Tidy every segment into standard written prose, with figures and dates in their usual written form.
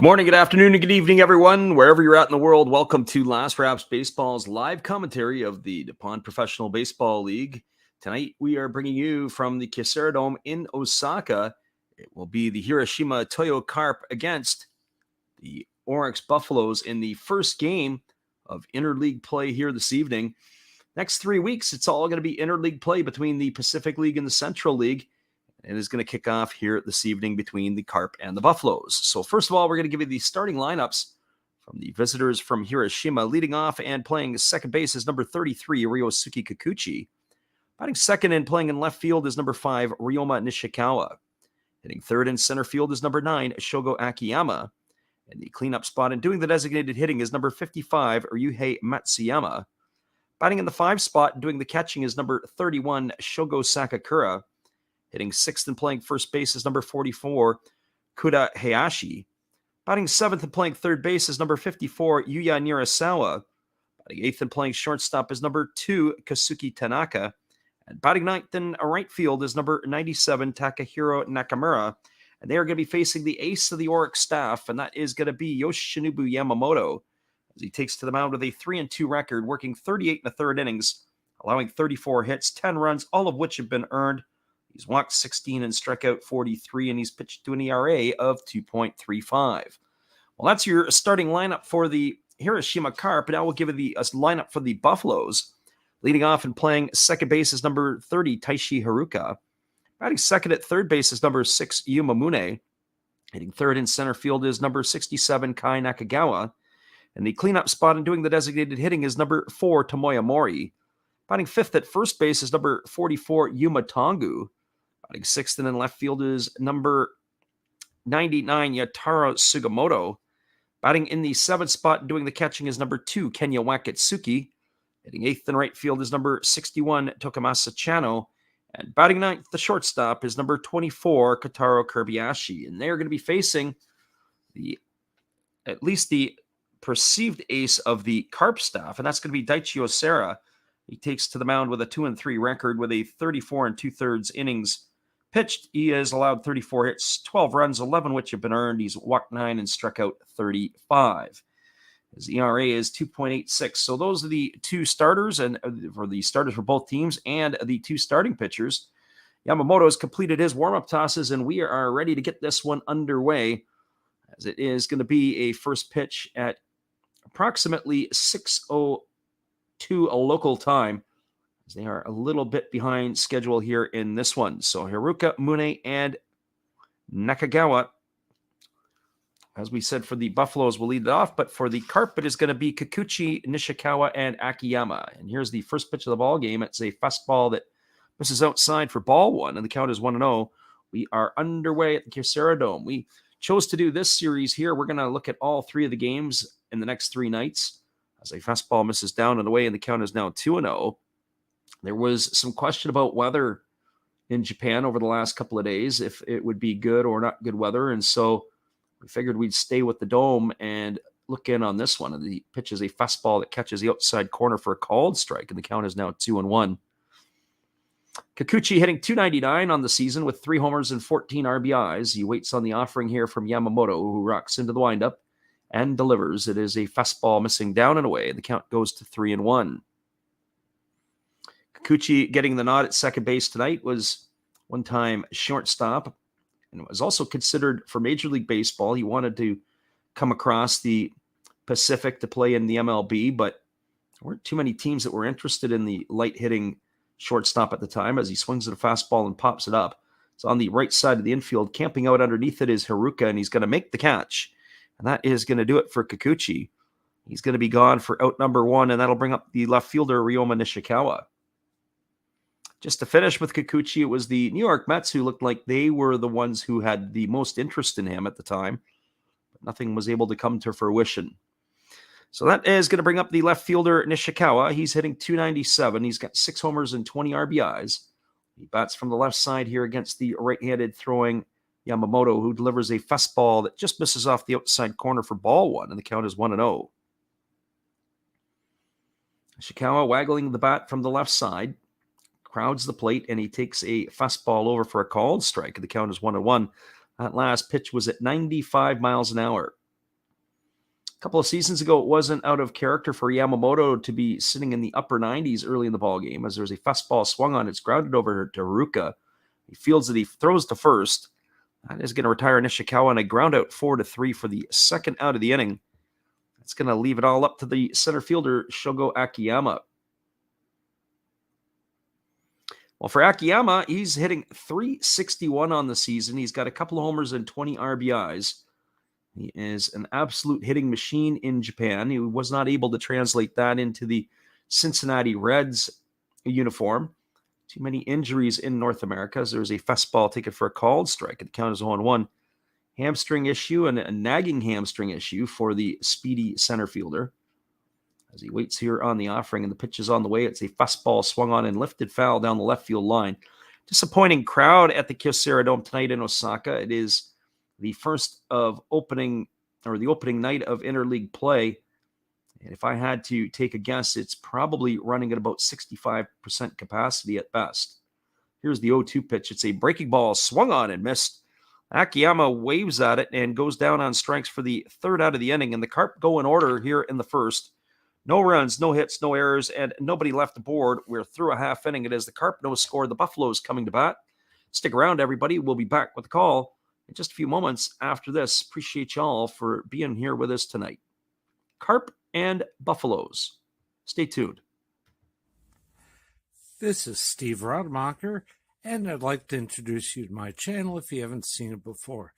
Good morning, good afternoon, and good evening, everyone. Wherever you're at in the world, welcome to Last Raps Baseball's live commentary of the DuPont Professional Baseball League. Tonight, we are bringing you from the Kyocera Dome in Osaka. It will be the Hiroshima Carp against the Orix Buffaloes in the first game of Interleague play here this evening. Next 3 weeks, it's all going to be Interleague play between the Pacific League and the Central League. It is going to kick off here this evening between the Carp and the Buffaloes. So first of all, we're going to give you the starting lineups from the visitors from Hiroshima. Leading off and playing second base is number 33, Ryosuke Kikuchi. Batting second and playing in left field is number 5, Ryoma Nishikawa. Hitting third and center field is number 9, Shogo Akiyama. And the cleanup spot and doing the designated hitting is number 55, Ryuhei Matsuyama. Batting in the 5 spot and doing the catching is number 31, Shogo Sakakura. Hitting sixth and playing first base is number 44, Kuda Hayashi. Batting seventh and playing third base is number 54, Yuya Nirasawa. Batting eighth and playing shortstop is number 2, Kazuki Tanaka. And batting ninth in right field is number 97, Takahiro Nakamura. And they are going to be facing the ace of the Orix staff, and that is going to be Yoshinobu Yamamoto, as he takes to the mound with a 3-2 record, working 38 1/3 innings, allowing 34 hits, 10 runs, all of which have been earned. He's walked 16 and struck out 43, and he's pitched to an ERA of 2.35. Well, that's your starting lineup for the Hiroshima Carp. Now we'll give you the lineup for the Buffaloes. Leading off and playing second base is number 30, Taishi Haruka. Batting second at third base is number 6, Yuma Mune. Hitting third in center field is number 67, Kai Nakagawa. And the cleanup spot and doing the designated hitting is number 4, Tomoya Mori. Batting fifth at first base is number 44, Yuma Tongu. Batting sixth and in left field is number 99, Yataro Sugimoto. Batting in the seventh spot and doing the catching is number 2, Kenya Wakatsuki. Hitting eighth in right field is number 61, Tokamasa Chano. And batting ninth, the shortstop, is number 24, Kotaro Kobayashi. And they're going to be facing at least the perceived ace of the Carp staff, and that's going to be Daichi Osera. He takes to the mound with a 2-3 record with a 34 2/3 innings pitched. He has allowed 34 hits, 12 runs, 11 which have been earned. He's walked 9 and struck out 35. His ERA is 2.86. So those are the two starters, and for the starters for both teams and the two starting pitchers. Yamamoto has completed his warm-up tosses, and we are ready to get this one underway, as it is going to be a first pitch at approximately 6:02 a local time, as they are a little bit behind schedule here in this one. So Haruka, Mune, and Nakagawa, as we said, for the Buffaloes will lead it off, but for the Carp, it is going to be Kikuchi, Nishikawa, and Akiyama. And here's the first pitch of the ball game. It's a fastball that misses outside for ball one, and the count is 1-0. We are underway at the Kyocera Dome. We chose to do this series here. We're going to look at all 3 of the games in the next 3 nights, as a fastball misses down and away, and the count is now 2-0. There was some question about weather in Japan over the last couple of days, if it would be good or not good weather, and so we figured we'd stay with the Dome and look in on this one. And the pitch is a fastball that catches the outside corner for a called strike, and the count is now 2-1. Kikuchi hitting .299 on the season with 3 homers and 14 RBIs. He waits on the offering here from Yamamoto, who rocks into the windup and delivers. It is a fastball missing down and away. The count goes to 3-1. Kikuchi getting the nod at second base tonight, was one-time shortstop and was also considered for Major League Baseball. He wanted to come across the Pacific to play in the MLB, but there weren't too many teams that were interested in the light-hitting shortstop at the time, as he swings at a fastball and pops it up. It's on the right side of the infield. Camping out underneath it is Haruka, and he's going to make the catch. And that is going to do it for Kikuchi. He's going to be gone for out number 1, and that'll bring up the left fielder, Ryoma Nishikawa. Just to finish with Kikuchi, it was the New York Mets who looked like they were the ones who had the most interest in him at the time, but nothing was able to come to fruition. So that is going to bring up the left fielder, Nishikawa. He's hitting .297. He's got 6 homers and 20 RBIs. He bats from the left side here against the right-handed throwing Yamamoto, who delivers a fastball that just misses off the outside corner for ball 1, and the count is 1-0. Nishikawa waggling the bat from the left side, crowds the plate, and he takes a fastball over for a called strike. The count is 1-1. That last pitch was at 95 miles an hour. couple of seasons ago, it wasn't out of character for Yamamoto to be sitting in the upper 90s early in the ball game as there's a fastball swung on. It's grounded over to Haruka. He fields it. He throws to first. That is going to retire Nishikawa on a ground out 4-3 for the second out of the inning. That's going to leave it all up to the center fielder, Shogo Akiyama. Well, for Akiyama, he's hitting .361 on the season. He's got a couple of homers and 20 RBIs. He is an absolute hitting machine in Japan. He was not able to translate that into the Cincinnati Reds uniform. Too many injuries in North America. As there's a fastball taken for a called strike. The count is 0-1. Hamstring issue and a nagging hamstring issue for the speedy center fielder. As he waits here on the offering and the pitch is on the way, it's a fastball swung on and lifted foul down the left field line. Disappointing crowd at the Kyocera Dome tonight in Osaka. It is the opening night of interleague play. And if I had to take a guess, it's probably running at about 65% capacity at best. Here's the 0-2 pitch. It's a breaking ball swung on and missed. Akiyama waves at it and goes down on strikes for the third out of the inning. And the Carp go in order here in the first. No runs, no hits, no errors, and nobody left the board. We're through a half inning. It is the Carp, no score. The Buffaloes coming to bat. Stick around, everybody. We'll be back with the call in just a few moments after this. Appreciate y'all for being here with us tonight. Carp and Buffaloes. Stay tuned. This is Steve Rademacher, and I'd like to introduce you to my channel if you haven't seen it before.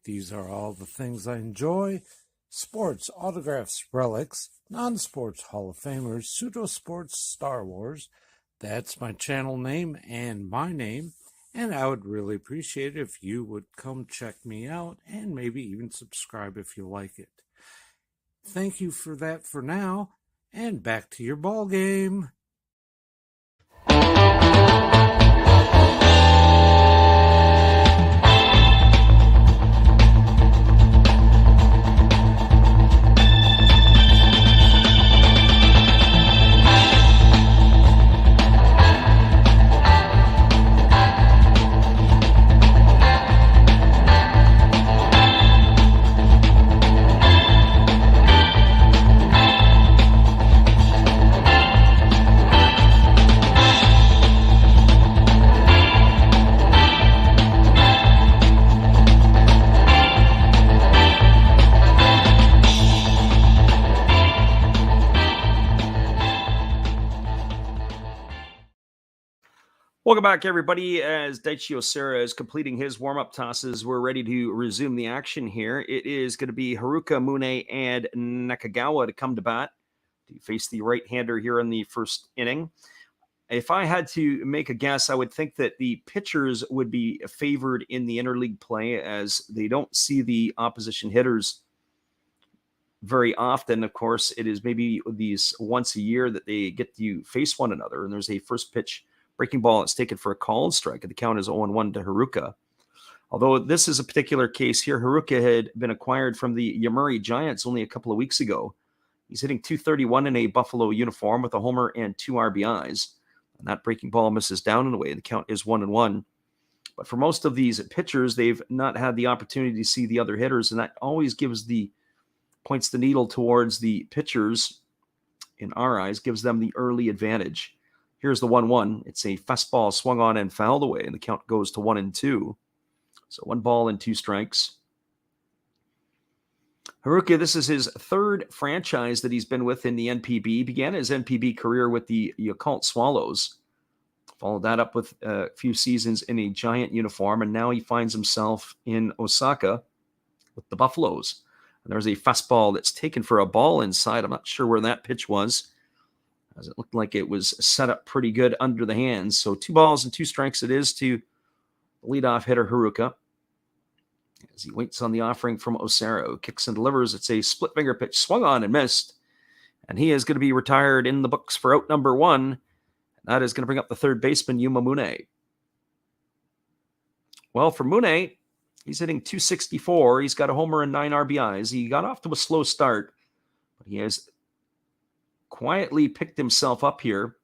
These are all the things I enjoy: sports, autographs, relics, non-sports Hall of Famers, pseudo-sports, Star Wars. That's my channel name and my name, and I would really appreciate it if you would come check me out and maybe even subscribe if you like it. Thank you for that for now, and back to your ball game. Welcome back, everybody. As Daichi Osera is completing his warm-up tosses, we're ready to resume the action here. It is going to be Haruka, Mune, and Nakagawa to come to bat to face the right-hander here in the first inning. If I had to make a guess, I would think that the pitchers would be favored in the interleague play as they don't see the opposition hitters very often. Of course, it is maybe these once a year that they get to face one another, and there's a first pitch breaking ball. It's taken for a called strike. The count is 0-1 to Haruka. Although this is a particular case here, Haruka had been acquired from the Yomiuri Giants only a couple of weeks ago. He's hitting .231 in a Buffalo uniform with a homer and 2 RBIs. And that breaking ball misses down and away. The count is 1-1. But for most of these pitchers, they've not had the opportunity to see the other hitters, and that always points the needle towards the pitchers, in our eyes, gives them the early advantage. Here's the 1-1. It's a fastball swung on and fouled away, and the count goes to 1-2. So 1 ball and 2 strikes. Haruka, this is his third franchise that he's been with in the NPB. Began his NPB career with the Yakult Swallows. Followed that up with a few seasons in a Giant uniform, and now he finds himself in Osaka with the Buffaloes. And there's a fastball that's taken for a ball inside. I'm not sure where that pitch was, as it looked like it was set up pretty good under the hands. So 2 balls and 2 strikes it is to the leadoff hitter Haruka. As he waits on the offering from Osera, who kicks and delivers. It's a split finger pitch swung on and missed. And he is going to be retired in the books for out number 1. That is going to bring up the third baseman, Yuma Mune. Well, for Mune, he's hitting .264. He's got a homer and 9 RBIs. He got off to a slow start, but he has quietly picked himself up here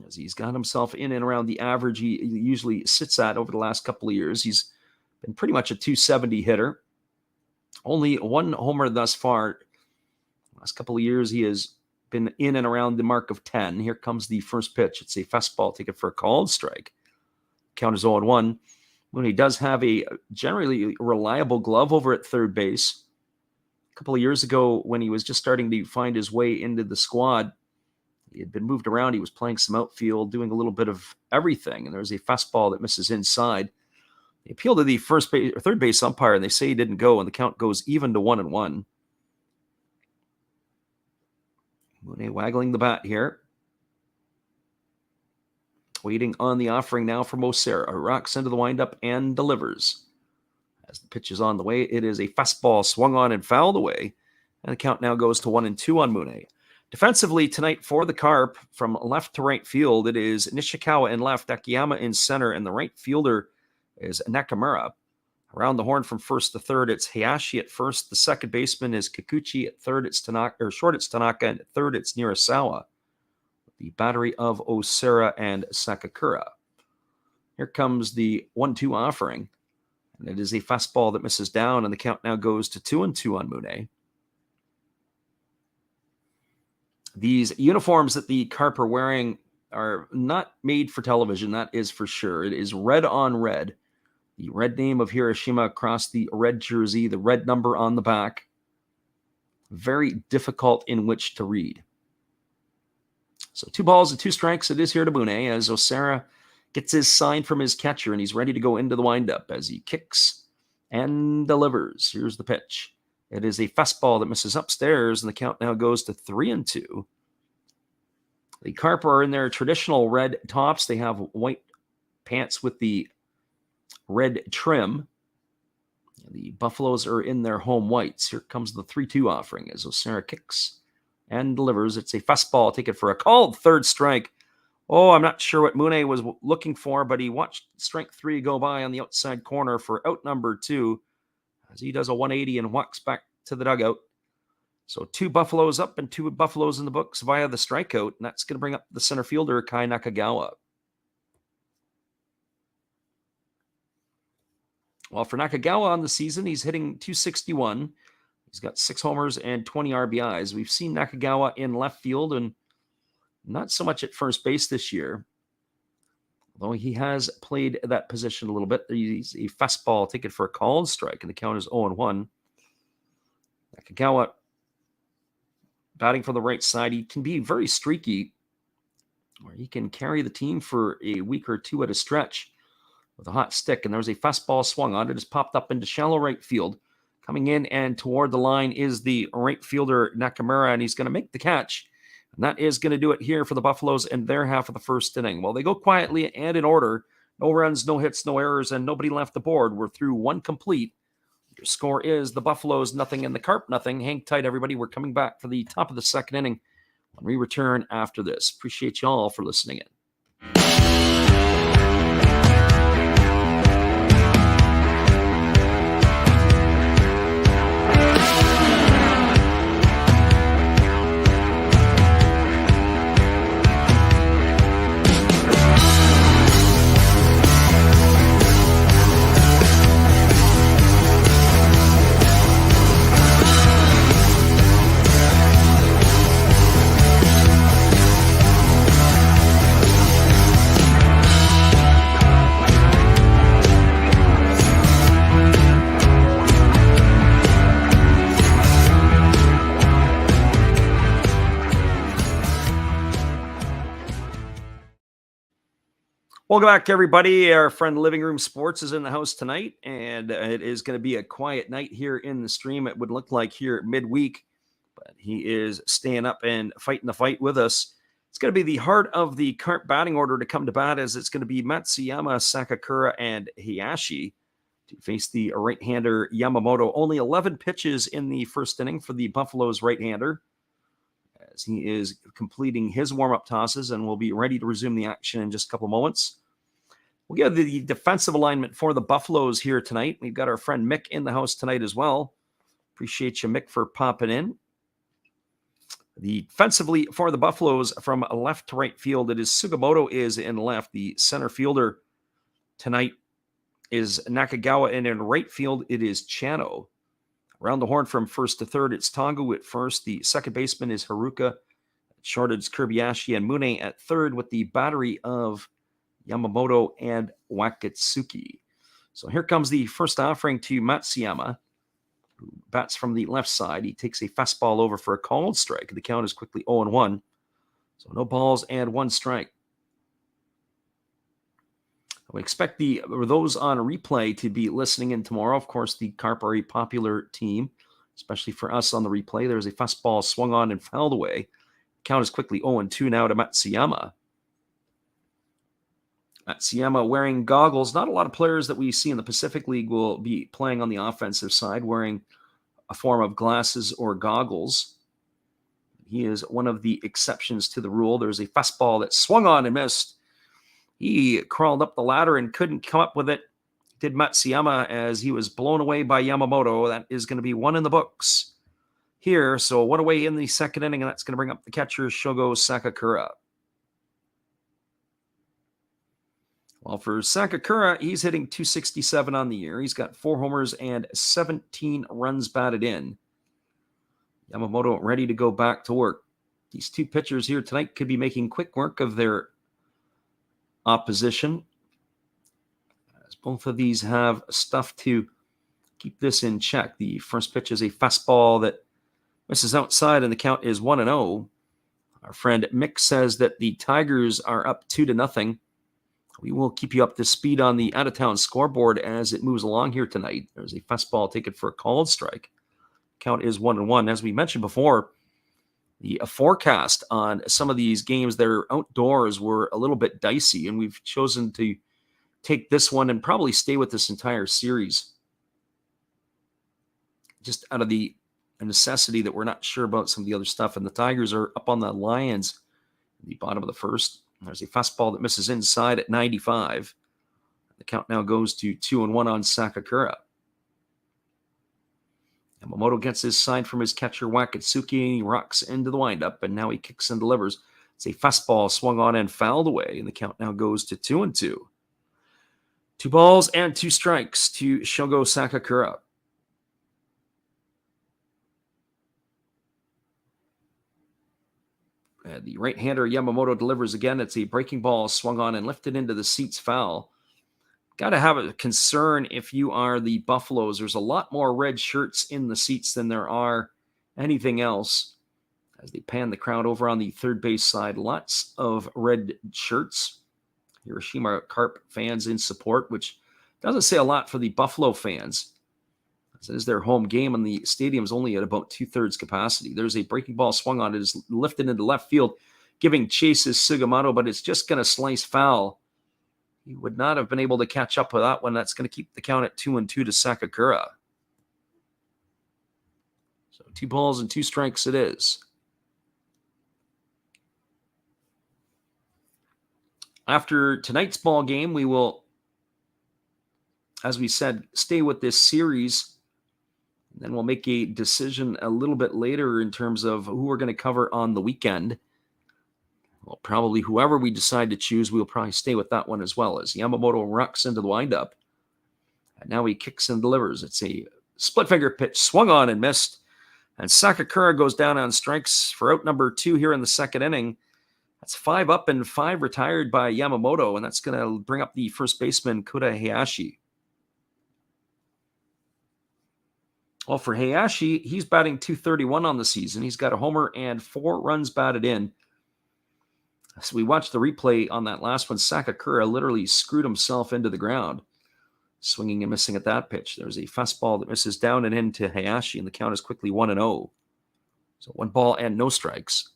as he's got himself in and around the average he usually sits at over the last couple of years. He's been pretty much a .270 hitter. Only 1 homer thus far Last couple of years, he has been in and around the mark of 10. Here comes the first pitch. It's a fastball. Take it for a called strike. Count is 0-1. Mooney does have a generally reliable glove over at third base. A couple of years ago, when he was just starting to find his way into the squad, he had been moved around. He was playing some outfield, doing a little bit of everything, and there's a fastball that misses inside. They appeal to the third base umpire, and they say he didn't go, and the count goes even to 1-1. Mooney waggling the bat here. Waiting on the offering now from Osera. Rocks into the windup and delivers. As the pitch is on the way, it is a fastball swung on and fouled away. And the count now goes to 1-2 on Mooney. Defensively tonight for the Carp, from left to right field, it is Nishikawa in left, Akiyama in center, and the right fielder is Nakamura. Around the horn from first to third, it's Hayashi at first. The second baseman is Kikuchi. At third, it's Tanaka, or short, it's Tanaka, and at third, it's Nirasawa. The battery of Osera and Sakakura. Here comes the 1-2 offering, and it is a fastball that misses down, and the count now goes to 2-2 on Mooney. These uniforms that the Carp are wearing are not made for television, that is for sure. It is red on red. The red name of Hiroshima across the red jersey, the red number on the back. Very difficult in which to read. So 2 balls and 2 strikes. It is here to Mooney as Osera gets his sign from his catcher, and he's ready to go into the windup as he kicks and delivers. Here's the pitch. It is a fastball that misses upstairs, and the count now goes to 3-2. The Carp are in their traditional red tops. They have white pants with the red trim. The Buffaloes are in their home whites. Here comes the 3-2 offering as Osera kicks and delivers. It's a fastball. Take it for a called third strike. Oh, I'm not sure what Mooney was looking for, but he watched strike 3 go by on the outside corner for out number 2 as he does a 180 and walks back to the dugout. So 2 Buffaloes up and 2 Buffaloes in the books via the strikeout, and that's going to bring up the center fielder, Kai Nakagawa. Well, for Nakagawa on the season, he's hitting .261. He's got 6 homers and 20 RBIs. We've seen Nakagawa in left field and not so much at first base this year, although he has played that position a little bit. He's a fastball. Take it for a called strike, and the count is 0-1. Nakagawa batting from the right side. He can be very streaky, or he can carry the team for a week or 2 at a stretch with a hot stick. And there's a fastball swung on. It has popped up into shallow right field. Coming in and toward the line is the right fielder, Nakamura, and he's going to make the catch. And that is going to do it here for the Buffaloes in their half of the first inning. Well, they go quietly and in order. No runs, no hits, no errors, and nobody left the board. We're through 1 complete. Your score is the Buffaloes nothing and the Carp nothing. Hang tight, everybody. We're coming back for the top of the second inning when we return after this. Appreciate you all for listening in. Welcome back, everybody. Our friend Living Room Sports is in the house tonight, and it is going to be a quiet night here in the stream. It would look like here midweek, but he is staying up and fighting the fight with us. It's going to be the heart of the Carp batting order to come to bat, as it's going to be Matsuyama, Sakakura, and Hayashi to face the right-hander Yamamoto. Only 11 pitches in the first inning for the Buffaloes right-hander, as he is completing his warm-up tosses and will be ready to resume the action in just a couple moments. We'll get the defensive alignment for the Buffaloes here tonight. We've got our friend Mick in the house tonight as well. Appreciate you, Mick, for popping in. The defensively for the Buffaloes from left to right field, it is Sugimoto is in left. The center fielder tonight is Nakagawa, and in right field, it is Chano. Around the horn from first to third, it's Tongu at first. The second baseman is Haruka. Short, it's Kirbayashi and Mune at third with the battery of Yamamoto and Wakatsuki. So here comes the first offering to Matsuyama, who bats from the left side. He takes a fastball over for a called strike. The count is quickly 0-1. So no balls and one strike. We expect those on replay to be listening in tomorrow. Of course, the Carp are a popular team, especially for us on the replay. There's a fastball swung on and fouled away. Count is quickly 0-2 now to Matsuyama. Matsuyama wearing goggles. Not a lot of players that we see in the Pacific League will be playing on the offensive side wearing a form of glasses or goggles. He is one of the exceptions to the rule. There's a fastball that swung on and missed. He crawled up the ladder and couldn't come up with it. Did Matsuyama as he was blown away by Yamamoto. That is going to be one in the books here. So one away in the second inning, and that's going to bring up the catcher, Shogo Sakakura. Well, for Sakakura, he's hitting .267 on the year. He's got 4 homers and 17 runs batted in. Yamamoto ready to go back to work. These two pitchers here tonight could be making quick work of their opposition, as both of these have stuff to keep this in check. The first pitch is a fastball that misses outside, and the count is 1-0. Our friend Mick says that the Tigers are up 2-0. We will keep you up to speed on the out-of-town scoreboard as it moves along here tonight. There's a fastball taken for a called strike. Count is 1-1. As we mentioned before, the forecast on some of these games that are outdoors were a little bit dicey, and we've chosen to take this one and probably stay with this entire series, just out of the necessity that we're not sure about some of the other stuff. And the Tigers are up on the Lions in the bottom of the first. There's a fastball that misses inside at 95. The count now goes to 2-1 on Sakakura. Yamamoto gets his sign from his catcher, Wakatsuki, and he rocks into the windup, and now he kicks and delivers. It's a fastball swung on and fouled away, and the count now goes to 2-2. 2 balls and 2 strikes to Shogo Sakakura. The right-hander Yamamoto delivers again. It's a breaking ball swung on and lifted into the seats, foul. Got to have a concern if you are the Buffaloes. There's a lot more red shirts in the seats than there are anything else. As they pan the crowd over on the third base side, lots of red shirts. Hiroshima Carp fans in support, which doesn't say a lot for the Buffalo fans. This is their home game, and the stadium's only at about 2/3 capacity. There's a breaking ball swung on. It is lifted into left field, giving chase is Sugimoto, but it's just going to slice foul. He would not have been able to catch up with that one. That's going to keep the count at 2-2 to Sakakura. So 2 balls and 2 strikes it is. After tonight's ball game, we will, as we said, stay with this series. Then we'll make a decision a little bit later in terms of who we're going to cover on the weekend. Well, probably whoever we decide to choose, we'll probably stay with that one as well, as Yamamoto rocks into the windup. And now he kicks and delivers. It's a split finger pitch, swung on and missed. And Sakakura goes down on strikes for out number 2 here in the second inning. That's 5 up and 5 retired by Yamamoto, and that's going to bring up the first baseman, Kota Hayashi. Well, for Hayashi, he's batting .231 on the season. He's got a homer and 4 runs batted in. So we watched the replay on that last one. Sakakura literally screwed himself into the ground, swinging and missing at that pitch. There's a fastball that misses down and into Hayashi, and the count is quickly 1-0. So 1 ball and no strikes.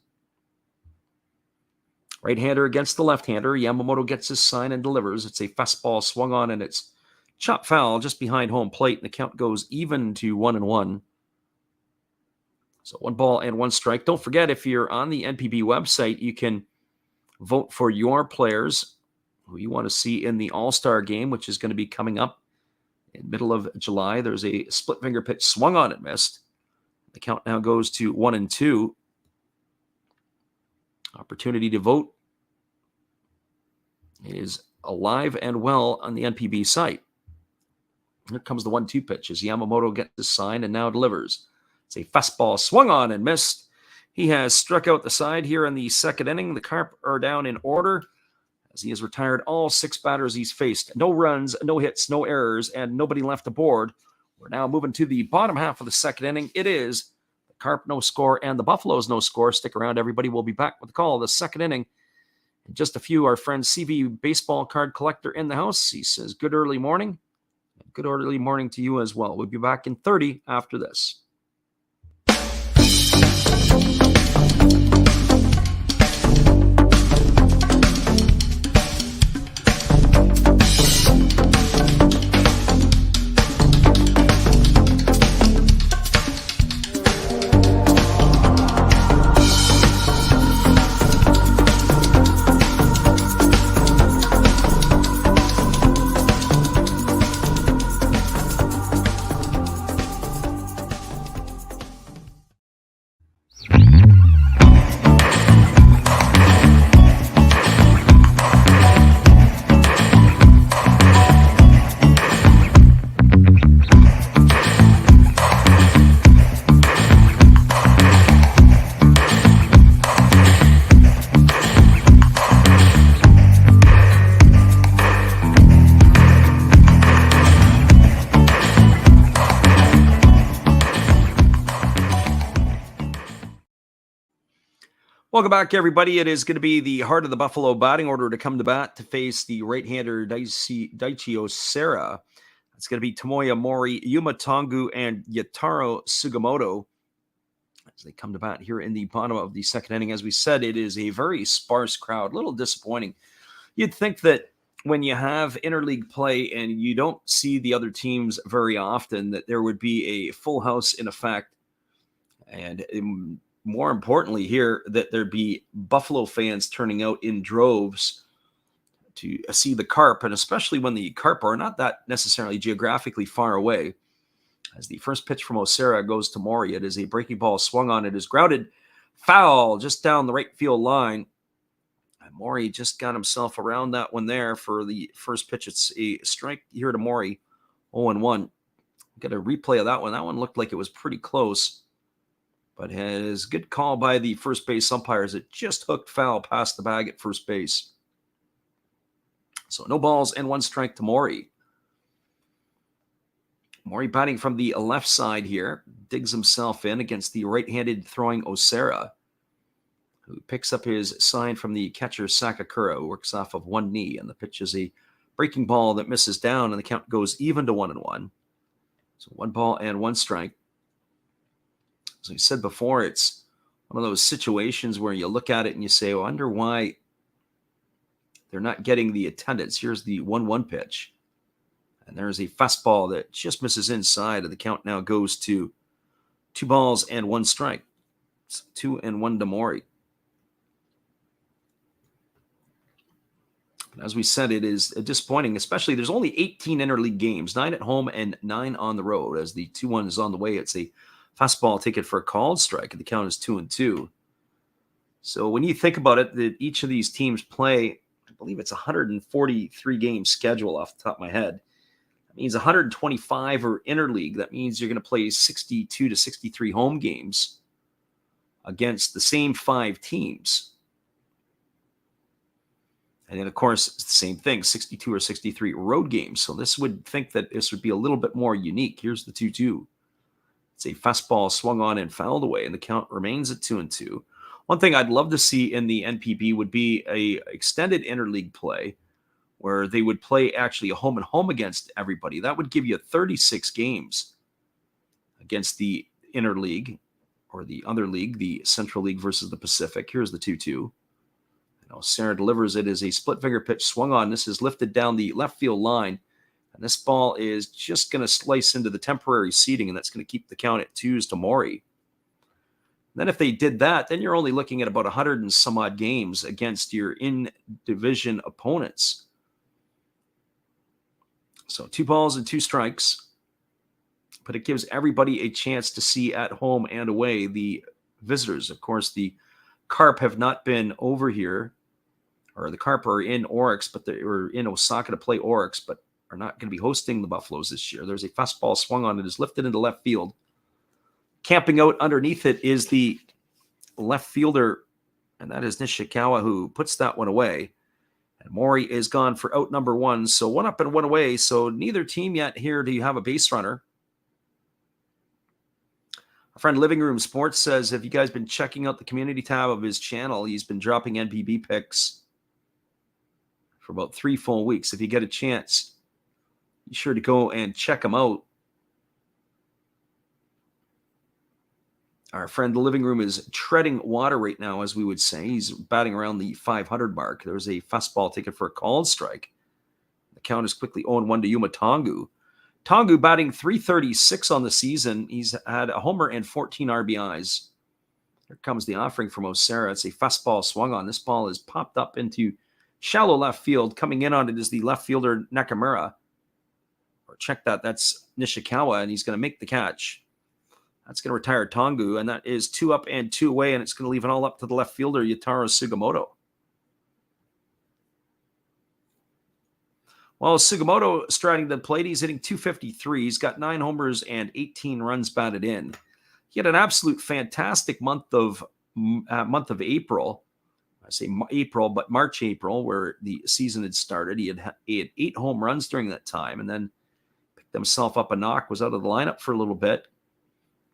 Right-hander against the left-hander. Yamamoto gets his sign and delivers. It's a fastball swung on, and it's chopped foul just behind home plate, and the count goes even to 1-1. So 1 ball and 1 strike. Don't forget, if you're on the NPB website, you can vote for your players who you want to see in the All-Star game, which is going to be coming up in middle of July. There's a split finger pitch swung on and missed. The count now goes to 1-2. Opportunity to vote is alive and well on the NPB site. Here comes the 1-2 pitch as Yamamoto gets his sign and now delivers. It's a fastball swung on and missed. He has struck out the side here in the second inning. The Carp are down in order as he has retired all 6 batters he's faced. No runs, no hits, no errors, and nobody left aboard. We're now moving to the bottom half of the second inning. It is the Carp no score and the Buffaloes no score. Stick around, everybody. We'll be back with the call of the second inning. In just a few, our friend CV Baseball Card Collector in the house. He says, good early morning. Good early morning to you as well. We'll be back in 30 after this. Welcome back, everybody. It is going to be the heart of the Buffalo batting order to come to bat to face the right-hander Daichi Osera. It's going to be Tomoya Mori, Yuma Tongu, and Yataro Sugimoto as they come to bat here in the bottom of the second inning. As we said, it is a very sparse crowd, a little disappointing. You'd think that when you have interleague play and you don't see the other teams very often, that there would be a full house in effect. And more importantly here, that there'd be Buffalo fans turning out in droves to see the Carp, and especially when the Carp are not that necessarily geographically far away. As the first pitch from Osera goes to Mori, it is a breaking ball swung on. It is grounded foul just down the right field line. And Mori just got himself around that one there for the first pitch. It's a strike here to Mori, 0-1. Get a replay of that one. That one looked like it was pretty close, but has good call by the first base umpires. It just hooked foul past the bag at first base. So no balls and 1 strike to Mori. Mori batting from the left side here, digs himself in against the right-handed throwing Osera, who picks up his sign from the catcher Sakakura, who works off of one knee, and the pitch is a breaking ball that misses down, and the count goes even to 1-1. So 1 ball and 1 strike. As I said before, it's one of those situations where you look at it and you say, I wonder why they're not getting the attendance. Here's the 1-1 pitch. And there's a fastball that just misses inside, and the count now goes to 2 balls and 1 strike. It's 2-1 to Mori. But as we said, it is disappointing, especially there's only 18 interleague games, 9 at home and 9 on the road. As the 2-1 is on the way, it's a fastball taken for a called strike, and the count is 2-2. So when you think about it, that each of these teams play, I believe it's 143 game schedule off the top of my head. That means 125 are interleague. That means you're going to play 62 to 63 home games against the same 5 teams. And then, of course, it's the same thing, 62 or 63 road games. So this would think that this would be a little bit more unique. Here's the 2-2. It's a fastball swung on and fouled away, and the count remains at 2-2. One thing I'd love to see in the NPB would be a extended interleague play where they would play actually a home and home against everybody. That would give you 36 games against the interleague or the other league, the Central League versus the Pacific. Here's the 2-2. Sarah delivers it as a split finger pitch swung on. This is lifted down the left field line. And this ball is just going to slice into the temporary seating, and that's going to keep the count at 2s to Mori. And then if they did that, then you're only looking at about 100 and some odd games against your in-division opponents. So 2 balls and 2 strikes. But it gives everybody a chance to see at home and away the visitors. Of course, the Carp have not been over here, or the Carp are in Orix, but they were in Osaka to play Orix, but are not going to be hosting the Buffaloes this year. There's a fastball swung on. It is lifted into left field. Camping out underneath it is the left fielder, and that is Nishikawa, who puts that one away. And Mori is gone for out number 1. So 1 up and 1 away. So neither team yet here do you have a base runner. Our friend Living Room Sports says, have you guys been checking out the community tab of his channel? He's been dropping NPB picks for about 3 full weeks. If you get a chance, be sure to go and check him out. Our friend The Living Room is treading water right now, as we would say. He's batting around the 500 mark. There's a fastball taken for a called strike. The count is quickly 0-1 to Yuma Tongu. Tongu batting .336 on the season. He's had a homer and 14 RBIs. Here comes the offering from Osera. It's a fastball swung on. This ball is popped up into shallow left field. Coming in on it is the left fielder Nakamura. Or check that. That's Nishikawa, and he's going to make the catch. That's going to retire Tongu, and that is 2 up and 2 away, and it's going to leave it all up to the left fielder, Yataro Sugimoto. While Sugimoto striding the plate, he's hitting .253. He's got 9 homers and 18 runs batted in. He had an absolute fantastic month of April. I say April, but March, April, where the season had started. He had 8 home runs during that time, and then picked himself up a knock, was out of the lineup for a little bit.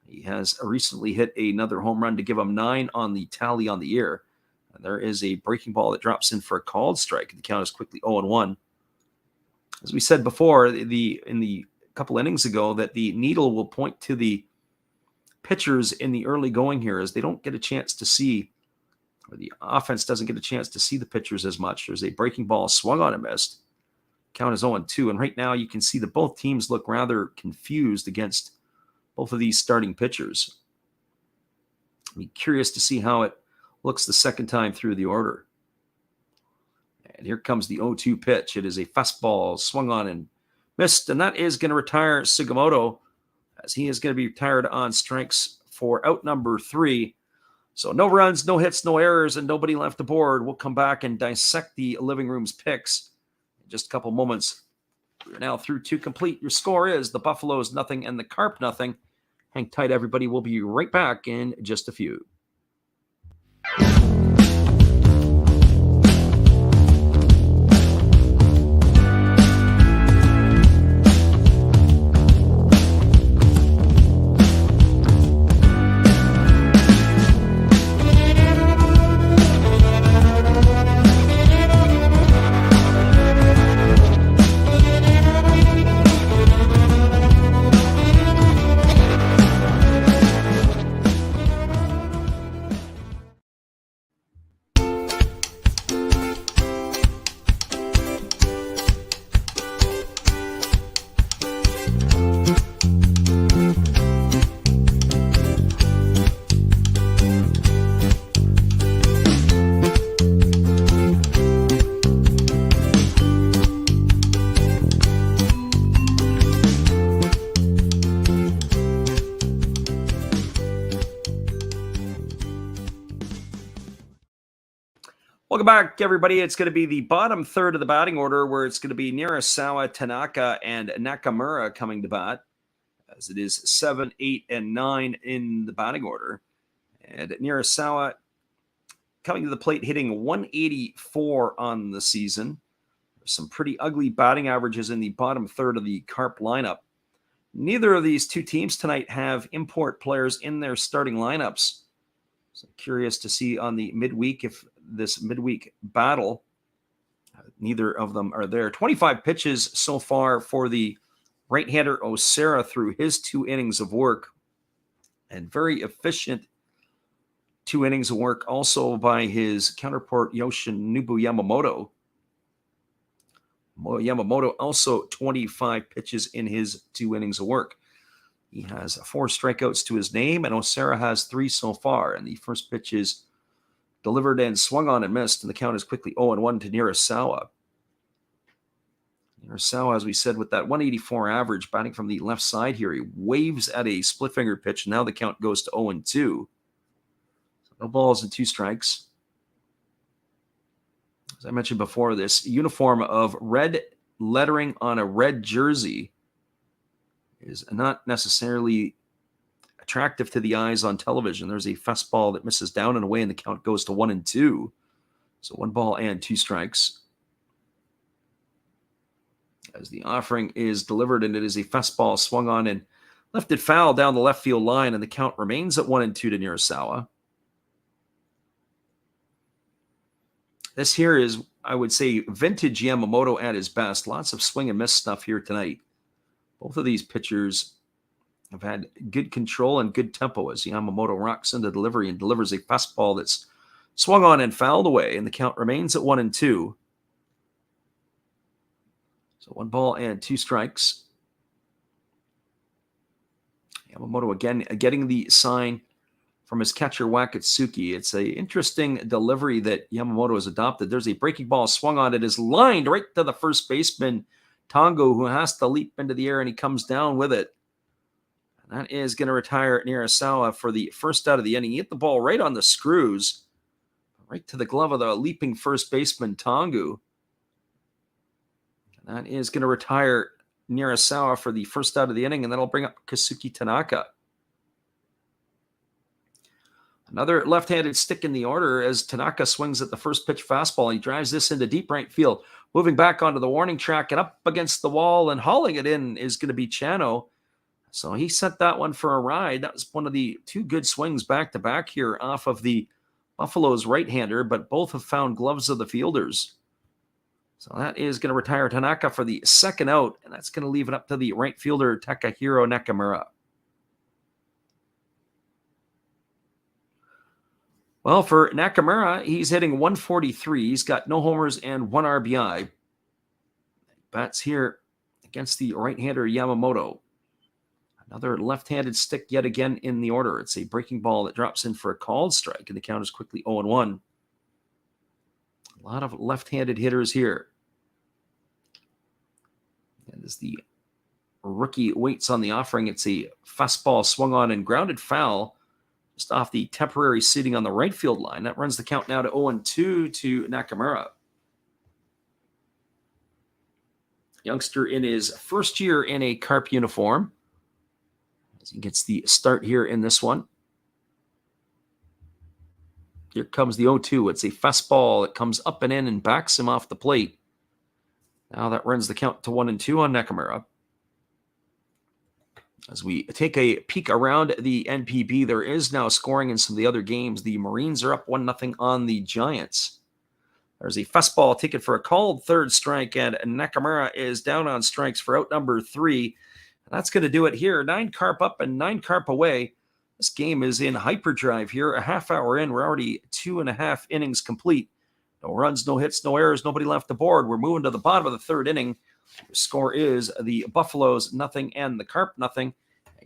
He has recently hit another home run to give him 9 on the tally on the year. And there is a breaking ball that drops in for a called strike. The count is quickly 0-1. As we said before, in the couple innings ago, that the needle will point to the pitchers in the early going here, as they don't get a chance to see, or the offense doesn't get a chance to see the pitchers as much. There's a breaking ball swung on and missed. Count is 0-2. And right now you can see that both teams look rather confused against both of these starting pitchers. I'm curious to see how it looks the second time through the order. And here comes the 0-2 pitch. It is a fastball swung on and missed, and that is going to retire Sugimoto, as he is going to be retired on strikes for out number 3. So no runs, no hits, no errors, and nobody left aboard. We'll come back and dissect the Living Room's picks in just a couple moments. We're now through 2 complete. Your score is the Buffaloes nothing and the Carp nothing. Hang tight, everybody. We'll be right back in just a few. Welcome back, everybody. It's going to be the bottom third of the batting order, where it's going to be Nirasawa, Tanaka, and Nakamura coming to bat, as it is 7, 8, and 9 in the batting order. And Nirasawa coming to the plate, hitting 184 on the season. There's some pretty ugly batting averages in the bottom third of the Carp lineup. Neither of these 2 teams tonight have import players in their starting lineups. So curious to see on the midweek if this midweek battle, neither of them are there. 25 pitches so far for the right-hander Osera through his 2 innings of work, and very efficient 2 innings of work also by his counterpart Yoshinobu Yamamoto. Yamamoto also 25 pitches in his 2 innings of work. He has 4 strikeouts to his name, and Osera has 3 so far. And the first pitch is delivered and swung on and missed, and the count is quickly 0-1 to Nirasawa. Nirasawa, as we said, with that 184 average, batting from the left side here, he waves at a split finger pitch. Now the count goes to 0-2. So no balls and 2 strikes. As I mentioned before, this uniform of red, lettering on a red jersey is not necessarily attractive to the eyes on television. There's a fastball that misses down and away, and the count goes to 1-2. So 1 ball and 2 strikes. As the offering is delivered, and it is a fastball swung on and lifted foul down the left field line, and the count remains at 1-2 to Nirasawa. This here is, I would say, vintage Yamamoto at his best. Lots of swing and miss stuff here tonight. Both of these pitchers have had good control and good tempo as Yamamoto rocks into delivery and delivers a fastball that's swung on and fouled away, and the count remains at 1-2. So 1 ball and 2 strikes. Yamamoto again getting the sign from his catcher Wakatsuki. It's an interesting delivery that Yamamoto has adopted. There's a breaking ball swung on. It is lined right to the first baseman, Tongo, who has to leap into the air, and he comes down with it. And that is going to retire Nirasawa for the first out of the inning. He hit the ball right on the screws, right to the glove of the leaping first baseman, Tongu. And that is going to retire Nirasawa for the first out of the inning, and that'll bring up Kazuki Tanaka. Another left-handed stick in the order as Tanaka swings at the first pitch fastball. He drives this into deep right field, moving back onto the warning track and up against the wall, and hauling it in is going to be Chano. So he sent that one for a ride. That was one of the 2 good swings back-to-back here off of the Buffaloes right-hander, but both have found gloves of the fielders. So that is going to retire Tanaka for the second out, and that's going to leave it up to the right fielder, Takahiro Nakamura. Well, for Nakamura, he's hitting 143. He's got no homers and 1 RBI. Bats here against the right-hander Yamamoto. Another left-handed stick yet again in the order. It's a breaking ball that drops in for a called strike, and the count is quickly 0-1. A lot of left-handed hitters here. And as the rookie waits on the offering, it's a fastball swung on and grounded foul just off the temporary seating on the right field line. That runs the count now to 0-2 to Nakamura. Youngster in his first year in a Carp uniform, as he gets the start here in this one. Here comes the 0-2. It's a fastball that comes up and in and backs him off the plate. Now that runs the count to 1-2 on Nakamura. As we take a peek around the NPB, there is now scoring in some of the other games. The Marines are up 1-0 on the Giants. There's a fastball taken for a called third strike, and Nakamura is down on strikes for out number 3. And that's going to do it here. 9 Carp up and 9 Carp away. This game is in hyperdrive here. A half hour in, we're already 2.5 innings complete. No runs, no hits, no errors, nobody left the board. We're moving to the bottom of the 3rd inning. The score is the Buffaloes 0 and the Carp 0. Hang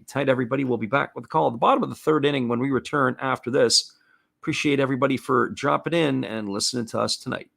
tight, everybody. We'll be back with the call at the bottom of the 3rd inning when we return after this. Appreciate everybody for dropping in and listening to us tonight.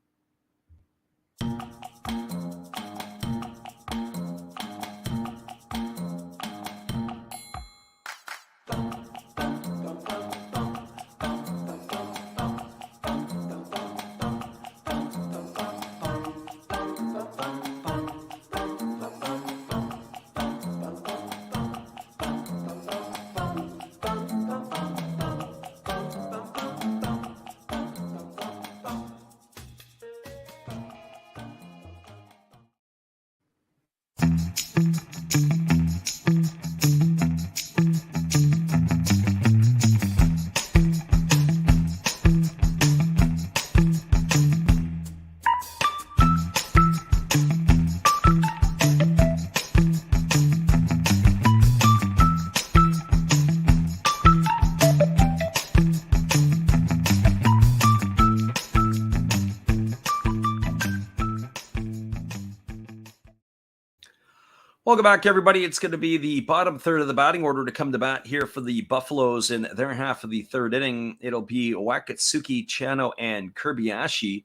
Welcome back, everybody. It's going to be the bottom third of the batting order to come to bat here for the Buffaloes in their half of the 3rd inning. It'll be Wakatsuki, Chano, and Kobayashi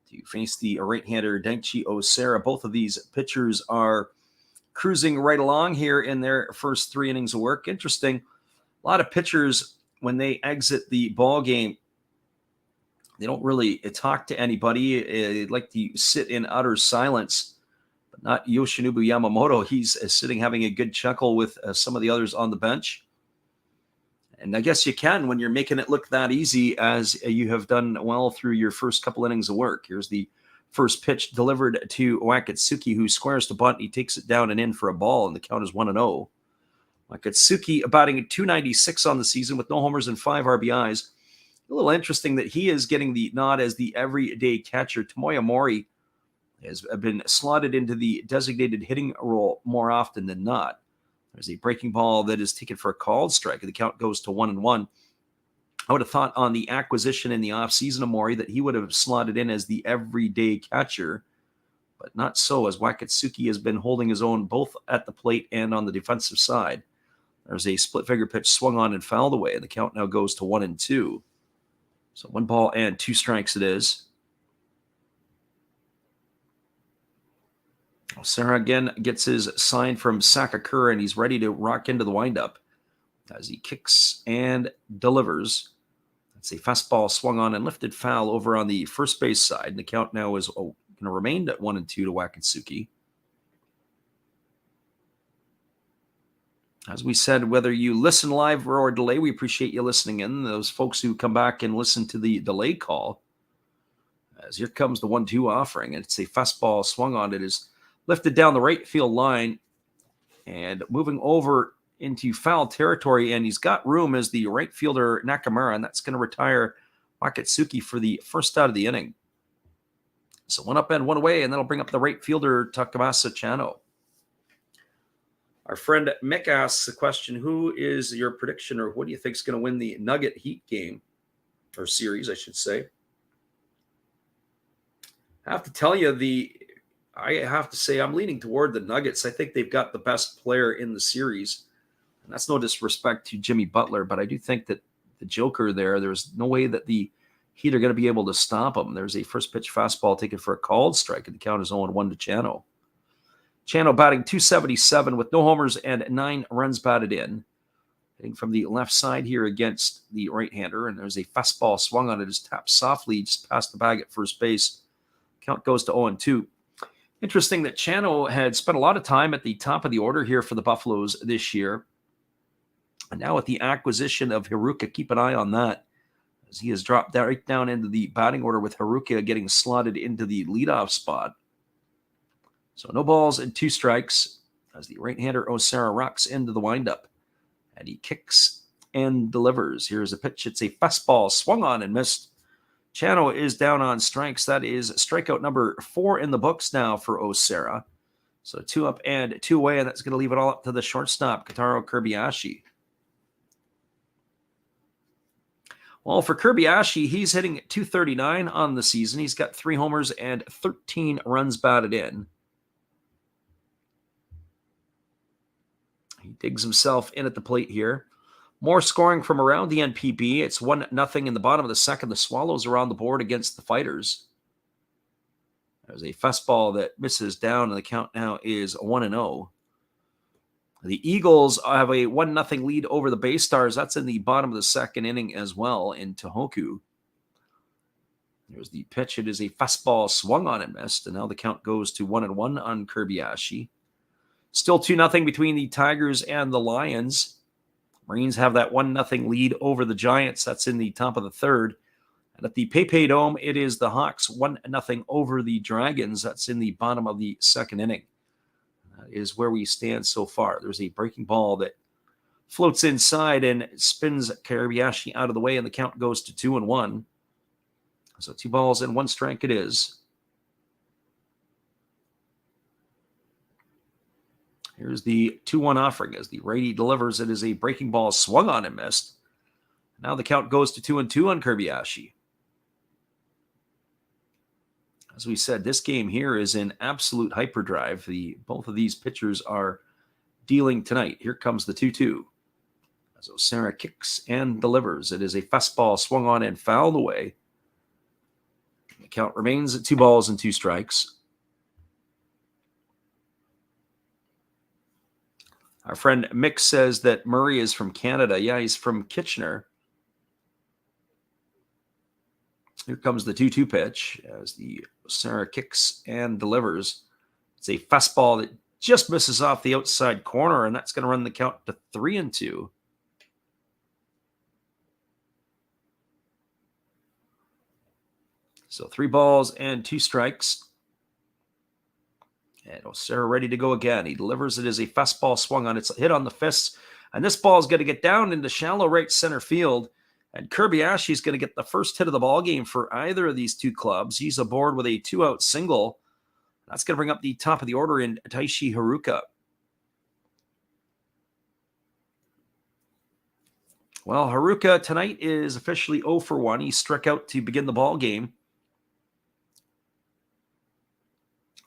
to face the right-hander Daichi Osera. Both of these pitchers are cruising right along here in their first 3 innings of work. Interesting. A lot of pitchers, when they exit the ball game, they don't really talk to anybody. They like to sit in utter silence. But not Yoshinobu Yamamoto. He's sitting having a good chuckle with some of the others on the bench. And I guess you can when you're making it look that easy, as you have done well through your first couple innings of work. Here's the first pitch delivered to Wakatsuki, who squares the bunt. He takes it down and in for a ball, and the count is 1-0. Wakatsuki batting at .296 on the season with no homers and 5 RBIs. A little interesting that he is getting the nod as the everyday catcher. Tomoya Mori has been slotted into the designated hitting role more often than not. There's a breaking ball that is taken for a called strike, and the count goes to 1-1. I would have thought on the acquisition in the offseason of Mori that he would have slotted in as the everyday catcher, but not so, as Wakatsuki has been holding his own both at the plate and on the defensive side. There's a split-figure pitch swung on and fouled away, and the count now goes to 1-2. So 1 ball and 2 strikes it is. Sarah again gets his sign from Sakakura, and he's ready to rock into the windup as he kicks and delivers. It's a fastball swung on and lifted foul over on the first base side. And the count now is going to remain at 1-2 to Wakatsuki. As we said, whether you listen live or delay, we appreciate you listening in. Those folks who come back and listen to the delay call, as here comes the 1-2 offering. And it's a fastball swung on. It is lifted down the right field line and moving over into foul territory. And he's got room as the right fielder Nakamura, and that's going to retire Wakatsuki for the first out of the inning. So 1 up and 1 away, and that'll bring up the right fielder Takamasa Chano. Our friend Mick asks a question: who is your prediction, or what do you think is going to win the Nugget Heat game, or series, I should say? I have to tell you, I have to say I'm leaning toward the Nuggets. I think they've got the best player in the series. And that's no disrespect to Jimmy Butler, but I do think that the Joker there's no way that the Heat are going to be able to stop him. There's a first pitch fastball taken for a called strike, and the count is 0-1 to Chano. Chano batting .277 with no homers and 9 runs batted in. Hitting from the left side here against the right-hander, and there's a fastball swung on it. It's tapped softly just past the bag at first base. Count goes to 0-2. Interesting that Chano had spent a lot of time at the top of the order here for the Buffaloes this year. And now with the acquisition of Haruka, keep an eye on that, as he has dropped right down into the batting order, with Haruka getting slotted into the leadoff spot. So no balls and 2 strikes as the right-hander Osara rocks into the windup. And he kicks and delivers. Here's a pitch. It's a fastball swung on and missed. Chano is down on strikes. That is strikeout number 4 in the books now for Osara. So 2 up and 2 away, and that's going to leave it all up to the shortstop, Kotaro Kobayashi. Well, for Kobayashi, he's hitting .239 on the season. He's got 3 homers and 13 runs batted in. He digs himself in at the plate here. More scoring from around the NPB. It's 1-0 in the bottom of the second. The Swallows are on the board against the Fighters. There's a fastball that misses down, and the count now is 1-0. The Eagles have a 1-0 lead over the Bay Stars. That's in the bottom of the second inning as well in Tohoku. There's the pitch. It is a fastball swung on and missed, and now the count goes to 1-1 on Kobayashi. Still 2-0 between the Tigers and the Lions. Marines have that 1-0 lead over the Giants. That's in the top of the third. And at the PayPay Dome, it is the Hawks 1-0 over the Dragons. That's in the bottom of the second inning. That is where we stand so far. There's a breaking ball that floats inside and spins Kobayashi out of the way, and the count goes to 2-1. So 2 balls and 1 strike it is. Here's the 2-1 offering as the righty delivers. It is a breaking ball swung on and missed. Now the count goes to 2-2 on Kobayashi. As we said, this game here is in absolute hyperdrive. Both of these pitchers are dealing tonight. Here comes the 2-2. As Osara kicks and delivers. It is a fastball swung on and fouled away. The count remains at 2 balls and 2 strikes. Our friend Mick says that Murray is from Canada. Yeah, he's from Kitchener. Here comes the 2-2 pitch as the Osara kicks and delivers. It's a fastball that just misses off the outside corner, and that's going to run the count to 3-2. So 3 balls and 2 strikes. And Osera ready to go again. He delivers it as a fastball swung on. It's hit on the fists. And this ball is going to get down into shallow right center field. And Kirby-Ashi is going to get the first hit of the ball game for either of these two clubs. He's aboard with a 2-out single. That's going to bring up the top of the order in Taishi Haruka. Well, Haruka tonight is officially 0 for 1. He struck out to begin the ball game.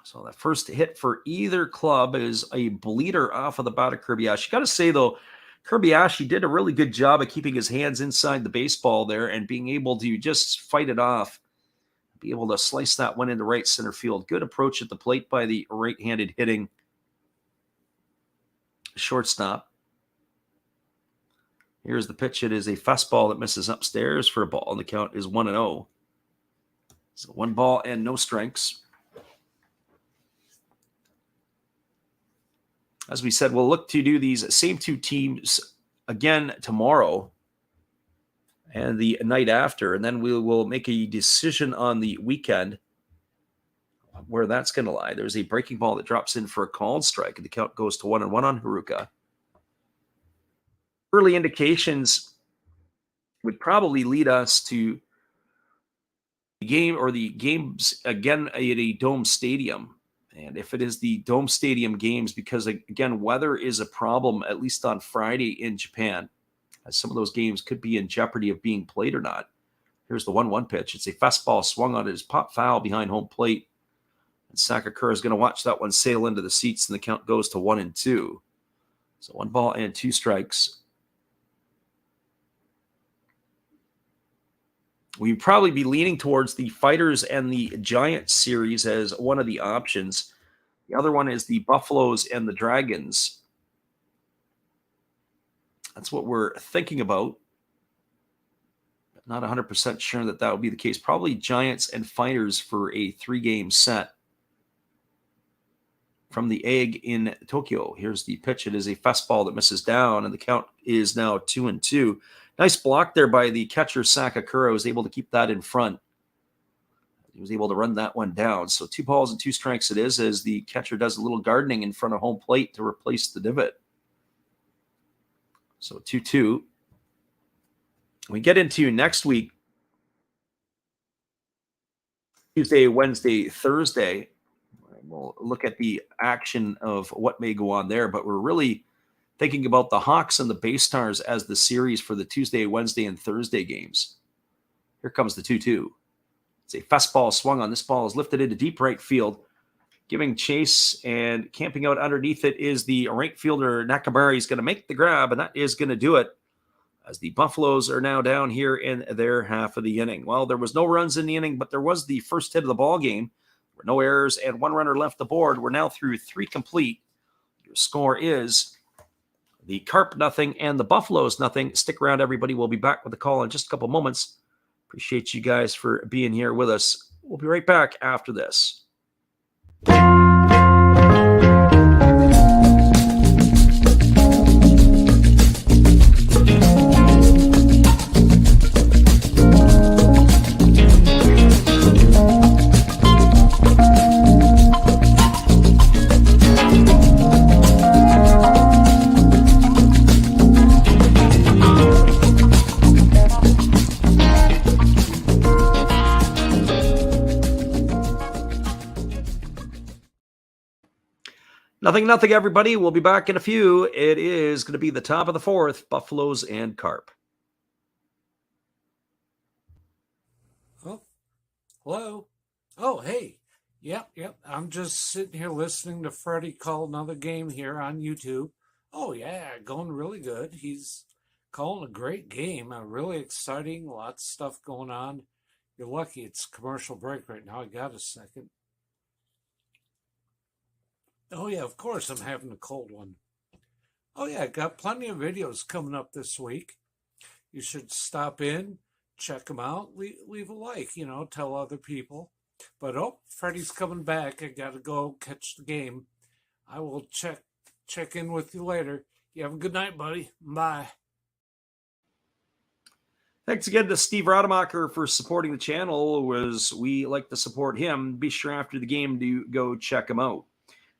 So that first hit for either club is a bleeder off of the bat of Kirby-Ashi. Got to say, though, Kirby-Ashi did a really good job of keeping his hands inside the baseball there and being able to just fight it off, be able to slice that one into right center field. Good approach at the plate by the right-handed hitting shortstop. Here's the pitch. It is a fastball that misses upstairs for a ball, and the count is 1-0. So 1 ball and no strikes. As we said, we'll look to do these same 2 teams again tomorrow and the night after, and then we will make a decision on the weekend where that's going to lie. There's a breaking ball that drops in for a called strike, and the count goes to 1-1 on Haruka. Early indications would probably lead us to the game or the games again at a dome stadium. And if it is the Dome Stadium games, because, again, weather is a problem, at least on Friday in Japan, as some of those games could be in jeopardy of being played or not. Here's the 1-1 pitch. It's a fastball swung on. It is pop foul behind home plate. And Sakakura is going to watch that one sail into the seats, and the count goes to 1-2. So 1 ball and 2 strikes. We'd probably be leaning towards the Fighters and the Giants series as one of the options. The other one is the Buffaloes and the Dragons. That's what we're thinking about. Not 100% sure that that would be the case. Probably Giants and Fighters for a 3-game set from the Egg in Tokyo. Here's the pitch. It is a fastball that misses down, and the count is now 2-2. Nice block there by the catcher, Sakakura. Was able to keep that in front. He was able to run that one down. So 2 balls and 2 strikes it is, as the catcher does a little gardening in front of home plate to replace the divot. So 2-2. We get into next week, Tuesday, Wednesday, Thursday. We'll look at the action of what may go on there, but we're really thinking about the Hawks and the Bay Stars as the series for the Tuesday, Wednesday, and Thursday games. Here comes the 2-2. It's a fastball swung on. This ball is lifted into deep right field. Giving chase and camping out underneath it is the right fielder, Nakamura. He's going to make the grab, and that is going to do it, as the Buffaloes are now down here in their half of the inning. Well, there was no runs in the inning, but there was the first hit of the ball game. There were no errors, and 1 runner left the board. We're now through 3 complete. Your score is the Carp 0 and the Buffaloes 0. Stick around, everybody. We'll be back with the call in just a couple moments. Appreciate you guys for being here with us. We'll be right back after this. Nothing, everybody. We'll be back in a few. It is going to be the top of the 4th, Buffaloes and Carp. Oh, hello. Oh, hey. Yep. I'm just sitting here listening to Freddie call another game here on YouTube. Oh, yeah, going really good. He's calling a great game. Really exciting. Lots of stuff going on. You're lucky it's commercial break right now. I got a second. Oh, yeah, of course, I'm having a cold one. Oh, yeah, got plenty of videos coming up this week. You should stop in, check them out, leave a like, tell other people. But Freddie's coming back. I gotta go catch the game. I will check in with you later. You have a good night, buddy. Bye. Thanks again to Steve Rademacher for supporting the channel. As we like to support him, be sure after the game to go check him out.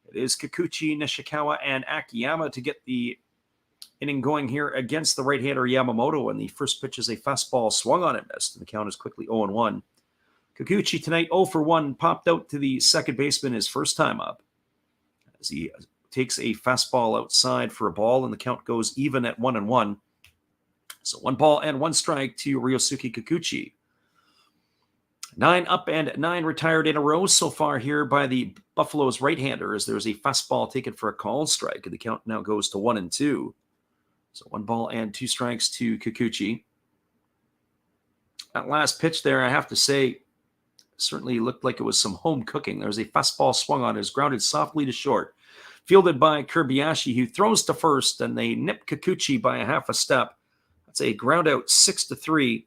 It is Kikuchi, Nishikawa, and Akiyama to get the inning going here against the right-hander Yamamoto, and the first pitch is a fastball swung on and missed, and the count is quickly 0-1. Kikuchi tonight 0 for 1, popped out to the second baseman his first time up, as he takes a fastball outside for a ball, and the count goes even at 1-1. So 1 ball and 1 strike to Ryosuke Kikuchi. 9 up and 9 retired in a row so far here by the Buffaloes right-hander, as there's a fastball taken for a called strike, and the count now goes to 1-2. So 1 ball and 2 strikes to Kikuchi. That last pitch there, I have to say, certainly looked like it was some home cooking. There's a fastball swung on, is grounded softly to short, fielded by Kobayashi, who throws to first, and they nip Kikuchi by a half a step. That's a ground out 6-3.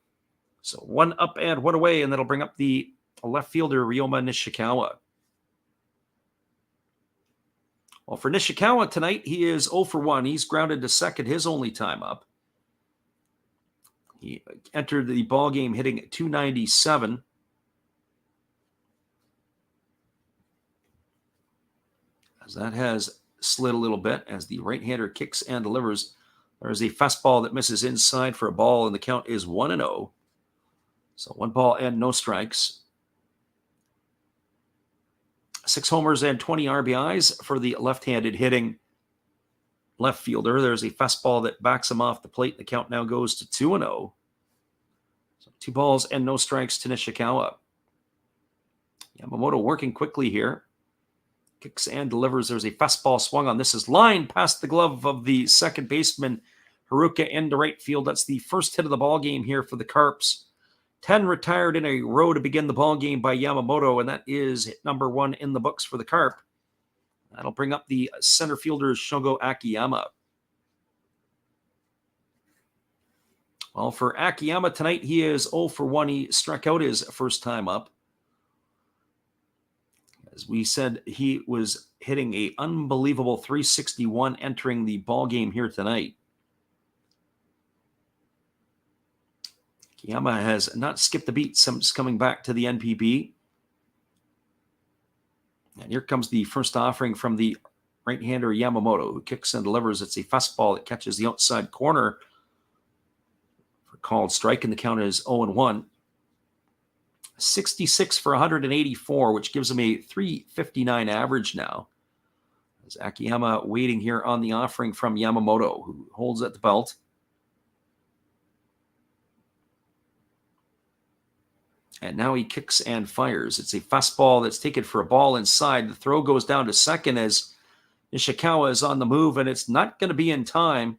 So 1 up and 1 away, and that'll bring up the left fielder Ryoma Nishikawa. Well, for Nishikawa tonight, he is 0 for 1. He's grounded to second, his only time up. He entered the ball game hitting .297. As that has slid a little bit as the right-hander kicks and delivers. There's a fastball that misses inside for a ball, and the count is 1-0. So 1 ball and no strikes. 6 homers and 20 RBIs for the left-handed hitting left fielder. There's a fastball that backs him off the plate. The count now goes to 2-0. So 2 balls and no strikes to Nishikawa. Yamamoto working quickly here. Kicks and delivers. There's a fastball swung on. This is lined past the glove of the second baseman, Haruka, into right field. That's the first hit of the ball game here for the Carps. 10 retired in a row to begin the ball game by Yamamoto, and that is hit number 1 in the books for the Carp. That'll bring up the center fielder, Shogo Akiyama. Well, for Akiyama tonight, he is 0 for 1. He struck out his first time up. As we said, he was hitting an unbelievable .361 entering the ball game here tonight. Akiyama has not skipped a beat since coming back to the NPB. And here comes the first offering from the right-hander Yamamoto, who kicks and delivers. It's a fastball that catches the outside corner for called strike, and the count is 0-1. 66 for 184, which gives him a .359 average now. As Akiyama waiting here on the offering from Yamamoto, who holds at the belt. And now he kicks and fires. It's a fastball that's taken for a ball inside. The throw goes down to second as Nishikawa is on the move, and it's not going to be in time,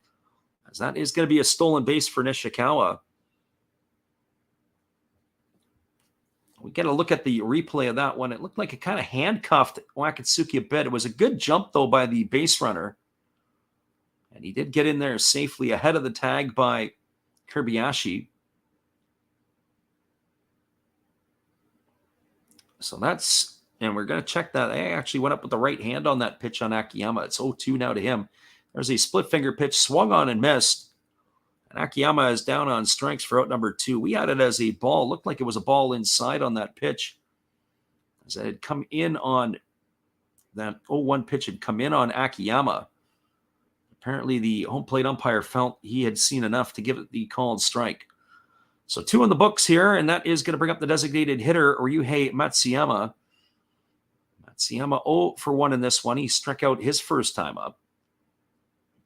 as that is going to be a stolen base for Nishikawa. We get a look at the replay of that one. It looked like it kind of handcuffed Wakatsuki a bit. It was a good jump, though, by the base runner. And he did get in there safely ahead of the tag by Kobayashi. So that's, and we're going to check that. I actually went up with the right hand on that pitch on Akiyama. It's 0-2 now to him. There's a split finger pitch swung on and missed. And Akiyama is down on strikes for out number 2. We had it as a ball. Looked like it was a ball inside on that pitch, as it had come in on that 0-1 pitch had come in on Akiyama. Apparently the home plate umpire felt he had seen enough to give it the called strike. So 2 in the books here, and that is going to bring up the designated hitter, Ryuhei Matsuyama. Matsuyama 0 for 1 in this one. He struck out his first time up.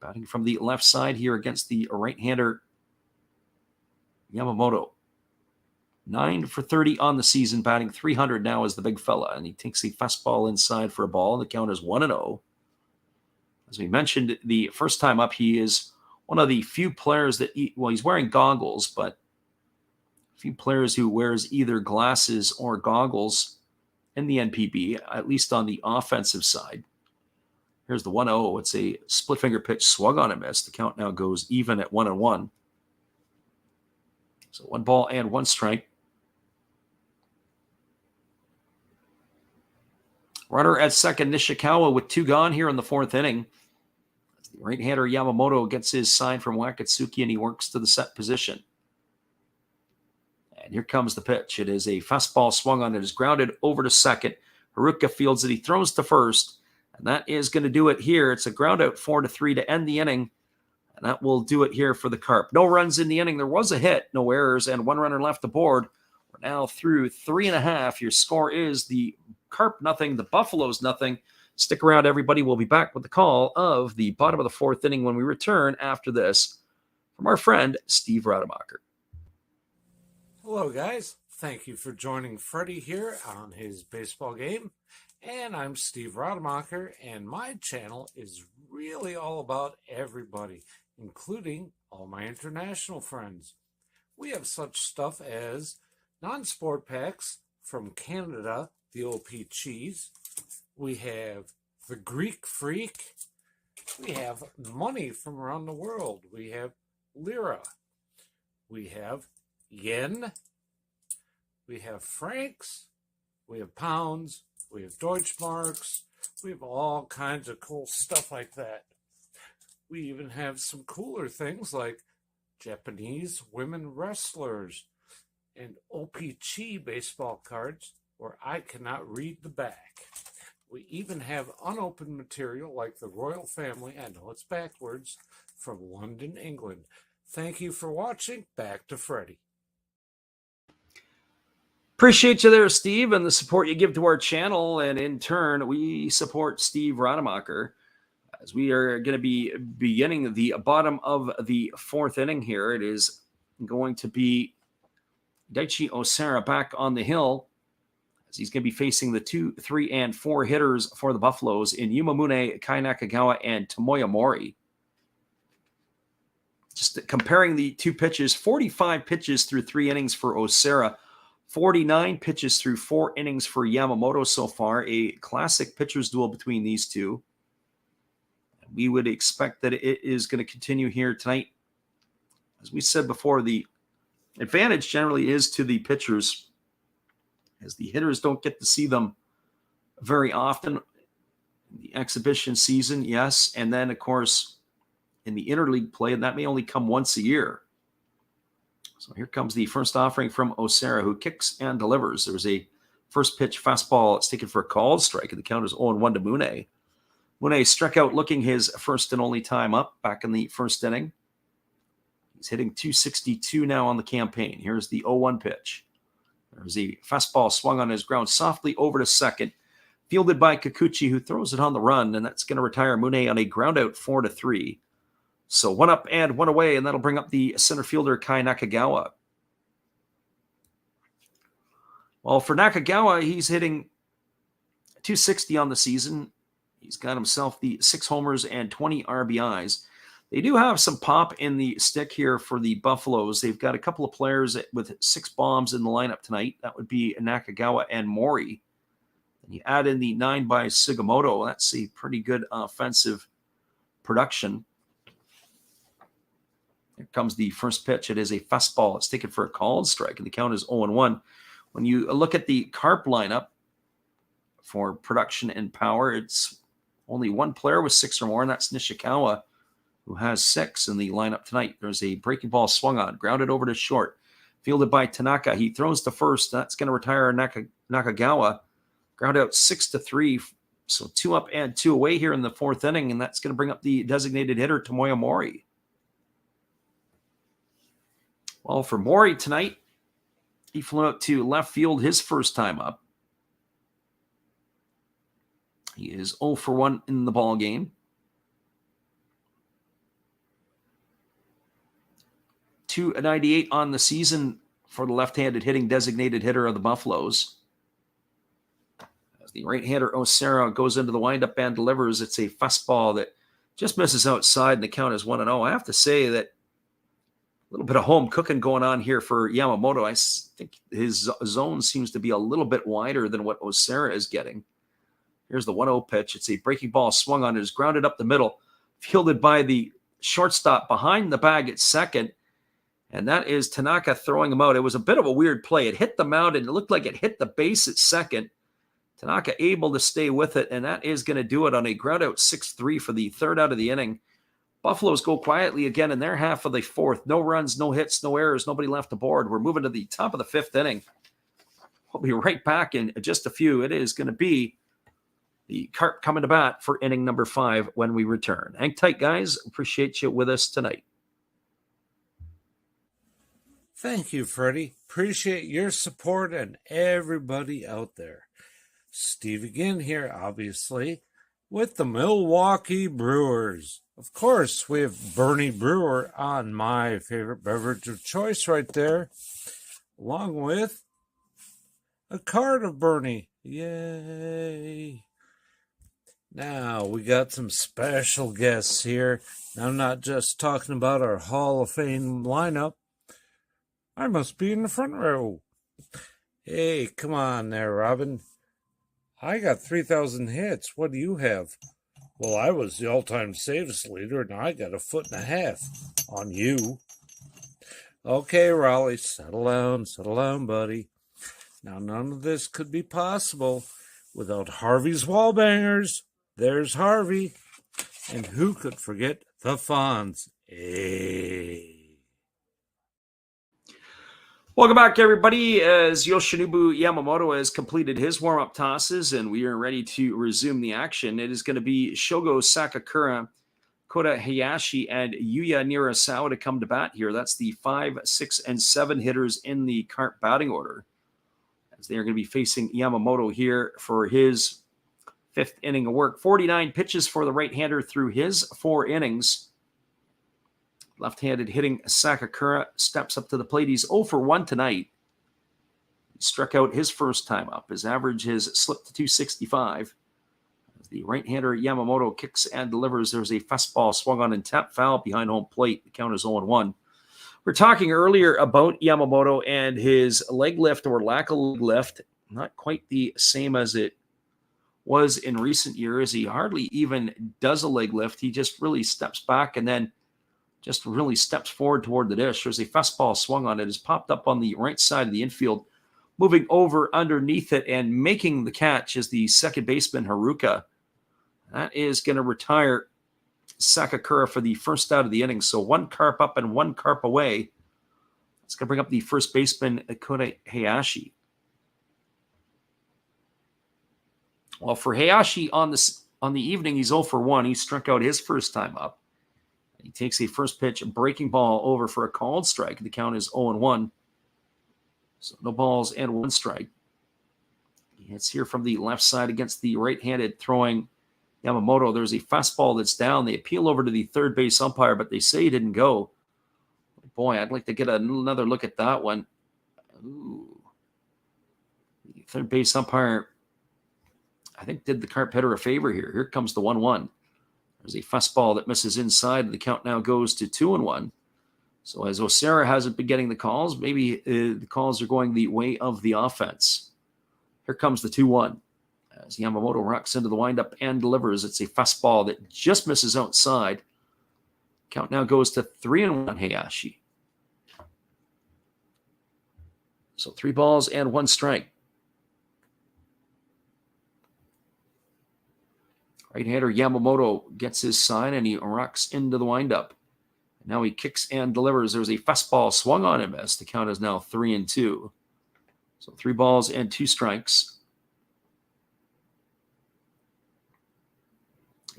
Batting from the left side here against the right-hander Yamamoto. 9 for 30 on the season, batting .300 now as the big fella. And he takes the fastball inside for a ball, and the count is 1-0. As we mentioned, the first time up, he is one of the few players that, he's wearing goggles, but few players who wears either glasses or goggles in the NPB, at least on the offensive side. Here's the 1-0. It's a split finger pitch swung on and missed. The count now goes even at 1-1. So 1 ball and 1 strike. Runner at second, Nishikawa with 2 gone here in the 4th inning. The right-hander Yamamoto gets his sign from Wakatsuki, and he works to the set position. And here comes the pitch. It is a fastball swung on. It is grounded over to second. Haruka fields it. He throws to first. And that is going to do it here. It's a ground out 4-3 to end the inning. And that will do it here for the Carp. No runs in the inning. There was a hit, no errors, and 1 runner left aboard. We're now through 3.5. Your score is the Carp nothing, the Buffaloes nothing. Stick around, everybody. We'll be back with the call of the bottom of the 4th inning when we return after this from our friend Steve Rademacher. Hello, guys. Thank you for joining Freddie here on his baseball game. And I'm Steve Rademacher, and my channel is really all about everybody, including all my international friends. We have such stuff as non-sport packs from Canada, the OP cheese. We have the Greek Freak. We have money from around the world. We have lira. We have yen. We have francs. We have pounds. We have Deutschmarks. We have all kinds of cool stuff like that. We even have some cooler things like Japanese women wrestlers and OPG baseball cards where I cannot read the back. We even have unopened material like the royal family, I know it's backwards, from London, England. Thank you for watching. Back to Freddie. Appreciate you there, Steve, and the support you give to our channel. And in turn, we support Steve Rademacher as we are going to be beginning the bottom of the 4th inning here. It is going to be Daichi Osara back on the hill as he's going to be facing the 2, 3, and 4 hitters for the Buffaloes in Yumamune, Kai Nakagawa, and Tomoya Mori. Just comparing the 2 pitches, 45 pitches through 3 innings for Osara, 49 pitches through 4 innings for Yamamoto so far, a classic pitcher's duel between these two. We would expect that it is going to continue here tonight. As we said before, the advantage generally is to the pitchers, as the hitters don't get to see them very often. In the exhibition season, yes, and then, of course, in the interleague play, and that may only come once a year. So here comes the first offering from Osara, who kicks and delivers. There's a first pitch fastball. It's taken for a called strike, and the count is 0-1 to Mune. Mune struck out looking his first and only time up back in the 1st inning. He's hitting .262 now on the campaign. Here's the 0-1 pitch. There's a fastball swung on his ground softly over to second, fielded by Kikuchi, who throws it on the run, and that's going to retire Mune on a ground out 4-3. So 1 up and 1 away, and that'll bring up the center fielder Kai Nakagawa. Well, for Nakagawa, he's hitting .260 on the season. He's got himself the 6 homers and 20 RBIs. They do have some pop in the stick here for the Buffaloes. They've got a couple of players with 6 bombs in the lineup tonight. That would be Nakagawa and Mori. And you add in the 9 by Sugimoto. That's a pretty good offensive production. Here comes the first pitch. It is a fastball. It's taken for a called strike, and the count is 0-1. When you look at the Carp lineup for production and power, it's only 1 player with 6 or more, and that's Nishikawa, who has 6 in the lineup tonight. There's a breaking ball swung on, grounded over to short, fielded by Tanaka. He throws to first. That's going to retire Nakagawa. Ground out 6-3. So 2 up and 2 away here in the 4th inning, and that's going to bring up the designated hitter, Tomoya Mori. Well, for Mori tonight, he flew out to left field his first time up. He is 0 for 1 in the ball game. .298 on the season for the left-handed hitting designated hitter of the Buffaloes. As the right-hander Osara goes into the windup and delivers, it's a fastball that just misses outside, and the count is 1-0. I have to say that a little bit of home cooking going on here for Yamamoto. I think his zone seems to be a little bit wider than what Osara is getting. Here's the 1-0 pitch. It's a breaking ball swung on. It is grounded up the middle, fielded by the shortstop behind the bag at second. And that is Tanaka throwing him out. It was a bit of a weird play. It hit the mound, and it looked like it hit the base at second. Tanaka able to stay with it, and that is going to do it on a ground out 6-3 for the third out of the inning. Buffaloes go quietly again in their half of the fourth. No runs, no hits, no errors, nobody left aboard. We're moving to the top of the fifth inning. We'll be right back in just a few. It is going to be the Carp coming to bat for inning number 5 when we return. Hang tight, guys. Appreciate you with us tonight. Thank you, Freddie. Appreciate your support and everybody out there. Steve again here, obviously, with the Milwaukee Brewers. Of course, we have Bernie Brewer on my favorite beverage of choice right there, along with a card of Bernie. Yay! Now, we got some special guests here. I'm not just talking about our Hall of Fame lineup. I must be in the front row. Hey, come on there, Robin. I got 3,000 hits. What do you have? Well, I was the all-time saves leader, and I got 1.5 feet on you. Okay, Raleigh, settle down, buddy. Now, none of this could be possible without Harvey's Wallbangers. There's Harvey. And who could forget the Fonz? Hey. Welcome back, everybody, as Yoshinobu Yamamoto has completed his warm-up tosses, and we are ready to resume the action. It is going to be Shogo Sakakura, Kota Hayashi, and Yuya Nirasawa to come to bat here. That's the 5, 6, and 7 hitters in the Carp batting order, as they are going to be facing Yamamoto here for his 5th inning of work. 49 pitches for the right-hander through his 4 innings. Left-handed hitting Sakakura steps up to the plate. He's 0 for 1 tonight. He struck out his first time up. His average has slipped to 265. As the right-hander Yamamoto kicks and delivers, there's a fastball swung on and tapped foul behind home plate. The count is 0-1. We're talking earlier about Yamamoto and his leg lift or lack of leg lift. Not quite the same as it was in recent years. He hardly even does a leg lift. He just really steps back and then just really steps forward toward the dish. There's a fastball swung on it. It's popped up on the right side of the infield, moving over underneath it and making the catch is the second baseman Haruka. That is going to retire Sakakura for the first out of the inning. So 1 Carp up and 1 Carp away. It's going to bring up the first baseman Kota Hayashi. Well, for Hayashi on the evening, he's 0 for 1. He struck out his first time up. He takes a first pitch breaking ball over for a called strike. The count is 0-1. So no balls and 1 strike. He hits here from the left side against the right-handed throwing Yamamoto. There's a fastball that's down. They appeal over to the third base umpire, but they say he didn't go. Boy, I'd like to get another look at that one. Ooh. The third base umpire, I think, did the Carp hitter a favor here. Here comes the 1-1. There's a fastball that misses inside. The count now goes to 2-1. So as Osera hasn't been getting the calls, maybe the calls are going the way of the offense. Here comes the 2-1. As Yamamoto rocks into the windup and delivers, it's a fastball that just misses outside. Count now goes to 3-1 Hayashi. So 3 balls and 1 strike. Right-hander Yamamoto gets his sign, and he rocks into the windup. Now he kicks and delivers. There's a fastball swung on him as the count is now 3-2. So 3 balls and 2 strikes.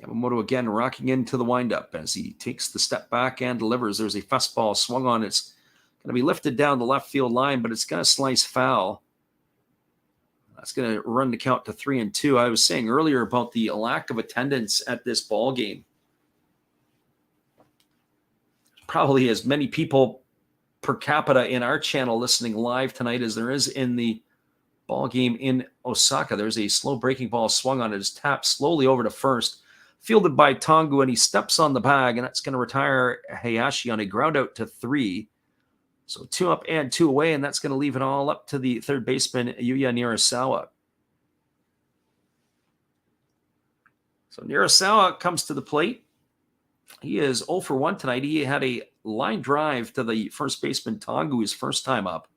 Yamamoto again rocking into the windup as he takes the step back and delivers. There's a fastball swung on. It's going to be lifted down the left field line, but it's going to slice foul. That's going to run the count to 3-2. I was saying earlier about the lack of attendance at this ball game. Probably as many people per capita in our channel listening live tonight as there is in the ball game in Osaka. There's a slow breaking ball swung on it. It's tapped slowly over to first, fielded by Tongu, and he steps on the bag, and that's going to retire Hayashi on a ground out to 3. So 2 up and 2 away, and that's going to leave it all up to the third baseman, Yuya Nirasawa. So Nirasawa comes to the plate. He is 0 for 1 tonight. He had a line drive to the first baseman, Tongu, his first time up.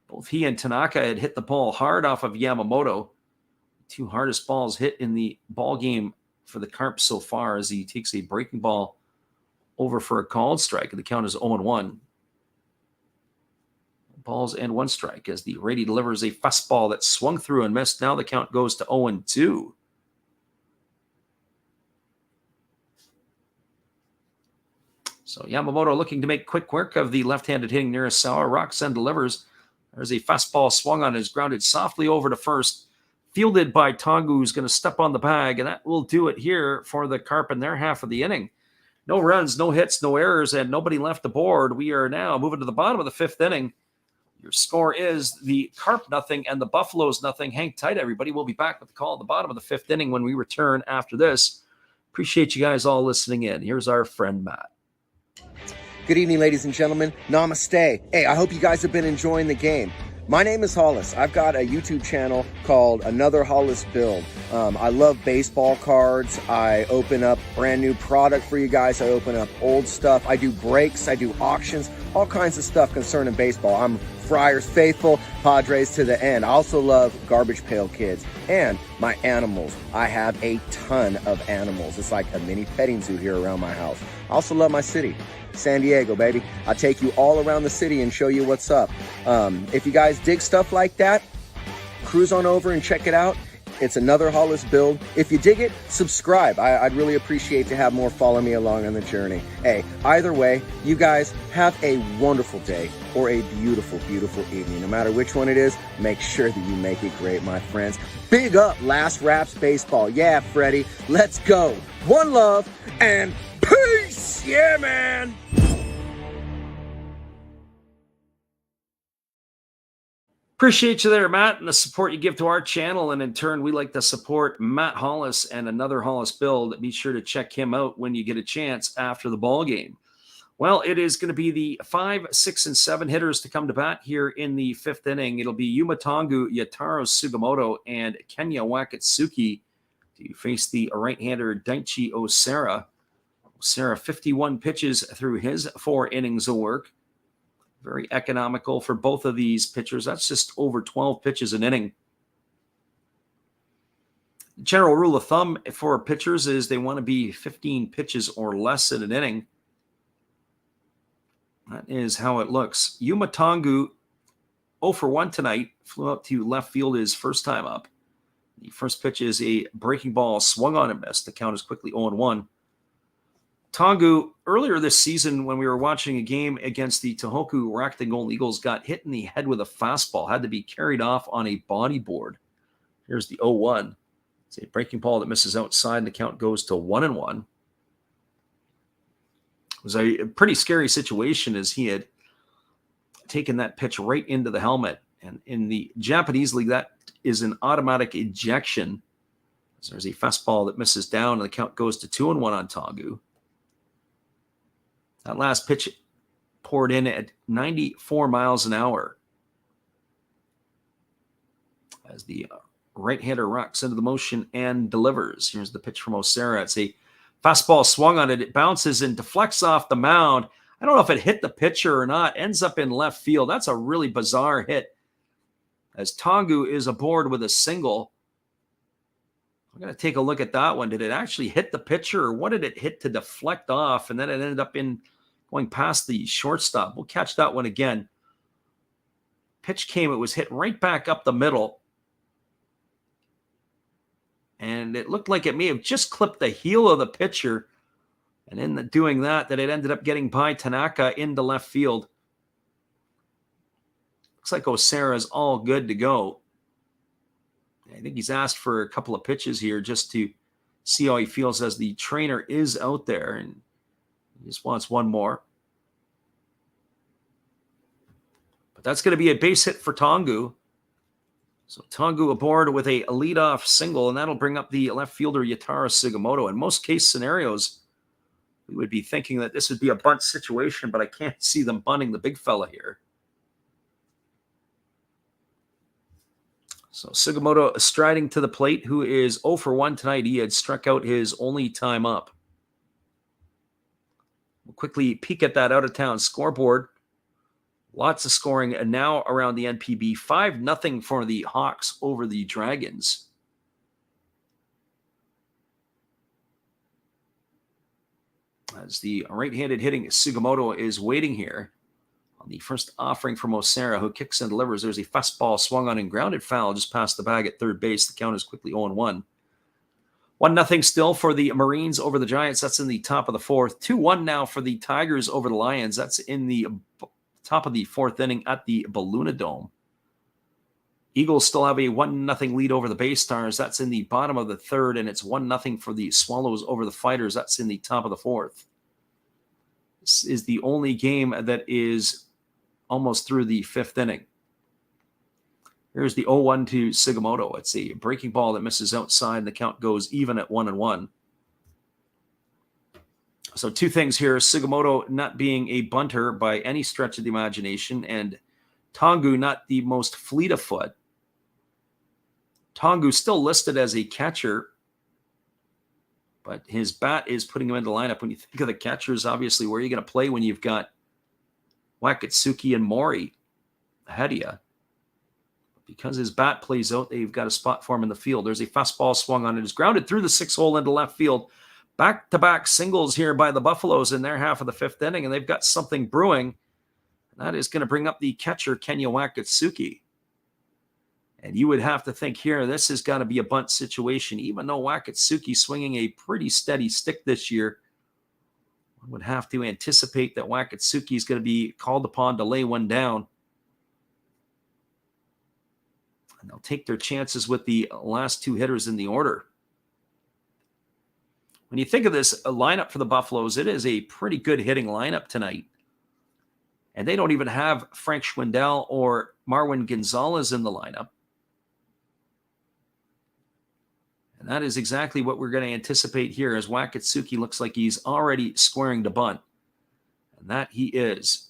Both he and Tanaka had hit the ball hard off of Yamamoto. Two hardest balls hit in the ball game for the Carp so far, as he takes a breaking ball over for a called strike. The count is 0-1. Balls and 1 strike as the righty delivers a fastball that swung through and missed. Now the count goes to 0-2. So Yamamoto looking to make quick work of the left-handed hitting Nirasawa. Rocks and delivers. There's a fastball swung on, is grounded softly over to first. Fielded by Tongu, who's going to step on the bag, and that will do it here for the Carp in their half of the inning. No runs, no hits, no errors, and nobody left the board. We are now moving to the bottom of the 5th inning. Your score is the Carp 0 and the Buffaloes 0. Hang tight, everybody. We'll be back with the call at the bottom of the 5th inning when we return after this. Appreciate you guys all listening in. Here's our friend Matt. Good evening, ladies and gentlemen. Namaste. Hey, I hope you guys have been enjoying the game. My name is Hollis. I've got a YouTube channel called Another Hollis Build. I love baseball cards. I open up brand new product for you guys. I open up old stuff. I do breaks. I do auctions. All kinds of stuff concerning baseball. I'm Friars faithful, Padres to the end. I also love Garbage Pail Kids and my animals. I have a ton of animals. It's like a mini petting zoo here around my house. I also love my city. San Diego, baby. I'll take you all around the city and show you what's up. If you guys dig stuff like that, cruise on over and check it out. It's Another Hollis Build. If you dig it, subscribe. I'd really appreciate to have more follow me along on the journey. Hey, either way, you guys have a wonderful day or a beautiful, beautiful evening. No matter which one it is, make sure that you make it great, my friends. Big up Last Raps Baseball. Yeah, Freddie, let's go. One love and peace. Yeah, man. Appreciate you there, Matt, and the support you give to our channel. And in turn, we like to support Matt Hollis and Another Hollis Build. Be sure to check him out when you get a chance after the ball game. Well, it is going to be the 5, 6, and 7 hitters to come to bat here in the 5th inning. It'll be Yuma Tongu, Yataro Sugimoto, and Kenya Wakatsuki to face the right-hander Daichi Osera. Osera, 51 pitches through his 4 innings of work. Very economical for both of these pitchers. That's just over 12 pitches an inning. General rule of thumb for pitchers is they want to be 15 pitches or less in an inning. That is how it looks. Yuma Tongu, 0 for 1 tonight. Flew out to left field his first time up. The first pitch is a breaking ball swung on and missed. The count is quickly 0-1. Tongu, earlier this season when we were watching a game against the Tohoku Rakuten Golden Eagles, got hit in the head with a fastball, had to be carried off on a bodyboard. Here's the 0-1. It's a breaking ball that misses outside, and the count goes to 1-1. It was a pretty scary situation as he had taken that pitch right into the helmet. And in the Japanese league, that is an automatic ejection. So there's a fastball that misses down, and the count goes to 2-1 on Tongu. That last pitch poured in at 94 miles an hour as the right-hander rocks into the motion and delivers. Here's the pitch from Osera. It's a fastball swung on it. It bounces and deflects off the mound. I don't know if it hit the pitcher or not. Ends up in left field. That's a really bizarre hit as Tongu is aboard with a single. I'm going to take a look at that one. Did it actually hit the pitcher, or what did it hit to deflect off? And then it ended up going past the shortstop. We'll catch that one again. Pitch came. It was hit right back up the middle. And it looked like it may have just clipped the heel of the pitcher. And in doing that, it ended up getting by Tanaka into left field. Looks like Osera is all good to go. I think he's asked for a couple of pitches here just to see how he feels as the trainer is out there. And he just wants one more. But that's going to be a base hit for Tongu. So Tongu aboard with a leadoff single, and that'll bring up the left fielder Yatara Sugimoto. In most case scenarios, we would be thinking that this would be a bunt situation, but I can't see them bunting the big fella here. So Sugimoto striding to the plate, who is 0 for 1 tonight. He had struck out his only time up. We'll quickly peek at that out-of-town scoreboard. Lots of scoring now around the NPB. 5-0 for the Hawks over the Dragons. As the right-handed hitting Sugimoto is waiting here on the first offering from Osera, who kicks and delivers. There's a fastball swung on and grounded foul just past the bag at third base. The count is quickly 0-1. 1-0 still for the Marines over the Giants. That's in the top of the fourth. 2-1 now for the Tigers over the Lions. That's in the top of the fourth inning at the Balluna Dome. Eagles still have a 1-0 lead over the Bay Stars. That's in the bottom of the third, and it's 1-0 for the Swallows over the Fighters. That's in the top of the fourth. This is the only game that is almost through the fifth inning. Here's the 0-1 to Sugimoto. It's a breaking ball that misses outside, and the count goes even at 1-1. So two things here. Sugimoto not being a bunter by any stretch of the imagination, and Tongu not the most fleet of foot. Tongu still listed as a catcher, but his bat is putting him into the lineup. When you think of the catchers, obviously, where are you going to play when you've got Wakatsuki and Mori ahead of you? Because his bat plays out, they've got a spot for him in the field. There's a fastball swung on. It is grounded through the 6-hole into left field. Back-to-back singles here by the Buffaloes in their half of the fifth inning, and they've got something brewing. That is going to bring up the catcher, Kenya Wakatsuki. And you would have to think here, this has got to be a bunt situation. Even though Wakatsuki's swinging a pretty steady stick this year, one would have to anticipate that Wakatsuki is going to be called upon to lay one down. And they'll take their chances with the last two hitters in the order. When you think of this lineup for the Buffaloes, it is a pretty good hitting lineup tonight. And they don't even have Frank Schwindel or Marwin Gonzalez in the lineup. And that is exactly what we're going to anticipate here, as Wakatsuki looks like he's already squaring to bunt. And that he is.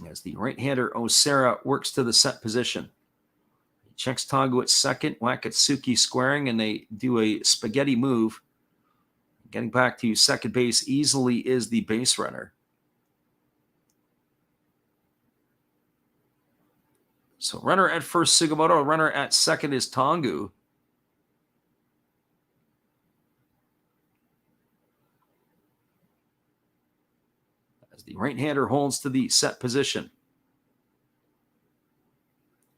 As the right-hander Osera works to the set position. He checks Tongu at second, Wakatsuki squaring, and they do a spaghetti move. Getting back to second base easily is the base runner. So runner at first, Sugimoto. Runner at second is Tongu. As the right-hander holds to the set position.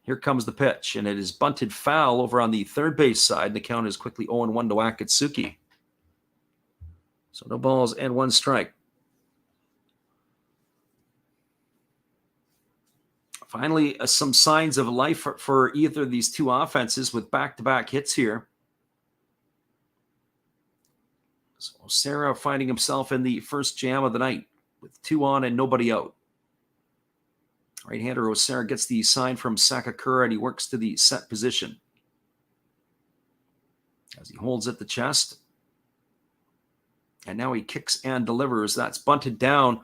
Here comes the pitch, and it is bunted foul over on the third base side. The count is quickly 0-1 to Wakatsuki. So no balls and one strike. Finally, some signs of life for either of these two offenses with back-to-back hits here. So Osera finding himself in the first jam of the night with 2 on and nobody out. Right-hander Osera gets the sign from Sakakura, and he works to the set position. As he holds at the chest. And now he kicks and delivers. That's bunted down,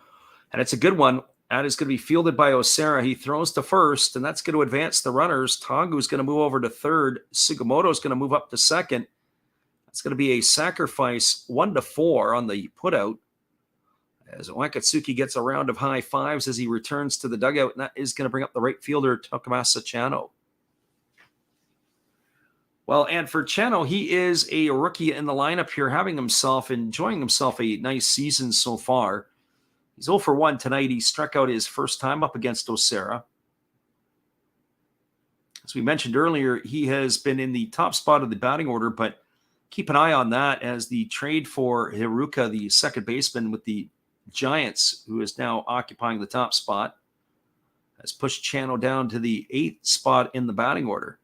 and it's a good one. That is going to be fielded by Osera. He throws to first, and that's going to advance the runners. Tongu is going to move over to third. Sugimoto is going to move up to second. That's going to be a sacrifice 1-4 on the putout. As Wakatsuki gets a round of high fives as he returns to the dugout, and that is going to bring up the right fielder, Takamasa Chano. Well, and for Chano, he is a rookie in the lineup here, enjoying himself a nice season so far. He's 0 for 1 tonight. He struck out his first time up against Osera. As we mentioned earlier, he has been in the top spot of the batting order, but keep an eye on that as the trade for Hiruka, the second baseman with the Giants, who is now occupying the top spot, has pushed Chano down to the 8th spot in the batting order.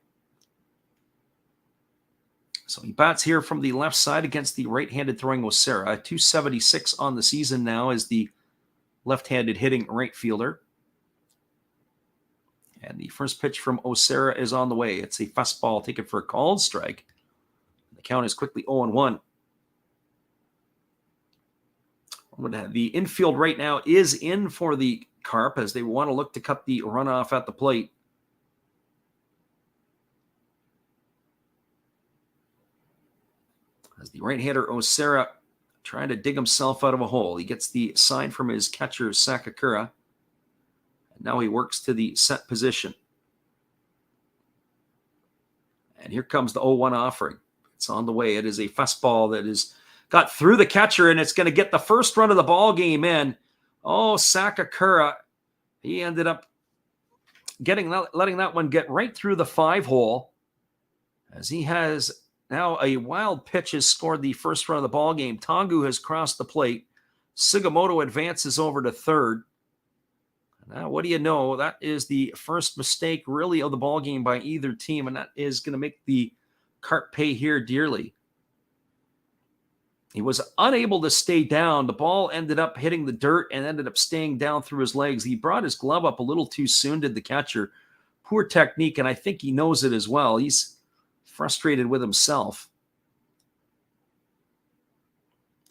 So he bats here from the left side against the right-handed throwing Osera. 276 on the season now as the left-handed hitting right fielder. And the first pitch from Osera is on the way. It's a fastball taken for a called strike. The count is quickly 0-1. The infield right now is in for the Carp as they want to look to cut the runoff at the plate. As the right-hander Osera trying to dig himself out of a hole. He gets the sign from his catcher, Sakakura. Now he works to the set position. And here comes the 0-1 offering. It's on the way. It is a fastball that is got through the catcher, and it's going to get the first run of the ball game in. Oh, Sakakura, he ended up letting that one get right through the 5-hole, as he has now a wild pitch has scored the first run of the ball game. Tongu has crossed the plate. Sugimoto advances over to third. Now, what do you know? That is the first mistake, really, of the ball game by either team, and that is going to make the Carp pay here dearly. He was unable to stay down. The ball ended up hitting the dirt and ended up staying down through his legs. He brought his glove up a little too soon, did the catcher. Poor technique, and I think he knows it as well. He's frustrated with himself.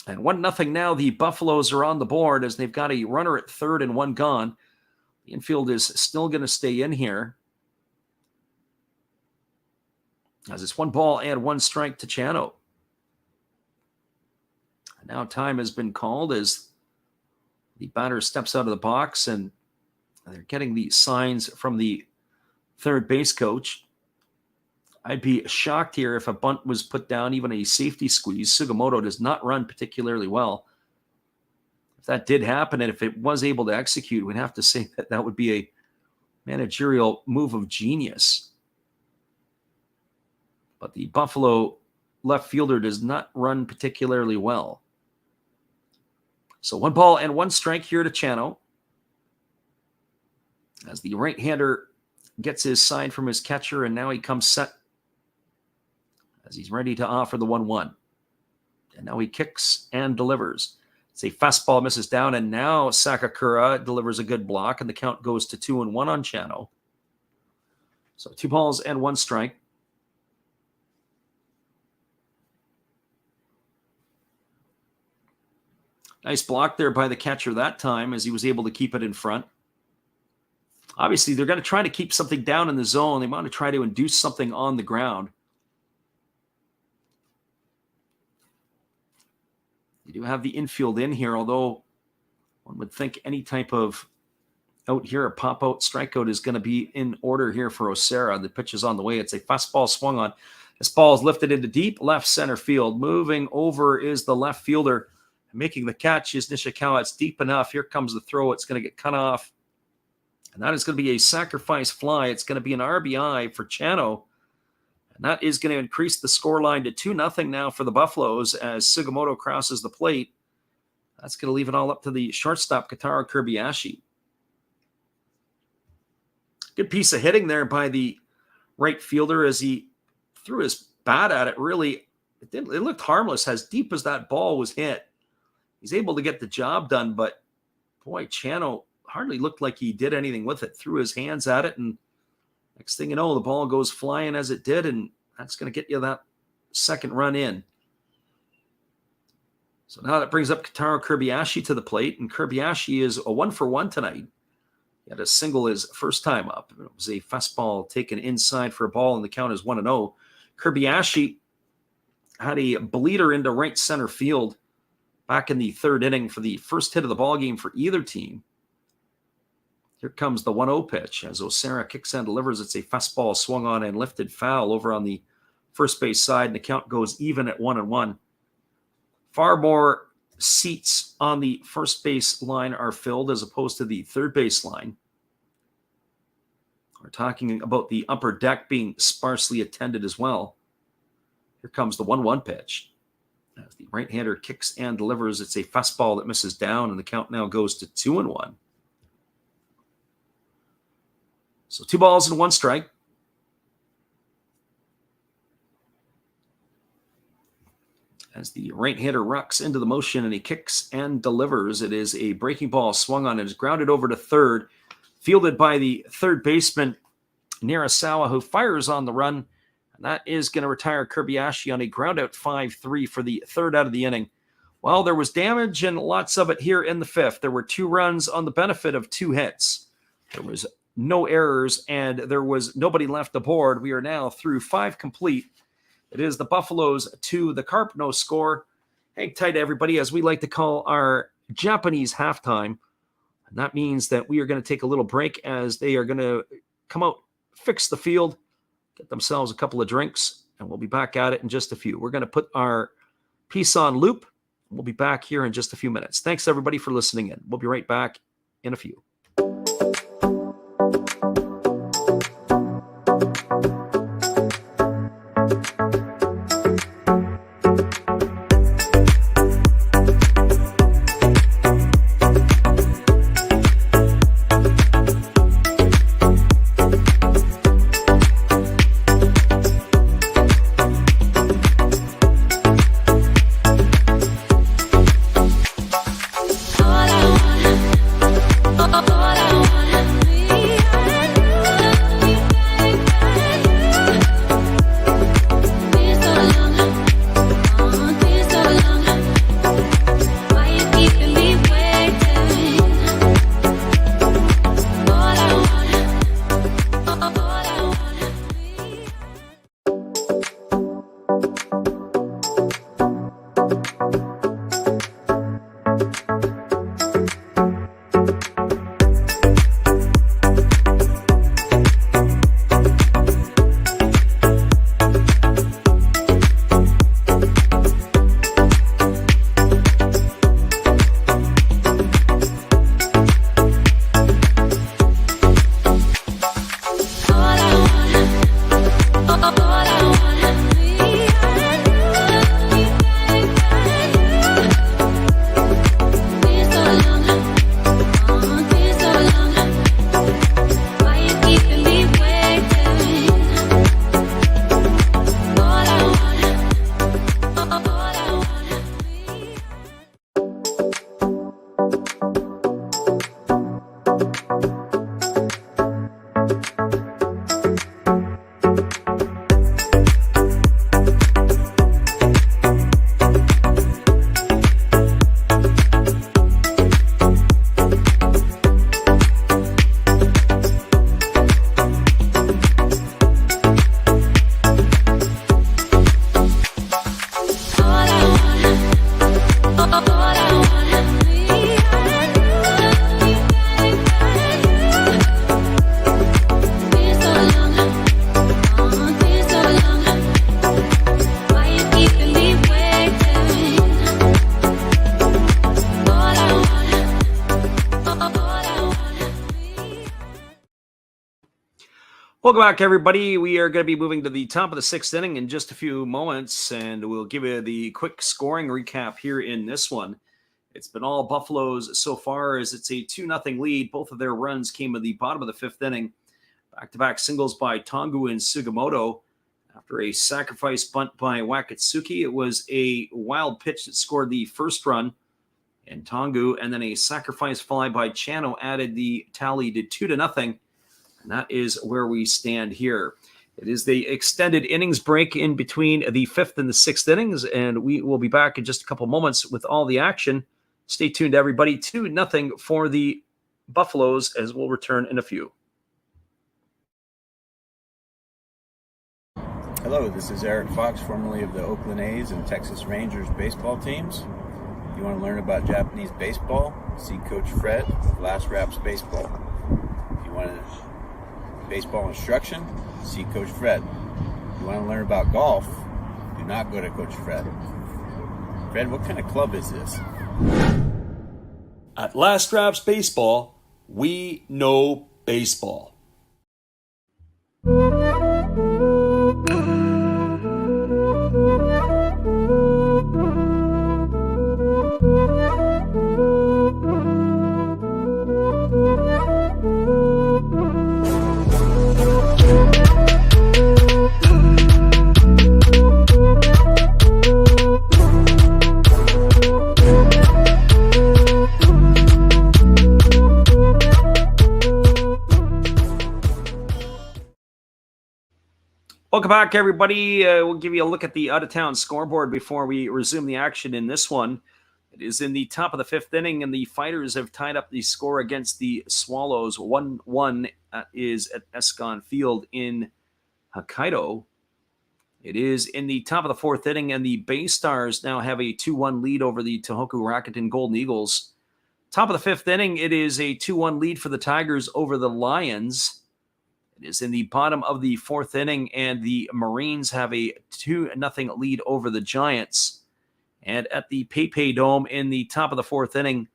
And 1-0 now. The Buffaloes are on the board as they've got a runner at third and one gone. The infield is still going to stay in here, as it's 1 ball and 1 strike to Chano. And now time has been called as the batter steps out of the box, and they're getting the signs from the third base coach. I'd be shocked here if a bunt was put down, even a safety squeeze. Sugimoto does not run particularly well. If that did happen, and if it was able to execute, we'd have to say that that would be a managerial move of genius. But the Buffalo left fielder does not run particularly well. So 1 ball and 1 strike here to Chano, as the right-hander gets his sign from his catcher, and now he comes set as he's ready to offer the 1-1. And now he kicks and delivers. It's a fastball, misses down, and now Sakakura delivers a good block, and the count goes to 2-1 on Chano. So 2 balls and 1 strike. Nice block there by the catcher that time, as he was able to keep it in front. Obviously, they're going to try to keep something down in the zone. They want to try to induce something on the ground. You do have the infield in here, although one would think any type of out here, a pop-out strikeout is going to be in order here for Osera. The pitch is on the way. It's a fastball swung on. This ball is lifted into deep left center field. Moving over is the left fielder. Making the catch is Nishikawa. It's deep enough. Here comes the throw. It's going to get cut off. And that is going to be a sacrifice fly. It's going to be an RBI for Chano. And that is going to increase the scoreline to 2-0 now for the Buffaloes as Sugimoto crosses the plate. That's going to leave it all up to the shortstop, Kotaro Kobayashi. Good piece of hitting there by the right fielder as he threw his bat at it. Really, it looked harmless as deep as that ball was hit. He's able to get the job done, but boy, Chano hardly looked like he did anything with it. Threw his hands at it, and next thing you know, the ball goes flying as it did, and that's going to get you that second run in. So now that brings up Kotaro Kobayashi to the plate, and Kobayashi is a 1-for-1 tonight. He had a single his first time up. It was a fastball taken inside for a ball, and the count is 1-0. Kobayashi had a bleeder into right center field back in the third inning for the first hit of the ball game for either team. Here comes the 1-0 pitch as Osera kicks and delivers. It's a fastball swung on and lifted foul over on the first base side, and the count goes even at 1-1. Far more seats on the first base line are filled as opposed to the third base line. We're talking about the upper deck being sparsely attended as well. Here comes the 1-1 pitch. As the right-hander kicks and delivers, it's a fastball that misses down, and the count now goes to 2-1. So 2 balls and 1 strike. As the right-hander rocks into the motion and he kicks and delivers, it is a breaking ball swung on and is grounded over to third, fielded by the third baseman, Nirasawa, who fires on the run. And that is going to retire Kobayashi on a ground-out 5-3 for the third out of the inning. Well, there was damage and lots of it here in the fifth. There were 2 runs on the benefit of 2 hits. There was no errors, and there was nobody left aboard. We are now through 5 complete. It is the Buffaloes 2, the Carp no score. Hang tight, everybody, as we like to call our Japanese halftime. And that means that we are going to take a little break as they are going to come out, fix the field, get themselves a couple of drinks, and we'll be back at it in just a few. We're going to put our piece on loop. We'll be back here in just a few minutes. Thanks, everybody, for listening in. We'll be right back in a few. Welcome back, everybody. We are going to be moving to the top of the sixth inning in just a few moments, and we'll give you the quick scoring recap here in this one. It's been all Buffaloes so far as it's a 2-0 lead. Both of their runs came at the bottom of the fifth inning. Back-to-back singles by Tongu and Sugimoto. After a sacrifice bunt by Wakatsuki, it was a wild pitch that scored the first run, and Tongu, and then a sacrifice fly by Chano added the tally to 2-0. And that is where we stand here. It is the extended innings break in between the fifth and the sixth innings, and we will be back in just a couple moments with all the action. Stay tuned, everybody. 2-0 for the Buffaloes, as we'll return in a few. Hello, this is Eric Fox, formerly of the Oakland A's and Texas Rangers baseball teams. If you want to learn about Japanese baseball, see Coach Fred of Last Raps Baseball. If you want baseball instruction, see Coach Fred. If you want to learn about golf, do not go to Coach Fred. Fred, what kind of club is this? At Last Raps Baseball, we know baseball. Welcome back, everybody. We'll give you a look at the out-of-town scoreboard before we resume the action in this one. It is in the top of the fifth inning, and the Fighters have tied up the score against the Swallows. 1-1 is at Escon Field in Hokkaido. It is in the top of the fourth inning, and the Bay Stars now have a 2-1 lead over the Tohoku Rakuten Golden Eagles. Top of the fifth inning, it is a 2-1 lead for the Tigers over the Lions. It is in the bottom of the fourth inning, and the Marines have a 2-0 lead over the Giants. And at the PayPay Dome in the top of the fourth inning,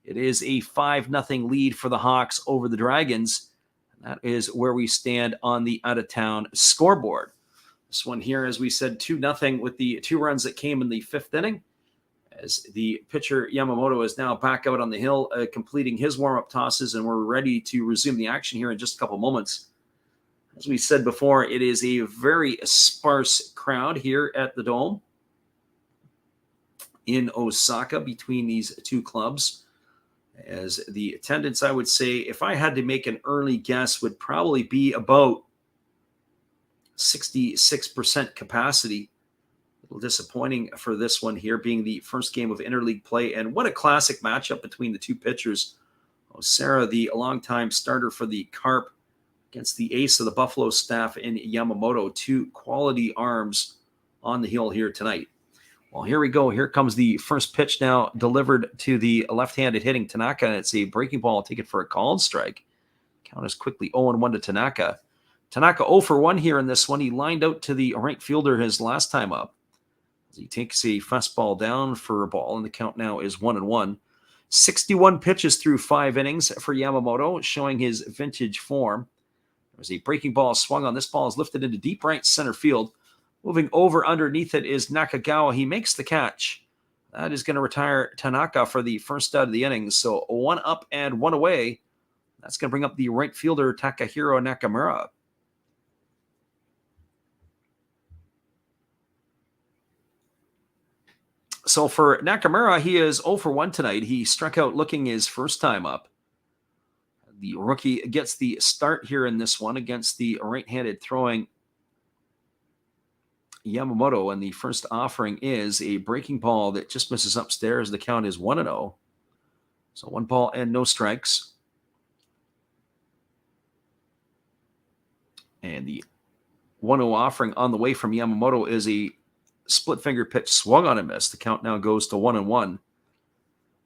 it is a 5-0 lead for the Hawks over the Dragons. And that is where we stand on the out-of-town scoreboard. This one here, as we said, 2-0 with the 2 runs that came in the fifth inning. As the pitcher Yamamoto is now back out on the hill, completing his warm-up tosses, and we're ready to resume the action here in just a couple moments. As we said before, it is a very sparse crowd here at the Dome in Osaka between these two clubs. As the attendance, I would say, if I had to make an early guess, would probably be about 66% capacity. A little disappointing for this one here, being the first game of interleague play. And what a classic matchup between the two pitchers. Osara, the longtime starter for the Carp, against the ace of the Buffalo staff in Yamamoto. 2 quality arms on the hill here tonight. Well, here we go. Here comes the first pitch now, delivered to the left-handed hitting Tanaka. And it's a breaking ball taken for a called strike. Count is quickly 0-1 to Tanaka. Tanaka 0 for 1 here in this one. He lined out to the right fielder his last time up. He takes a fastball down for a ball, and the count now is 1-1. 61 pitches through 5 innings for Yamamoto, showing his vintage form. There's a breaking ball swung on. This ball is lifted into deep right center field. Moving over underneath it is Nakagawa. He makes the catch. That is going to retire Tanaka for the first out of the innings. So 1 up and 1 away. That's going to bring up the right fielder, Takahiro Nakamura. So for Nakamura, he is 0 for 1 tonight. He struck out looking his first time up. The rookie gets the start here in this one against the right-handed throwing Yamamoto, and the first offering is a breaking ball that just misses upstairs. The count is 1-0. So 1 ball and no strikes. And the 1-0 offering on the way from Yamamoto is a split finger pitch swung on and missed. The count now goes to 1-1.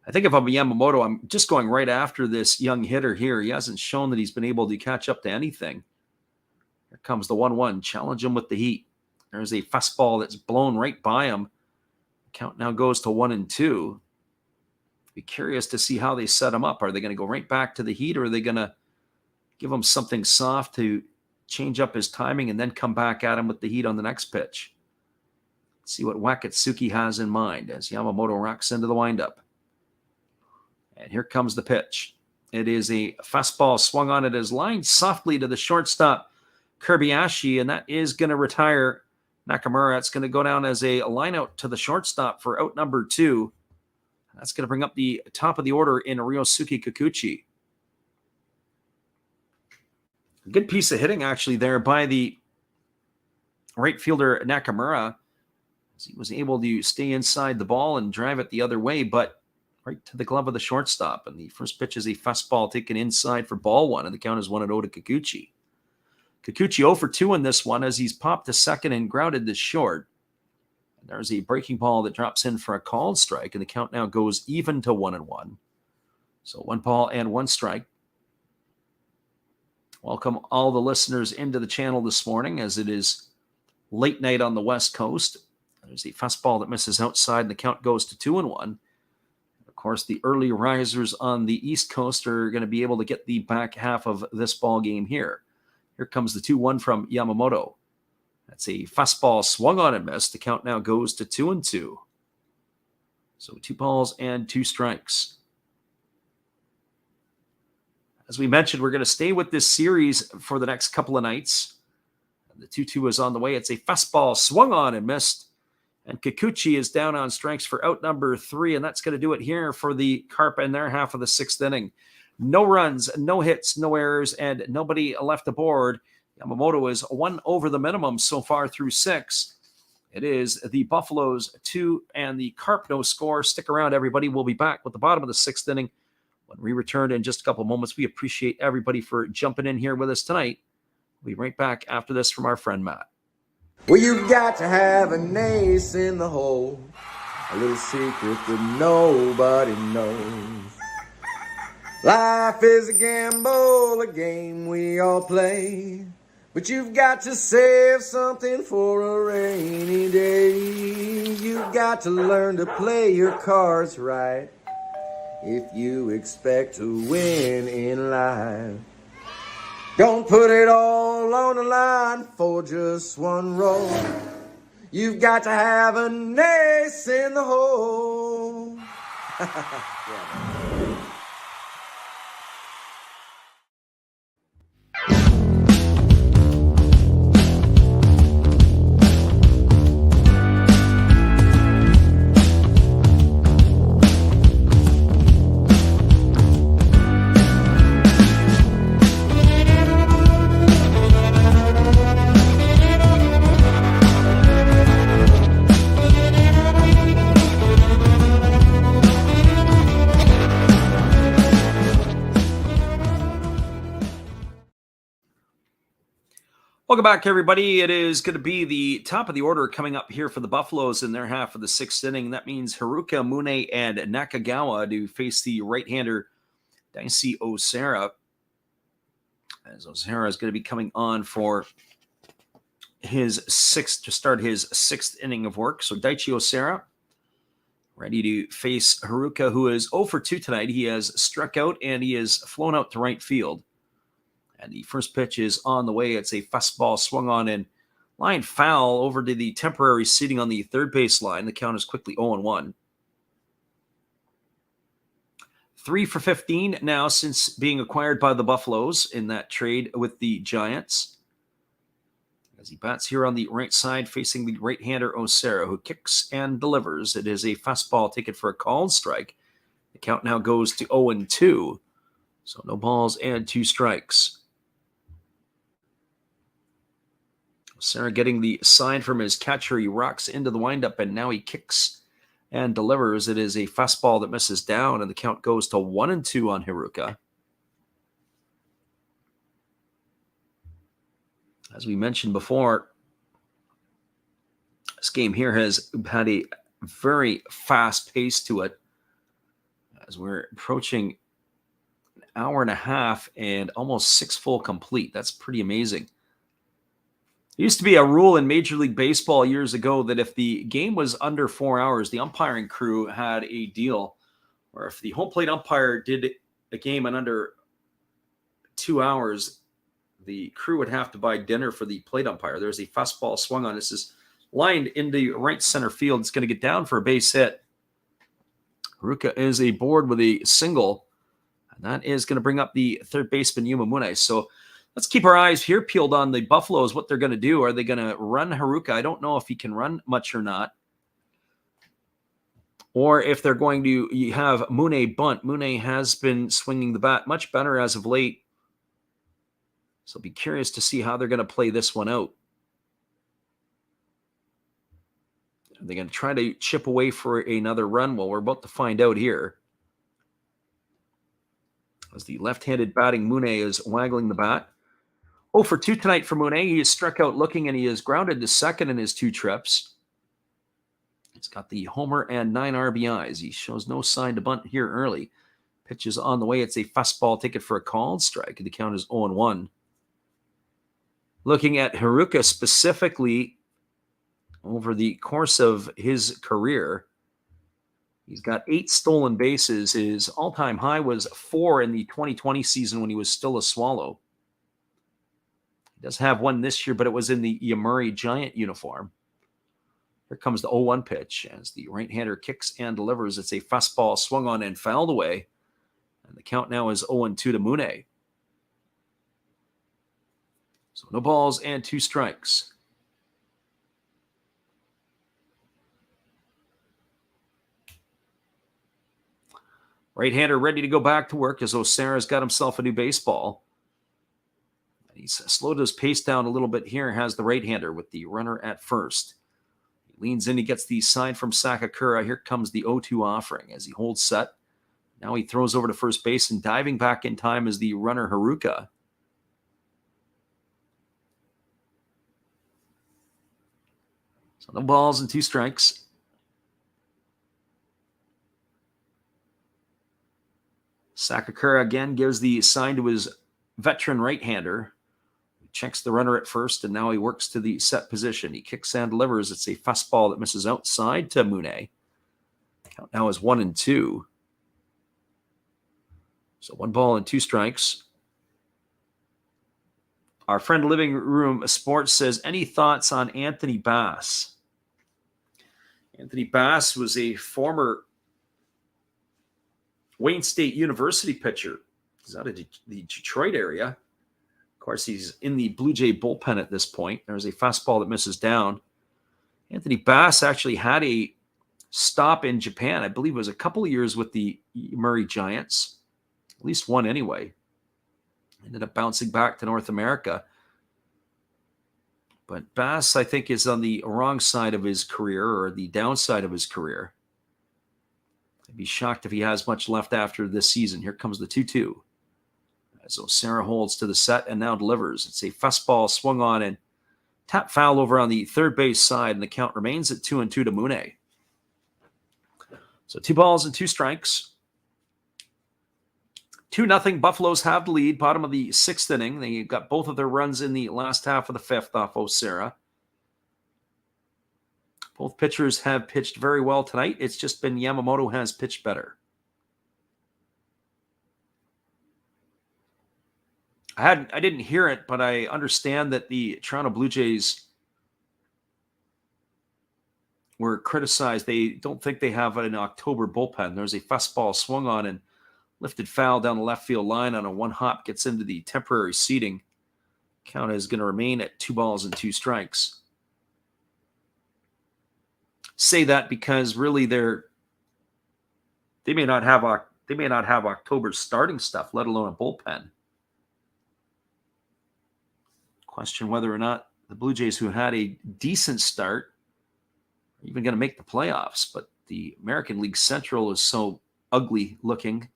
I think if I'm Yamamoto, I'm just going right after this young hitter here. He hasn't shown that he's been able to catch up to anything. Here comes the 1-1. Challenge him with the heat. There's a fastball that's blown right by him. The count now goes to 1-2. Be curious to see how they set him up. Are they going to go right back to the heat, or are they going to give him something soft to change up his timing and then come back at him with the heat on the next pitch? Let's see what Wakatsuki has in mind as Yamamoto rocks into the windup. And here comes the pitch. It is a fastball swung on it as lined softly to the shortstop, Kobayashi, and that is going to retire Nakamura. It's going to go down as a line out to the shortstop for out number 2. That's going to bring up the top of the order in Ryosuke Kikuchi. A good piece of hitting actually there by the right fielder Nakamura, as he was able to stay inside the ball and drive it the other way, but right to the glove of the shortstop. And the first pitch is a fastball taken inside for ball 1, and the count is 1-0 to Kikuchi. Kikuchi 0 for 2 in this one as he's popped to second and grounded this short. And there's a breaking ball that drops in for a called strike, and the count now goes even to 1-1. So 1 ball and 1 strike. Welcome all the listeners into the channel this morning as it is late night on the West Coast. There's a fastball that misses outside, and the count goes to 2-1. Of course, the early risers on the East Coast are going to be able to get the back half of this ball game here. Here comes the 2-1 from Yamamoto. That's a fastball swung on and missed. The count now goes to 2-2. So 2 balls and 2 strikes. As we mentioned, we're going to stay with this series for the next couple of nights. The 2-2 is on the way. It's a fastball swung on and missed. And Kikuchi is down on strikes for out number 3, and that's going to do it here for the Carp in their half of the 6th inning. No runs, no hits, no errors, and nobody left aboard. Yamamoto is 1 over the minimum so far through 6. It is the Buffaloes 2 and the Carp no score. Stick around, everybody. We'll be back with the bottom of the 6th inning when we return in just a couple moments. We appreciate everybody for jumping in here with us tonight. We'll be right back after this from our friend Matt. Well, you got to have an ace in the hole, a little secret that nobody knows. Life is a gamble, a game we all play. But you've got to save something for a rainy day. You've got to learn to play your cards right if you expect to win in life. Don't put it all on the line for just one roll. You've got to have an ace in the hole. Yeah. Welcome back, everybody. It is going to be the top of the order coming up here for the Buffaloes in their half of the sixth inning. That means Haruka, Mune, and Nakagawa to face the right-hander Daisy Osera. As Osera is going to be coming on for his to start his sixth inning of work. So Daichi Osera ready to face Haruka, who is 0 for 2 tonight. He has struck out and he has flown out to right field. And the first pitch is on the way. It's a fastball swung on and line foul over to the temporary seating on the third base line. The count is quickly 0-1. 3 for 15 now since being acquired by the Buffaloes in that trade with the Giants. As he bats here on the right side facing the right-hander Osera, who kicks and delivers. It is a fastball taken for a called strike. The count now goes to 0-2. So no balls and 2 strikes. Osera getting the sign from his catcher. He rocks into the windup, and now he kicks and delivers. It is a fastball that misses down, and the count goes to 1-2 on Haruka. As we mentioned before, this game here has had a very fast pace to it. As we're approaching an hour and a half and almost 6 full complete. That's pretty amazing. It used to be a rule in Major League Baseball years ago that if the game was under 4 hours, the umpiring crew had a deal, or if the home plate umpire did a game in under 2 hours, the crew would have to buy dinner for the plate umpire. There's a fastball swung on. This is lined into right center field. It's going to get down for a base hit. Haruka is aboard with a single, and that is going to bring up the third baseman Yuma Mune. So let's keep our eyes here peeled on the Buffaloes, what they're going to do. Are they going to run Haruka? I don't know if he can run much or not. Or if they're going to have Mune bunt. Mune has been swinging the bat much better as of late. So I'll be curious to see how they're going to play this one out. Are they going to try to chip away for another run? Well, we're about to find out here. As the left-handed batting Mune is waggling the bat. 0 for 2 tonight for Mune. He is struck out looking, and he is grounded to second in his 2 trips. He's got the homer and 9 RBIs. He shows no sign to bunt here early. Pitch is on the way. It's a fastball taken for a called strike. The count is 0-1. Looking at Haruka specifically over the course of his career, he's got 8 stolen bases. His all-time high was 4 in the 2020 season when he was still a Swallow. He does have one this year, but it was in the Yomiuri Giant uniform. Here comes the 0-1 pitch as the right-hander kicks and delivers. It's a fastball swung on and fouled away. And the count now is 0-2 to Mune. So no balls and 2 strikes. Right-hander ready to go back to work as Osera's got himself a new baseball. He's slowed his pace down a little bit here. Has the right-hander with the runner at first. He leans in. He gets the sign from Sakakura. Here comes the 0-2 offering as he holds set. Now he throws over to first base, and diving back in time is the runner Haruka. So no balls and 2 strikes. Sakakura again gives the sign to his veteran right-hander. He checks the runner at first, and now he works to the set position. He kicks and delivers. It's a fastball that misses outside to Mune. Count now is 1-2. So 1 ball and 2 strikes. Our friend Living Room Sports says, any thoughts on Anthony Bass? Anthony Bass was a former Wayne State University pitcher. He's out of the Detroit area. Of course, he's in the Blue Jay bullpen at this point. There's a fastball that misses down. Anthony Bass actually had a stop in Japan. I believe it was a couple of years with the Murray Giants. At least one anyway. Ended up bouncing back to North America. But Bass, I think, is on the wrong side of his career, or the downside of his career. I'd be shocked if he has much left after this season. Here comes the 2-2. As Osera holds to the set and now delivers. It's a fastball swung on and tap foul over on the third base side, and the count remains at 2-2 to Mune. So 2 balls and 2 strikes. 2-0. Buffaloes have the lead. Bottom of the 6th inning. They got both of their runs in the last half of the 5th off Osera. Both pitchers have pitched very well tonight. It's just been Yamamoto has pitched better. I didn't hear it, but I understand that the Toronto Blue Jays were criticized. They don't think they have an October bullpen. There's a fastball swung on and lifted foul down the left field line on a 1-hop, gets into the temporary seating. Count is going to remain at 2 balls and 2 strikes. Say that because really they may not have October's starting stuff, let alone a bullpen. Question whether or not the Blue Jays, who had a decent start, are even going to make the playoffs. But the American League Central is so ugly looking.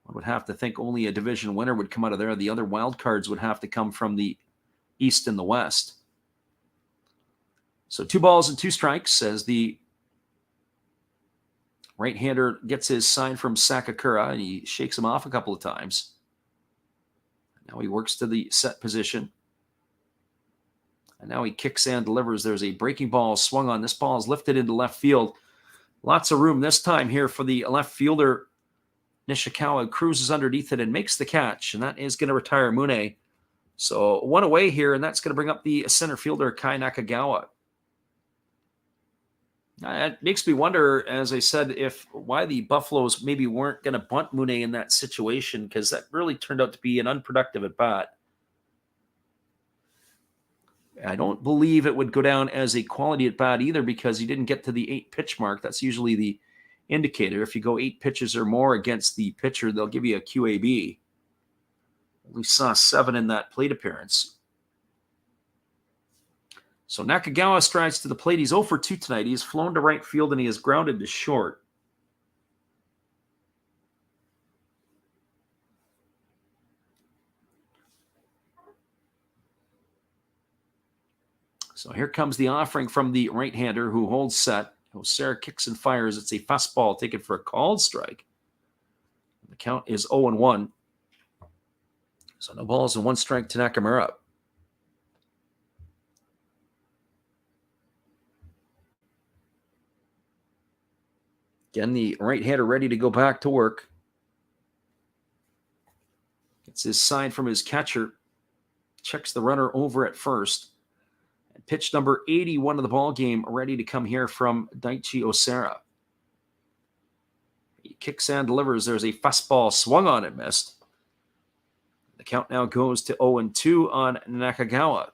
One would have to think only a division winner would come out of there. The other wild cards would have to come from the East and the West. So 2 balls and 2 strikes as the right-hander gets his sign from Sakakura, and he shakes him off a couple of times. Now he works to the set position. And now he kicks and delivers. There's a breaking ball swung on. This ball is lifted into left field. Lots of room this time here for the left fielder. Nishikawa cruises underneath it and makes the catch, and that is going to retire Mune. So 1 away here, and that's going to bring up the center fielder, Kai Nakagawa. It makes me wonder, as I said, why the Buffaloes maybe weren't going to bunt Mune in that situation, because that really turned out to be an unproductive at-bat. I don't believe it would go down as a quality at-bat either, because he didn't get to the 8-pitch mark. That's usually the indicator. If you go 8 pitches or more against the pitcher, they'll give you a QAB. We saw 7 in that plate appearance. So Nakagawa strides to the plate. He's 0 for 2 tonight. He's flown to right field and he is grounded to short. So here comes the offering from the right-hander who holds set. Osera kicks and fires. It's a fastball taken for a called strike. The count is 0-1. So no balls and 1 strike to Nakamura. Again, the right-hander ready to go back to work. Gets his sign from his catcher. Checks the runner over at first. And pitch number 81 of the ball game ready to come here from Daichi Osera. He kicks and delivers. There's a fastball swung on and missed. The count now goes to 0-2 on Nakagawa.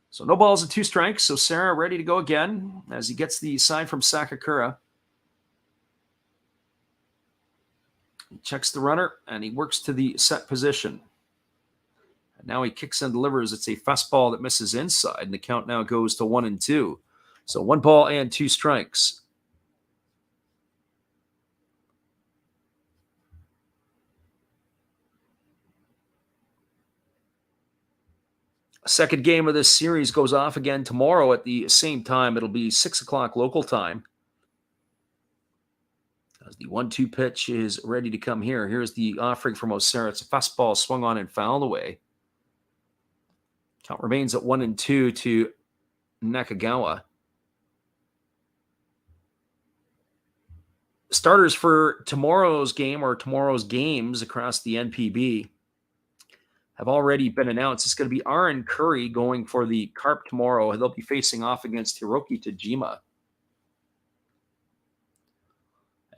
So no balls and 2 strikes. So Osera ready to go again as he gets the sign from Sakakura. He checks the runner and he works to the set position. And now he kicks and delivers. It's a fastball that misses inside, and the count now goes to 1-2. So 1 ball and 2 strikes. Second game of this series goes off again tomorrow at the same time. It'll be 6 o'clock local time. As the 1-2 pitch is ready to come here. Here's the offering from Osera. It's a fastball swung on and fouled away. Count remains at 1-2 to Nakagawa. Starters for tomorrow's game or tomorrow's games across the NPB have already been announced. It's going to be Aaron Curry going for the Carp tomorrow. They'll be facing off against Hiroki Tajima.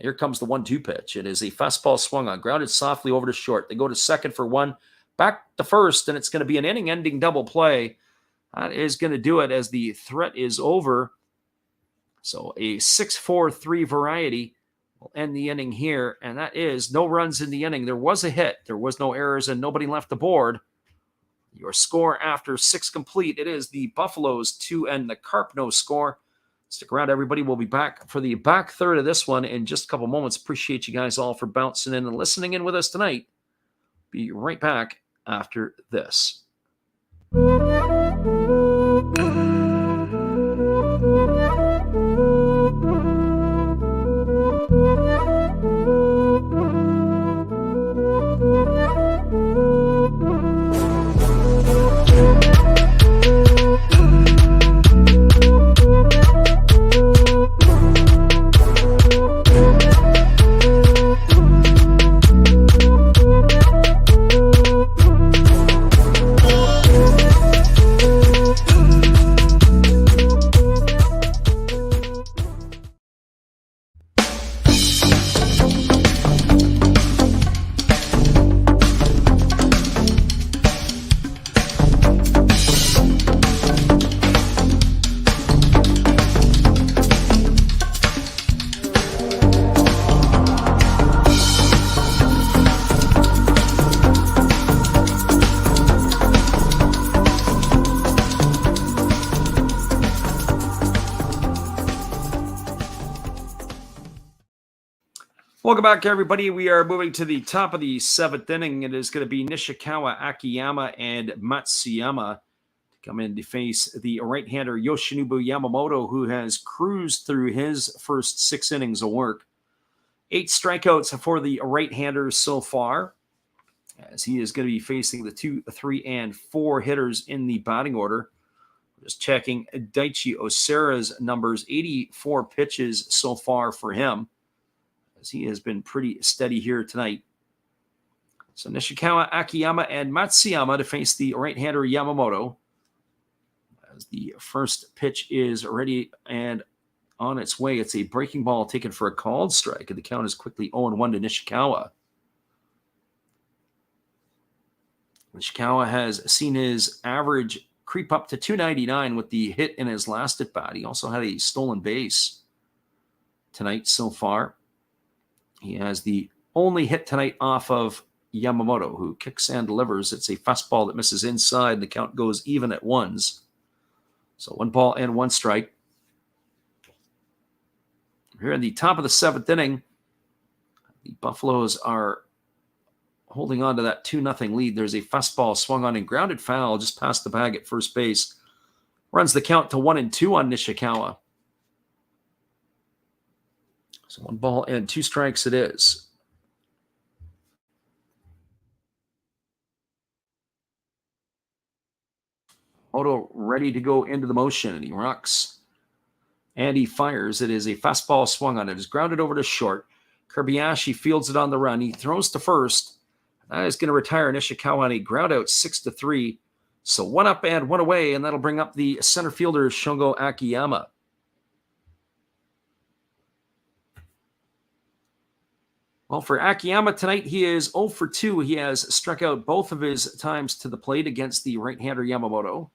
Here comes the 1-2 pitch. It is a fastball swung on, grounded softly over to short. They go to second for one, back to first, and it's going to be an inning-ending double play. That is going to do it as the threat is over. So a 6-4-3 variety will end the inning here, and that is no runs in the inning. There was a hit. There was no errors, and nobody left the board. Your score after 6 complete, it is the Buffaloes 2 and the Carp no score. Stick around, everybody. We'll be back for the back third of this one in just a couple moments. Appreciate you guys all for bouncing in and listening in with us tonight. Be right back after this. Welcome back, everybody. We are moving to the top of the 7th inning. It is going to be Nishikawa, Akiyama, and Matsuyama to come in to face the right-hander Yoshinobu Yamamoto, who has cruised through his first 6 innings of work. 8 strikeouts for the right-hander so far, as he is going to be facing the 2, 3, and 4 hitters in the batting order. Just checking Daichi Osera's numbers, 84 pitches so far for him, as he has been pretty steady here tonight. So Nishikawa, Akiyama, and Matsuyama to face the right-hander Yamamoto, as the first pitch is ready and on its way. It's a breaking ball taken for a called strike, and the count is quickly 0-1 to Nishikawa. Nishikawa has seen his average creep up to 299 with the hit in his last at-bat. He also had a stolen base tonight so far. He has the only hit tonight off of Yamamoto, who kicks and delivers. It's a fastball that misses inside, and the count goes even at 1s. So 1 ball and 1 strike. Here in the top of the 7th inning, the Buffaloes are holding on to that 2-0 lead. There's a fastball swung on and grounded foul just past the bag at first base. Runs the count to 1-2 on Nishikawa. So 1 ball and 2 strikes it is. Moto ready to go into the motion, and he rocks and he fires. It is a fastball swung on. It is grounded over to short. Kobayashi fields it on the run. He throws to first. That is going to retire Nishikawa on a ground out 6-3. So 1 up and 1 away, and that'll bring up the center fielder Shungo Akiyama. Well, for Akiyama tonight, he is 0 for 2. He has struck out both of his times to the plate against the right-hander Yamamoto.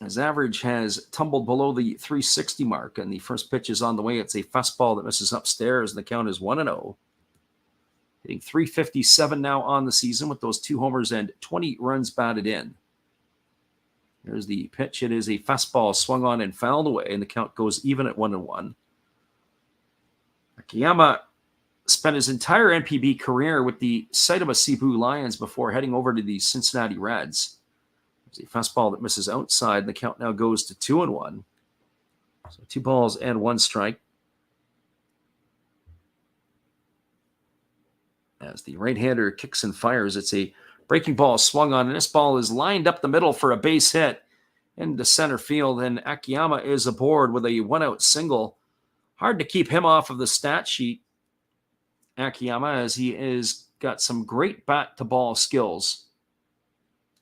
His average has tumbled below the 360 mark, and the first pitch is on the way. It's a fastball that misses upstairs, and the count is 1-0. Hitting .357 now on the season with those 2 homers and 20 runs batted in. Here's the pitch. It is a fastball swung on and fouled away, and the count goes even at 1-1. Akiyama spent his entire NPB career with the Saitama Cebu Lions before heading over to the Cincinnati Reds. There's a fastball that misses outside. The count now goes to 2-1. So 2 balls and 1 strike. As the right-hander kicks and fires, it's a breaking ball swung on, and this ball is lined up the middle for a base hit into center field, and Akiyama is aboard with a 1-out single. Hard to keep him off of the stat sheet, Akiyama, as he has got some great bat-to-ball skills.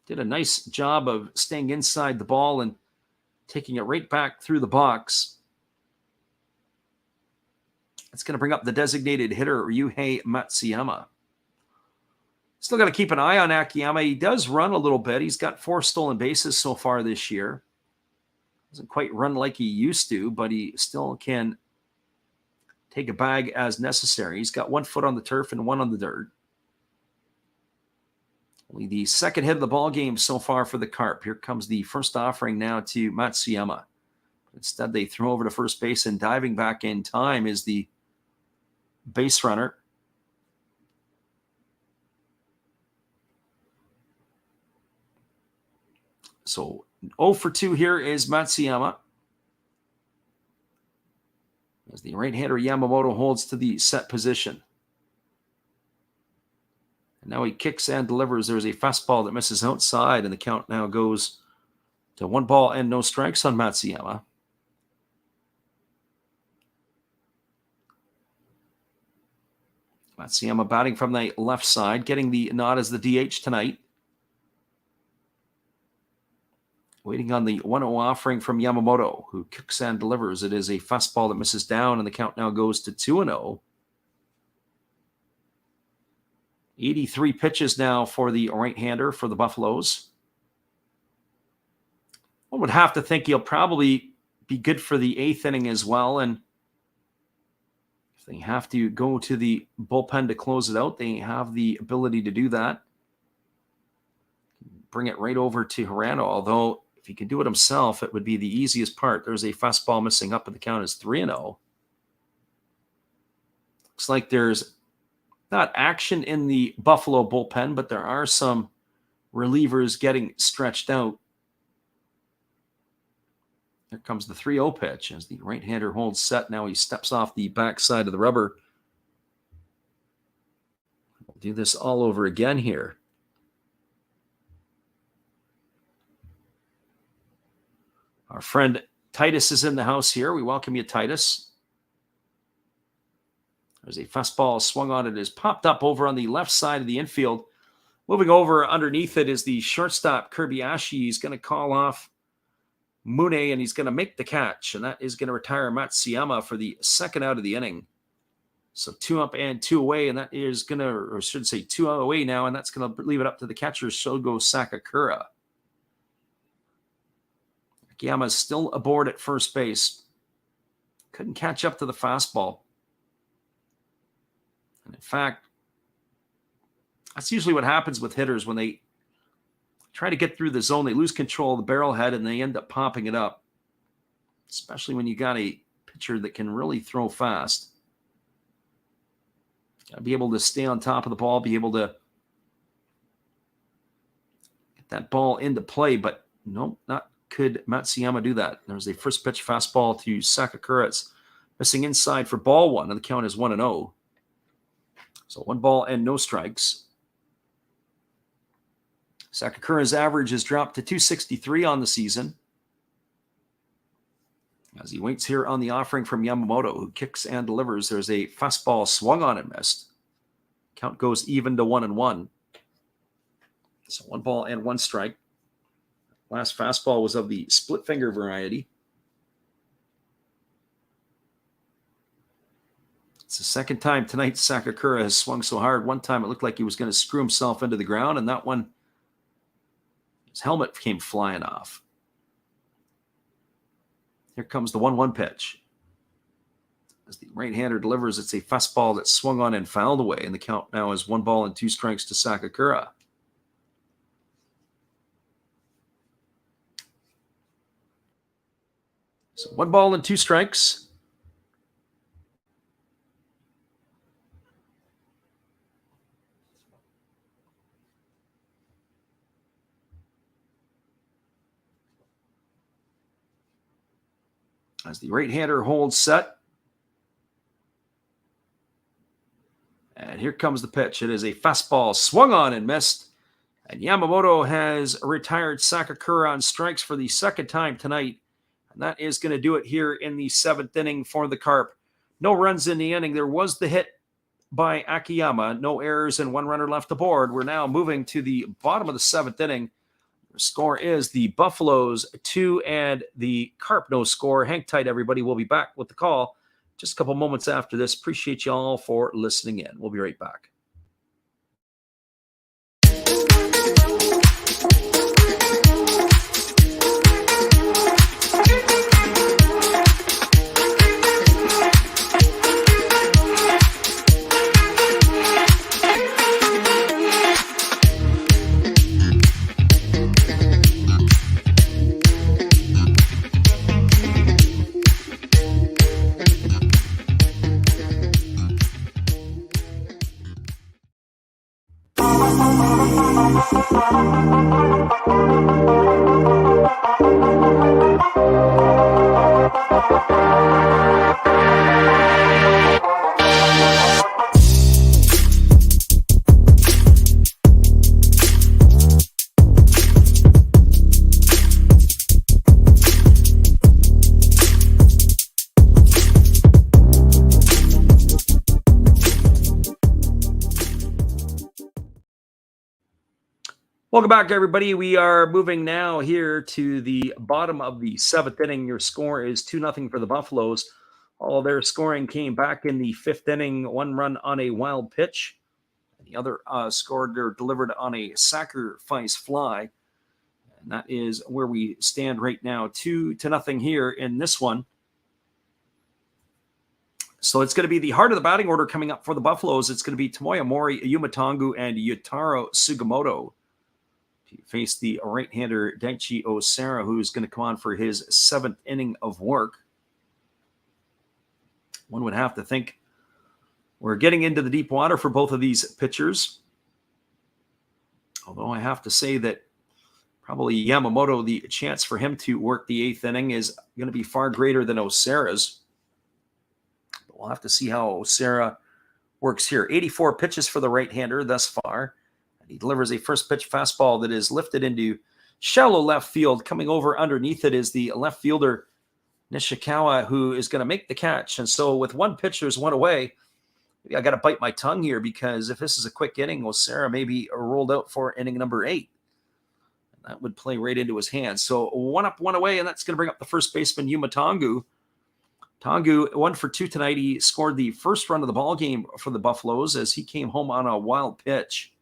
Did a nice job of staying inside the ball and taking it right back through the box. It's going to bring up the designated hitter, Ryuhei Matsuyama. Still got to keep an eye on Akiyama. He does run a little bit. He's got 4 stolen bases so far this year. Doesn't quite run like he used to, but he still can take a bag as necessary. He's got 1 foot on the turf and 1 on the dirt. Only the second hit of the ball game so far for the Carp. Here comes the first offering now to Matsuyama. Instead, they throw over to first base, and diving back in time is the base runner. So 0 for 2 here is Matsuyama, as the right-hander Yamamoto holds to the set position. And now he kicks and delivers. There's a fastball that misses outside, and the count now goes to 1 ball and no strikes on Matsuyama. Matsuyama batting from the left side, getting the nod as the DH tonight. Waiting on the 1-0 offering from Yamamoto, who kicks and delivers. It is a fastball that misses down, and the count now goes to 2-0. 83 pitches now for the right-hander for the Buffaloes. One would have to think he'll probably be good for the 8th inning as well, and if they have to go to the bullpen to close it out, they have the ability to do that. Bring it right over to Hirano, although if he can do it himself, it would be the easiest part. There's a fastball missing up, and the count is 3-0. Looks like there's not action in the Buffalo bullpen, but there are some relievers getting stretched out. Here comes the 3-0 pitch as the right-hander holds set. Now he steps off the backside of the rubber. We'll do this all over again here. Our friend Titus is in the house here. We welcome you, Titus. There's a fastball swung on. It is popped up over on the left side of the infield. Moving over underneath it is the shortstop, Kirby-Ashi. He's going to call off Mune, and he's going to make the catch, and that is going to retire Matsuyama for the second out of the inning. So 2 up and 2 away, and that is going to, or should say 2 out away now, and that's going to leave it up to the catcher, Shogo Sakakura. Akiyama is still aboard at first base. Couldn't catch up to the fastball. And in fact, that's usually what happens with hitters when they try to get through the zone. They lose control of the barrel head, and they end up popping it up, especially when you got a pitcher that can really throw fast. Got to be able to stay on top of the ball, be able to get that ball into play, but nope, not could Matsuyama do that. There's a first pitch fastball to Sakakura. It's missing inside for ball 1, and the count is 1-0. So 1 ball and no strikes. Sakakura's average has dropped to 263 on the season, as he waits here on the offering from Yamamoto, who kicks and delivers. There's a fastball swung on and missed. Count goes even to 1-1. So 1 ball and 1 strike. Last fastball was of the split finger variety. It's the second time tonight Sakakura has swung so hard. One time it looked like he was going to screw himself into the ground, and that one, his helmet came flying off. Here comes the 1-1 pitch. As the right-hander delivers, it's a fastball that swung on and fouled away, and the count now is 1 ball and 2 strikes to Sakakura. So 1 ball and 2 strikes. As the right-hander holds set. And here comes the pitch. It is a fastball swung on and missed. And Yamamoto has retired Sakakura on strikes for the second time tonight. And that is going to do it here in the 7th inning for the Carp. No runs in the inning. There was the hit by Akiyama. No errors and 1 runner left aboard. We're now moving to the bottom of the 7th inning. The score is the Buffaloes 2 and the Carp no score. Hang tight, everybody. We'll be back with the call just a couple moments after this. Appreciate you all for listening in. We'll be right back. Welcome back, everybody. We are moving now here to the bottom of the 7th inning. Your score is 2-0 for the Buffaloes. All their scoring came back in the 5th inning, 1 run on a wild pitch. The other scored or delivered on a sacrifice fly. And that is where we stand right now, 2-0 here in this one. So it's going to be the heart of the batting order coming up for the Buffaloes. It's going to be Tomoya Mori, Yuma Tongu, and Yutaro Sugimoto to face the right-hander Daichi Osera, who's going to come on for his 7th inning of work. One would have to think we're getting into the deep water for both of these pitchers. Although I have to say that probably Yamamoto, the chance for him to work the 8th inning is going to be far greater than Osera's. But we'll have to see how Osera works here. 84 pitches for the right-hander thus far. He delivers a first pitch fastball that is lifted into shallow left field. Coming over underneath it is the left fielder Nishikawa, who is going to make the catch. And so with 1 pitch, there's 1 away. Maybe I got to bite my tongue here, because if this is a quick inning, Osera may be rolled out for inning number 8. And that would play right into his hands. So 1 up, 1 away, and that's going to bring up the first baseman, Yuma Tongu. Tongu 1 for 2 tonight. He scored the first run of the ball game for the Buffaloes as he came home on a wild pitch.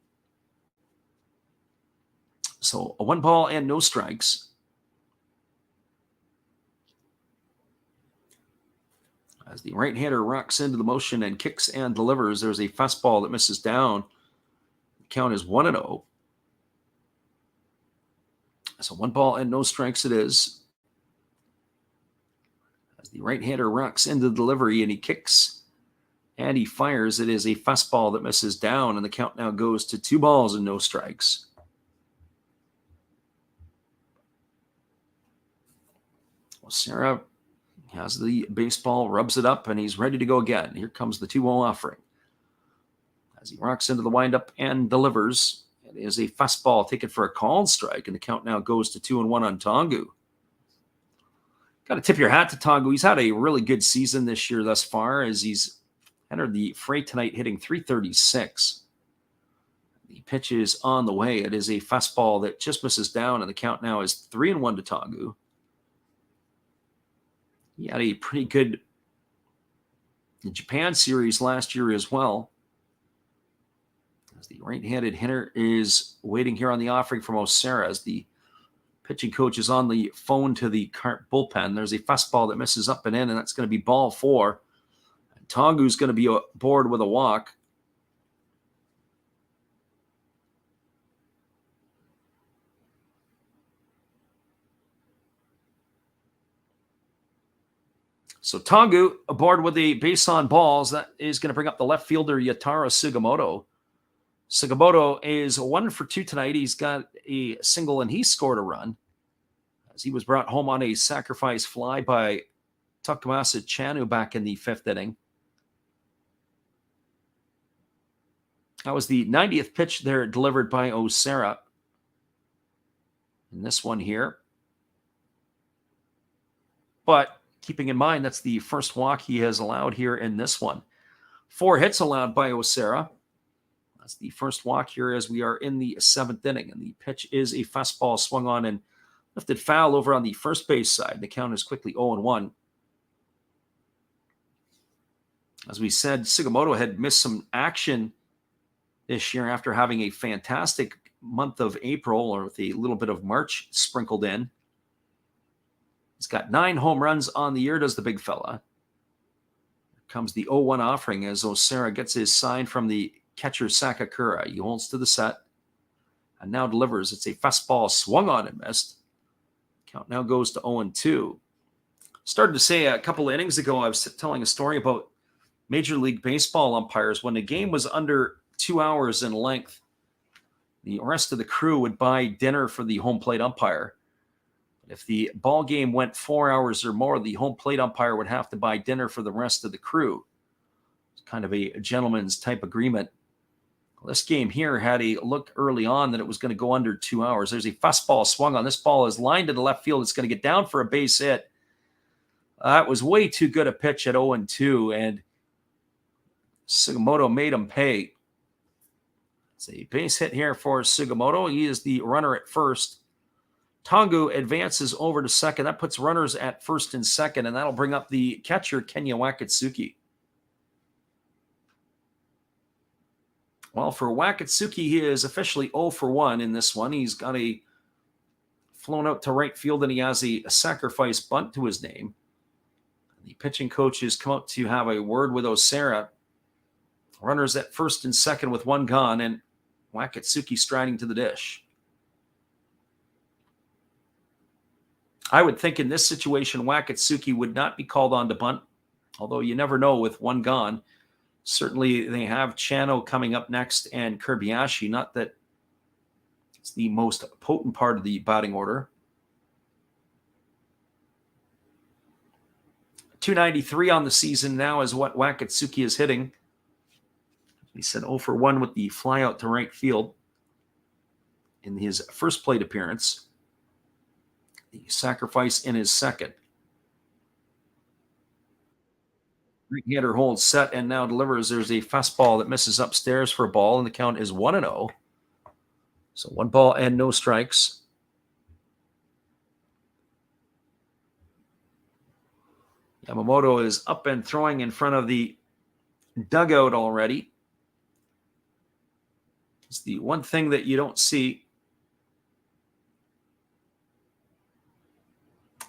So a 1 ball and no strikes. As the right-hander rocks into the motion and kicks and delivers, there's a fastball that misses down. The count is 1-0. So 1 ball and no strikes it is. As the right-hander rocks into the delivery and he kicks and he fires, it is a fastball that misses down, and the count now goes to 2 balls and no strikes. Osera has the baseball, rubs it up, and he's ready to go again. Here comes the 2-0 offering. As he rocks into the windup and delivers, it is a fastball taken for a called strike, and the count now goes to 2-1 on Tongu. Got to tip your hat to Tongu. He's had a really good season this year thus far, as he's entered the fray tonight hitting .336. The pitch is on the way. It is a fastball that just misses down, and the count now is 3-1 to Tongu. He had a pretty good Japan series last year as well. As the right-handed hitter is waiting here on the offering from Osera, as the pitching coach is on the phone to the Carp bullpen. There's a fastball that misses up and in, and that's going to be ball 4. And Tongu's going to be aboard with a walk. So Tongu aboard with the base on balls. That is going to bring up the left fielder, Yutaro Sugimoto. Sugimoto is 1 for 2 tonight. He's got a single and he scored a run, as he was brought home on a sacrifice fly by Tukwasa Chanu back in the 5th inning. That was the 90th pitch there delivered by Osera. In this one here. But keeping in mind, that's the first walk he has allowed here in this one. 4 hits allowed by Osera. That's the first walk here as we are in the 7th inning. And the pitch is a fastball swung on and lifted foul over on the first base side. The count is quickly 0-1. As we said, Sugimoto had missed some action this year after having a fantastic month of April, or with a little bit of March sprinkled in. He's got 9 home runs on the year, does the big fella. Here comes the 0-1 offering as Osera gets his sign from the catcher Sakakura. He holds to the set and now delivers. It's a fastball swung on and missed. Count now goes to 0-2. Started to say a couple of innings ago, I was telling a story about Major League Baseball umpires. When the game was under 2 hours in length, the rest of the crew would buy dinner for the home plate umpire. If the ball game went 4 hours or more, the home plate umpire would have to buy dinner for the rest of the crew. It's kind of a gentleman's type agreement. Well, this game here had a look early on that it was going to go under 2 hours. There's a fastball swung on. This ball is lined to the left field. It's going to get down for a base hit. That was way too good a pitch at 0-2, and Sugimoto made him pay. It's a base hit here for Sugimoto. He is the runner at first. Tongu advances over to second. That puts runners at first and second, and that'll bring up the catcher, Kenya Wakatsuki. Well, for Wakatsuki, he is officially 0-1 in this one. He's got a flown out to right field, and he has a sacrifice bunt to his name. The pitching coach has come out to have a word with Osera. Runners at first and second with 1 gone, and Wakatsuki striding to the dish. I would think in this situation, Wakatsuki would not be called on to bunt, although you never know with 1 gone. Certainly, they have Chano coming up next and Kirbiashi. Not that it's the most potent part of the batting order. 293 on the season now is what Wakatsuki is hitting. He said 0-1 with the fly out to right field in his first plate appearance. The sacrifice in his second. Right-hander holds set and now delivers. There's a fastball that misses upstairs for a ball, and the count is 1-0. So 1 ball and no strikes. Yamamoto is up and throwing in front of the dugout already. It's the one thing that you don't see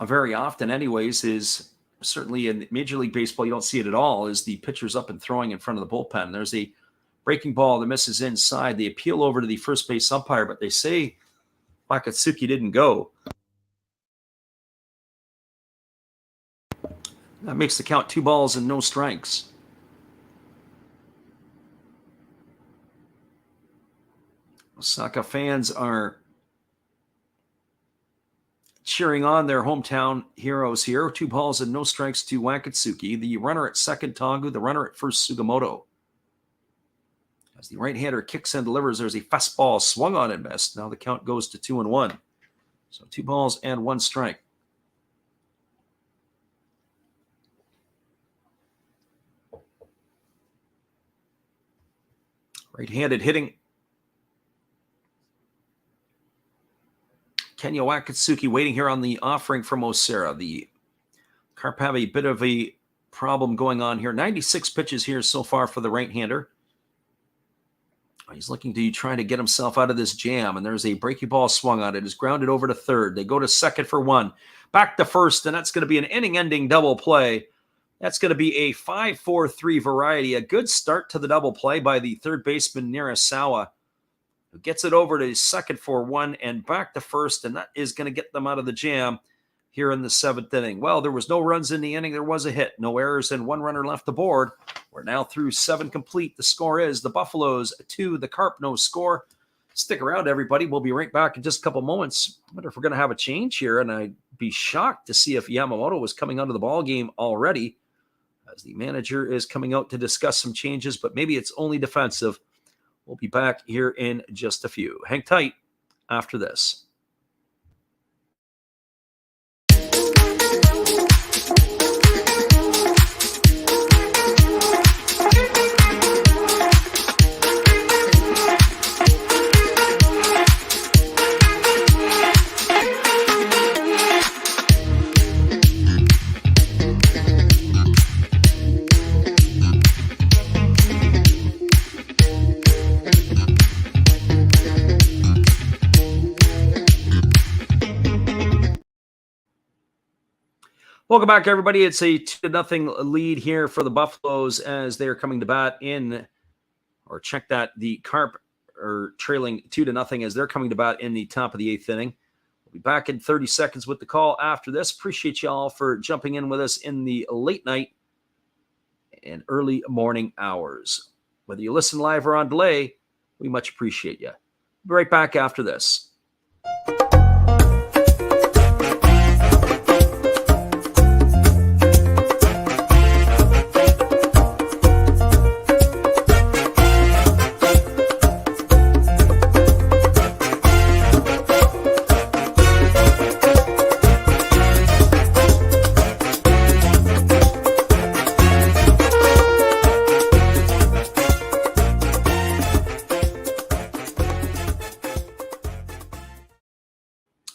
very often anyways, is certainly in Major League Baseball, you don't see it at all, is the pitcher's up and throwing in front of the bullpen. There's a breaking ball that misses inside. They appeal over to the first base umpire, but they say Wakatsuki didn't go. That makes the count 2 balls and no strikes. Osaka fans are cheering on their hometown heroes here. 2 balls and no strikes to Wakatsuki. The runner at second, Tongu. The runner at first, Sugimoto. As the right-hander kicks and delivers, there's a fastball swung on and missed. Now the count goes to 2-1. So 2 balls and 1 strike. Right-handed hitting. Kenya Wakatsuki waiting here on the offering from Osera. The Carp have a bit of a problem going on here. 96 pitches here so far for the right-hander. He's looking to try to get himself out of this jam, and there's a breaking ball swung on it. It's grounded over to third. They go to second for 1. Back to first, and that's going to be an inning-ending double play. That's going to be a 5-4-3 variety. A good start to the double play by the third baseman, Nirasawa, who gets it over to second for 1 and back to first, and that is going to get them out of the jam here in the 7th inning. Well, there was no runs in the inning. There was a hit. No errors and 1 runner left aboard. We're now through 7 complete. The score is the Buffaloes 2, the Carp no score. Stick around, everybody. We'll be right back in just a couple moments. I wonder if we're going to have a change here, and I be shocked to see if Yamamoto was coming out of the ball game already, as the manager is coming out to discuss some changes, but maybe it's only defensive. We'll be back here in just a few. Hang tight after this. Welcome back, everybody. It's a 2-0 lead here for the Buffaloes as they're coming to bat in, or check that, the Carp are trailing 2-0 as they're coming to bat in the top of the 8th inning. We'll be back in 30 seconds with the call after this. Appreciate you all for jumping in with us in the late night and early morning hours. Whether you listen live or on delay, we much appreciate you. Be right back after this.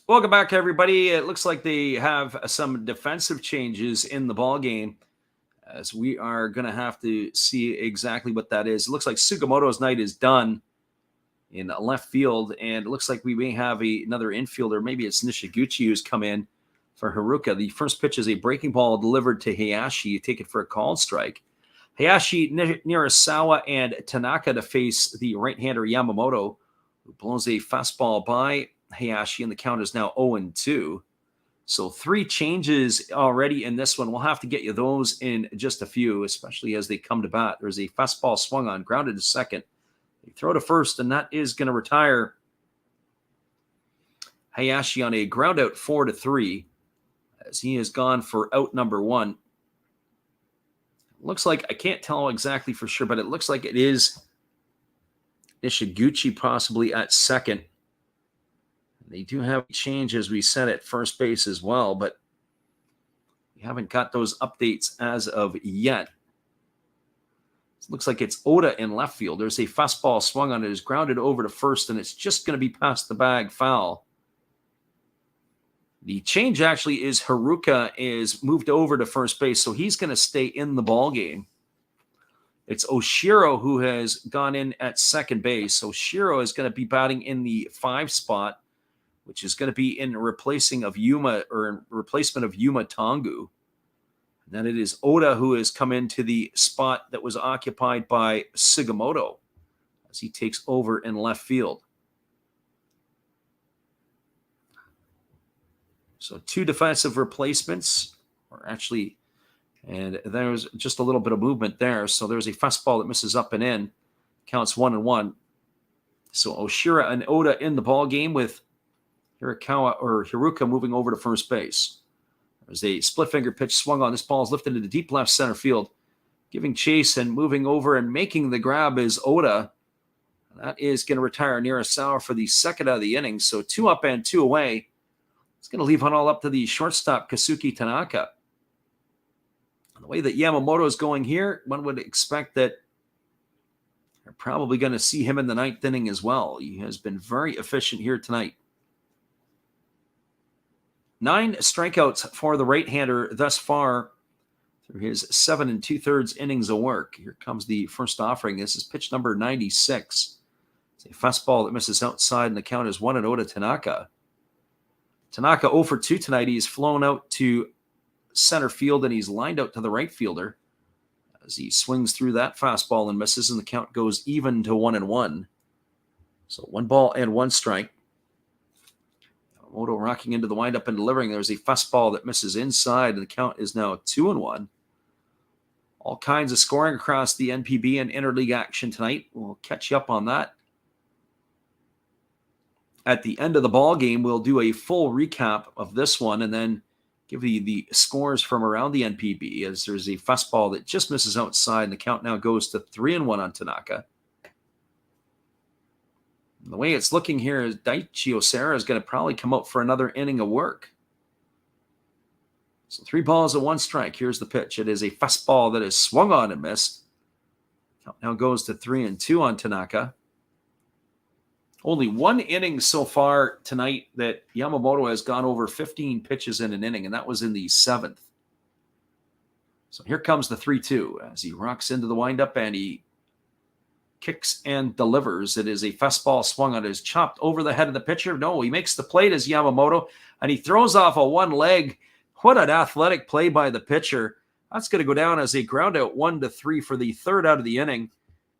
Welcome back, everybody. It looks like they have some defensive changes in the ball game, as we are going to have to see exactly what that is. It looks like Sugimoto's night is done in left field, and it looks like we may have another infielder. Maybe it's Nishiguchi who's come in for Haruka. The first pitch is a breaking ball delivered to Hayashi. You take it for a called strike. Hayashi, Nirasawa, and Tanaka to face the right-hander Yamamoto, who blows a fastball by Hayashi, and the count is now 0-2. So 3 changes already in this one. We'll have to get you those in just a few, especially as they come to bat. There's a fastball swung on, grounded to second. They throw to first, and that is going to retire Hayashi on a ground out 4-3, as he has gone for out number 1. Looks like, I can't tell exactly for sure, but it looks like it is Nishiguchi possibly at second. They do have a change, as we said, at first base as well, but we haven't got those updates as of yet. It looks like it's Oda in left field. There's a fastball swung on it, is grounded over to first, and it's just going to be past the bag, foul. The change actually is Haruka is moved over to first base, so he's going to stay in the ball game. It's Oshiro who has gone in at second base. Oshiro is going to be batting in the 5 spot, which is going to be in replacement of Yuma Tongu. And then it is Oda who has come into the spot that was occupied by Sugimoto as he takes over in left field. So 2 defensive replacements, or actually, and there's just a little bit of movement there. So there's a fastball that misses up and in. Counts 1-1. So Oshiro and Oda in the ball game with Haruka moving over to first base. There's a split finger pitch swung on. This ball is lifted into deep left center field. Giving chase and moving over and making the grab is Oda. That is going to retire Nirasawa for the second out of the inning. So 2 up and 2 away. It's going to leave it all up to the shortstop, Kazuki Tanaka. And the way that Yamamoto is going here, one would expect that you're probably going to see him in the 9th inning as well. He has been very efficient here tonight. 9 strikeouts for the right-hander thus far through his 7 2/3 innings of work. Here comes the first offering. This is pitch number 96. It's a fastball that misses outside, and the count is 1-0 to Tanaka. Tanaka 0 for 2 tonight. He's flown out to center field, and he's lined out to the right fielder as he swings through that fastball and misses, and the count goes even to 1-1. So 1 ball and 1 strike. Yamamoto rocking into the windup and delivering. There's a fastball that misses inside, and the count is now 2-1. All kinds of scoring across the NPB and Interleague action tonight. We'll catch you up on that at the end of the ball game, we'll do a full recap of this one and then give you the scores from around the NPB, as there's a fastball that just misses outside, and the count now goes to 3-1 on Tanaka. And the way it's looking here is Daichi Osera is going to probably come out for another inning of work. So 3 balls and 1 strike. Here's the pitch. It is a fastball that is swung on and missed. Count now goes to 3-2 on Tanaka. Only 1 inning so far tonight that Yamamoto has gone over 15 pitches in an inning, and that was in the 7th. So here comes the 3-2 as he rocks into the windup and he kicks and delivers. It is a fastball swung on. It is chopped over the head of the pitcher. No, he makes the plate as Yamamoto, and he throws off a one leg. What an athletic play by the pitcher. That's going to go down as a ground out 1-3 for the 3rd out of the inning.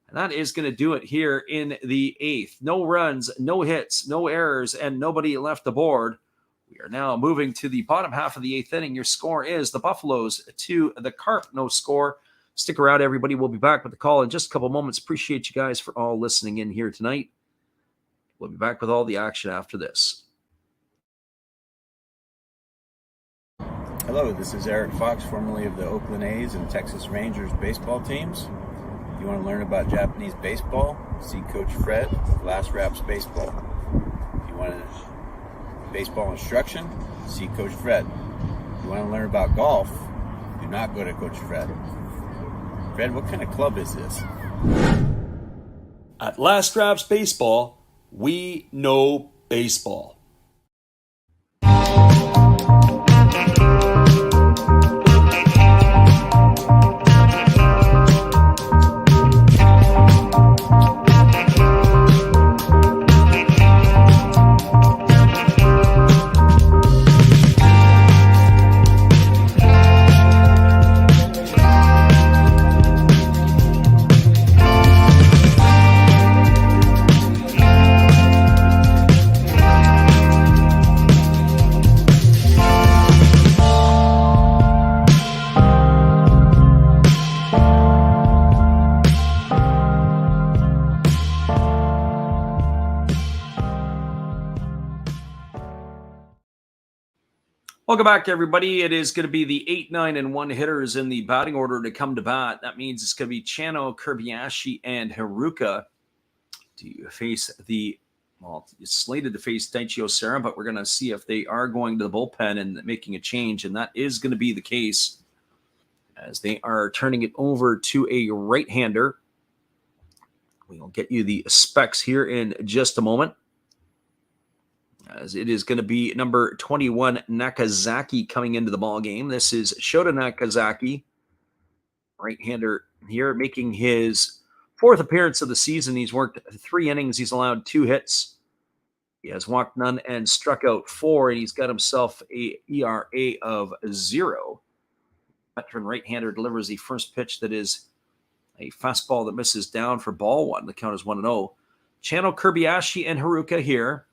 And that is going to do it here in the 8th. No runs, no hits, no errors, and nobody left the board. We are now moving to the bottom half of the 8th inning. Your score is the Buffaloes to the Carp. No score. Stick around, everybody. We'll be back with the call in just a couple moments. Appreciate you guys for all listening in here tonight. We'll be back with all the action after this. Hello, this is Orix Fox, formerly of the Oakland A's and Texas Rangers baseball teams. If you want to learn about Japanese baseball, see Coach Fred, Last Raps Baseball. If you want baseball instruction, see Coach Fred. If you want to learn about golf, do not go to Coach Fred. Fred, what kind of club is this? At Last Raps Baseball, we know baseball. Welcome back, everybody. It is going to be the 8, 9, and 1 hitters in the batting order to come to bat. That means it's going to be Chano, Kobayashi, and Haruka to face it's slated to face Daichi Osera, but we're going to see if they are going to the bullpen and making a change, and that is going to be the case as they are turning it over to a right-hander. We will get you the specs here in just a moment, as it is going to be number 21, Nakazaki, coming into the ball game. This is Shota Nakazaki, right-hander here, making his 4th appearance of the season. He's worked 3 innings. He's allowed 2 hits. He has walked none and struck out 4, and he's got himself a ERA of 0. Veteran right-hander delivers the first pitch that is a fastball that misses down for ball 1. The count is 1-0. Chano, Kobayashi, and Haruka here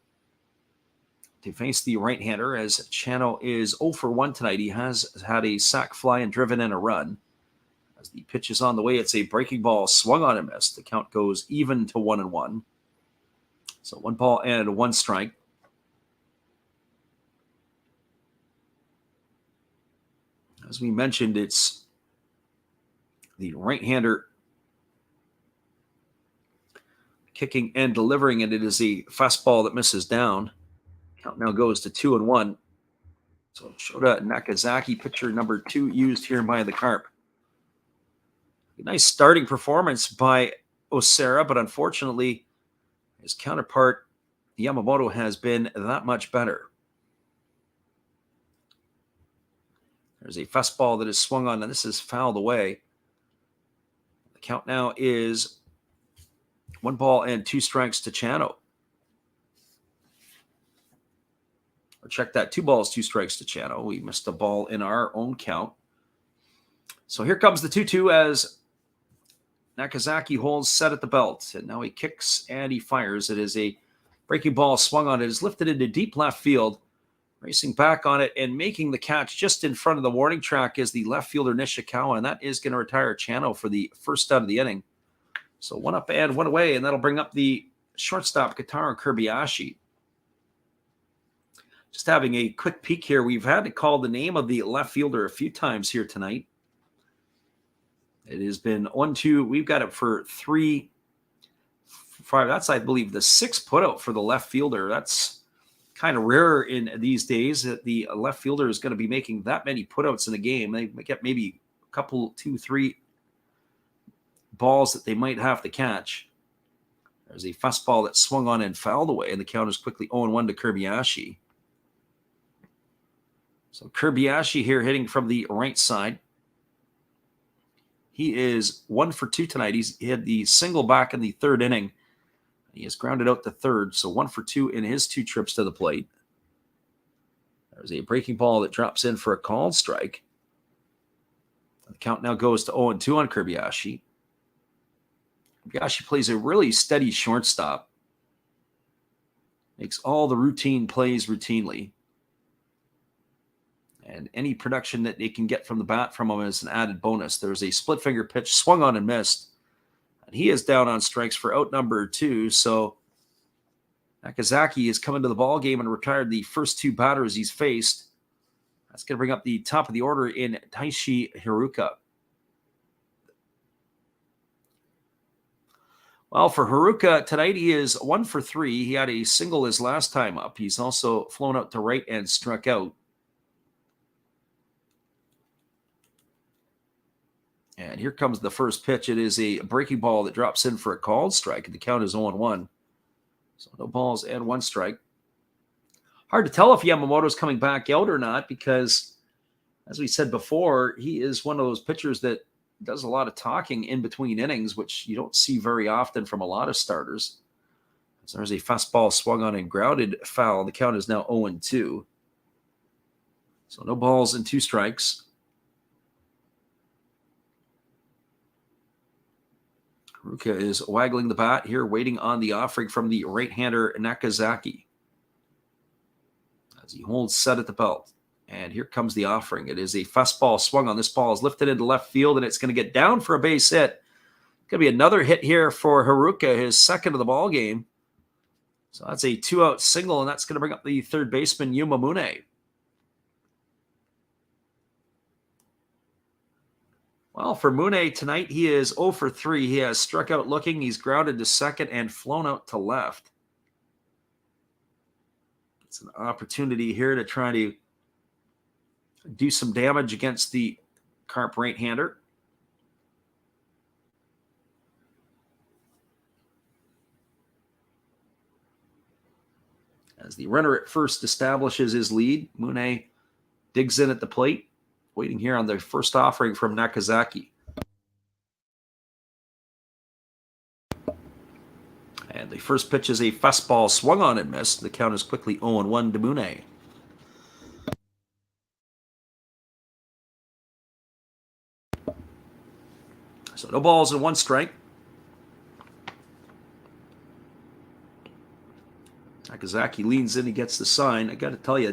to face the right-hander, as Chano is 0 for 1 tonight. He has had a sac fly and driven in a run. As the pitch is on the way, it's a breaking ball swung on and missed. The count goes even to 1-1. So 1 ball and 1 strike. As we mentioned, it's the right-hander kicking and delivering, and it is a fastball that misses down. Count now goes to 2-1. So Shota Nakazaki, pitcher number 2, used here by the Carp. A nice starting performance by Osera, but unfortunately, his counterpart Yamamoto has been that much better. There's a fastball that is swung on, and this is fouled away. The count now is 1 ball and 2 strikes to Chano. Or check that, 2 balls, 2 strikes to Chano. We missed a ball in our own count. So here comes the 2-2 as Nakazaki holds set at the belt. And now he kicks and he fires. It is a breaking ball swung on. It is lifted into deep left field. Racing back on it and making the catch just in front of the warning track is the left fielder Nishikawa. And that is going to retire Chano for the first out of the inning. So 1 up and 1 away. And that'll bring up the shortstop Kotaro Kobayashi. Just having a quick peek here. We've had to call the name of the left fielder a few times here tonight. It has been 1-2. We've got it for 3, 5. That's, I believe, the 6th putout for the left fielder. That's kind of rare in these days that the left fielder is going to be making that many putouts in a game. They get maybe a couple, 2, 3 balls that they might have to catch. There's a fastball that swung on and fouled away, and the count is quickly 0-1 to Kirbiashi. So Kirbiashi here hitting from the right side. He is 1 for 2 tonight. He had the single back in the 3rd inning. He has grounded out to 3rd, so 1 for 2 in his 2 trips to the plate. There's a breaking ball that drops in for a called strike. The count now goes to 0-2 on Kirbiashi. Kirbiashi plays a really steady shortstop. Makes all the routine plays routinely. And any production that they can get from the bat from him is an added bonus. There's a split finger pitch swung on and missed. And he is down on strikes for out number 2. So Nakazaki has come into the ball game and retired the first 2 batters he's faced. That's going to bring up the top of the order in Taishi Haruka. Well, for Haruka, tonight he is 1 for 3. He had a single his last time up. He's also flown out to right and struck out. And here comes the first pitch. It is a breaking ball that drops in for a called strike, and the count is 0-1. So no balls and 1 strike. Hard to tell if Yamamoto's coming back out or not because, as we said before, he is one of those pitchers that does a lot of talking in between innings, which you don't see very often from a lot of starters. So there's a fastball swung on and grounded foul. The count is now 0-2. So no balls and 2 strikes. Haruka is waggling the bat here, waiting on the offering from the right-hander Nakazaki. As he holds set at the belt. And here comes the offering. It is a fastball swung on. This ball is lifted into left field, and it's going to get down for a base hit. Going to be another hit here for Haruka, his 2nd of the ball game. So that's a 2-out single, and that's going to bring up the 3rd baseman, Yuma Mune. Well, for Mune tonight, he is 0 for 3. He has struck out looking. He's grounded to 2nd and flown out to left. It's an opportunity here to try to do some damage against the Carp right-hander. As the runner at first establishes his lead, Mune digs in at the plate. Waiting here on the first offering from Nakazaki. And the first pitch is a fastball swung on and missed. The count is quickly 0-1 to Mune. So no balls and 1 strike. Nakazaki leans in, he gets the sign. I got to tell you,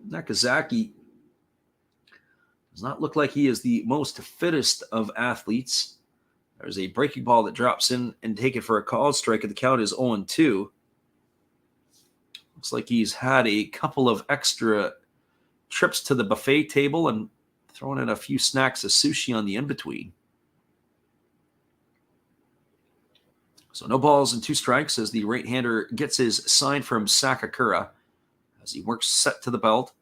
Nakazaki does not look like he is the most fittest of athletes. There's a breaking ball that drops in and taken for a called strike, and the count is 0-2. Looks like he's had a couple of extra trips to the buffet table and thrown in a few snacks of sushi on the in-between. So no balls and 2 strikes as the right-hander gets his sign from Sakakura as he works set to the belt.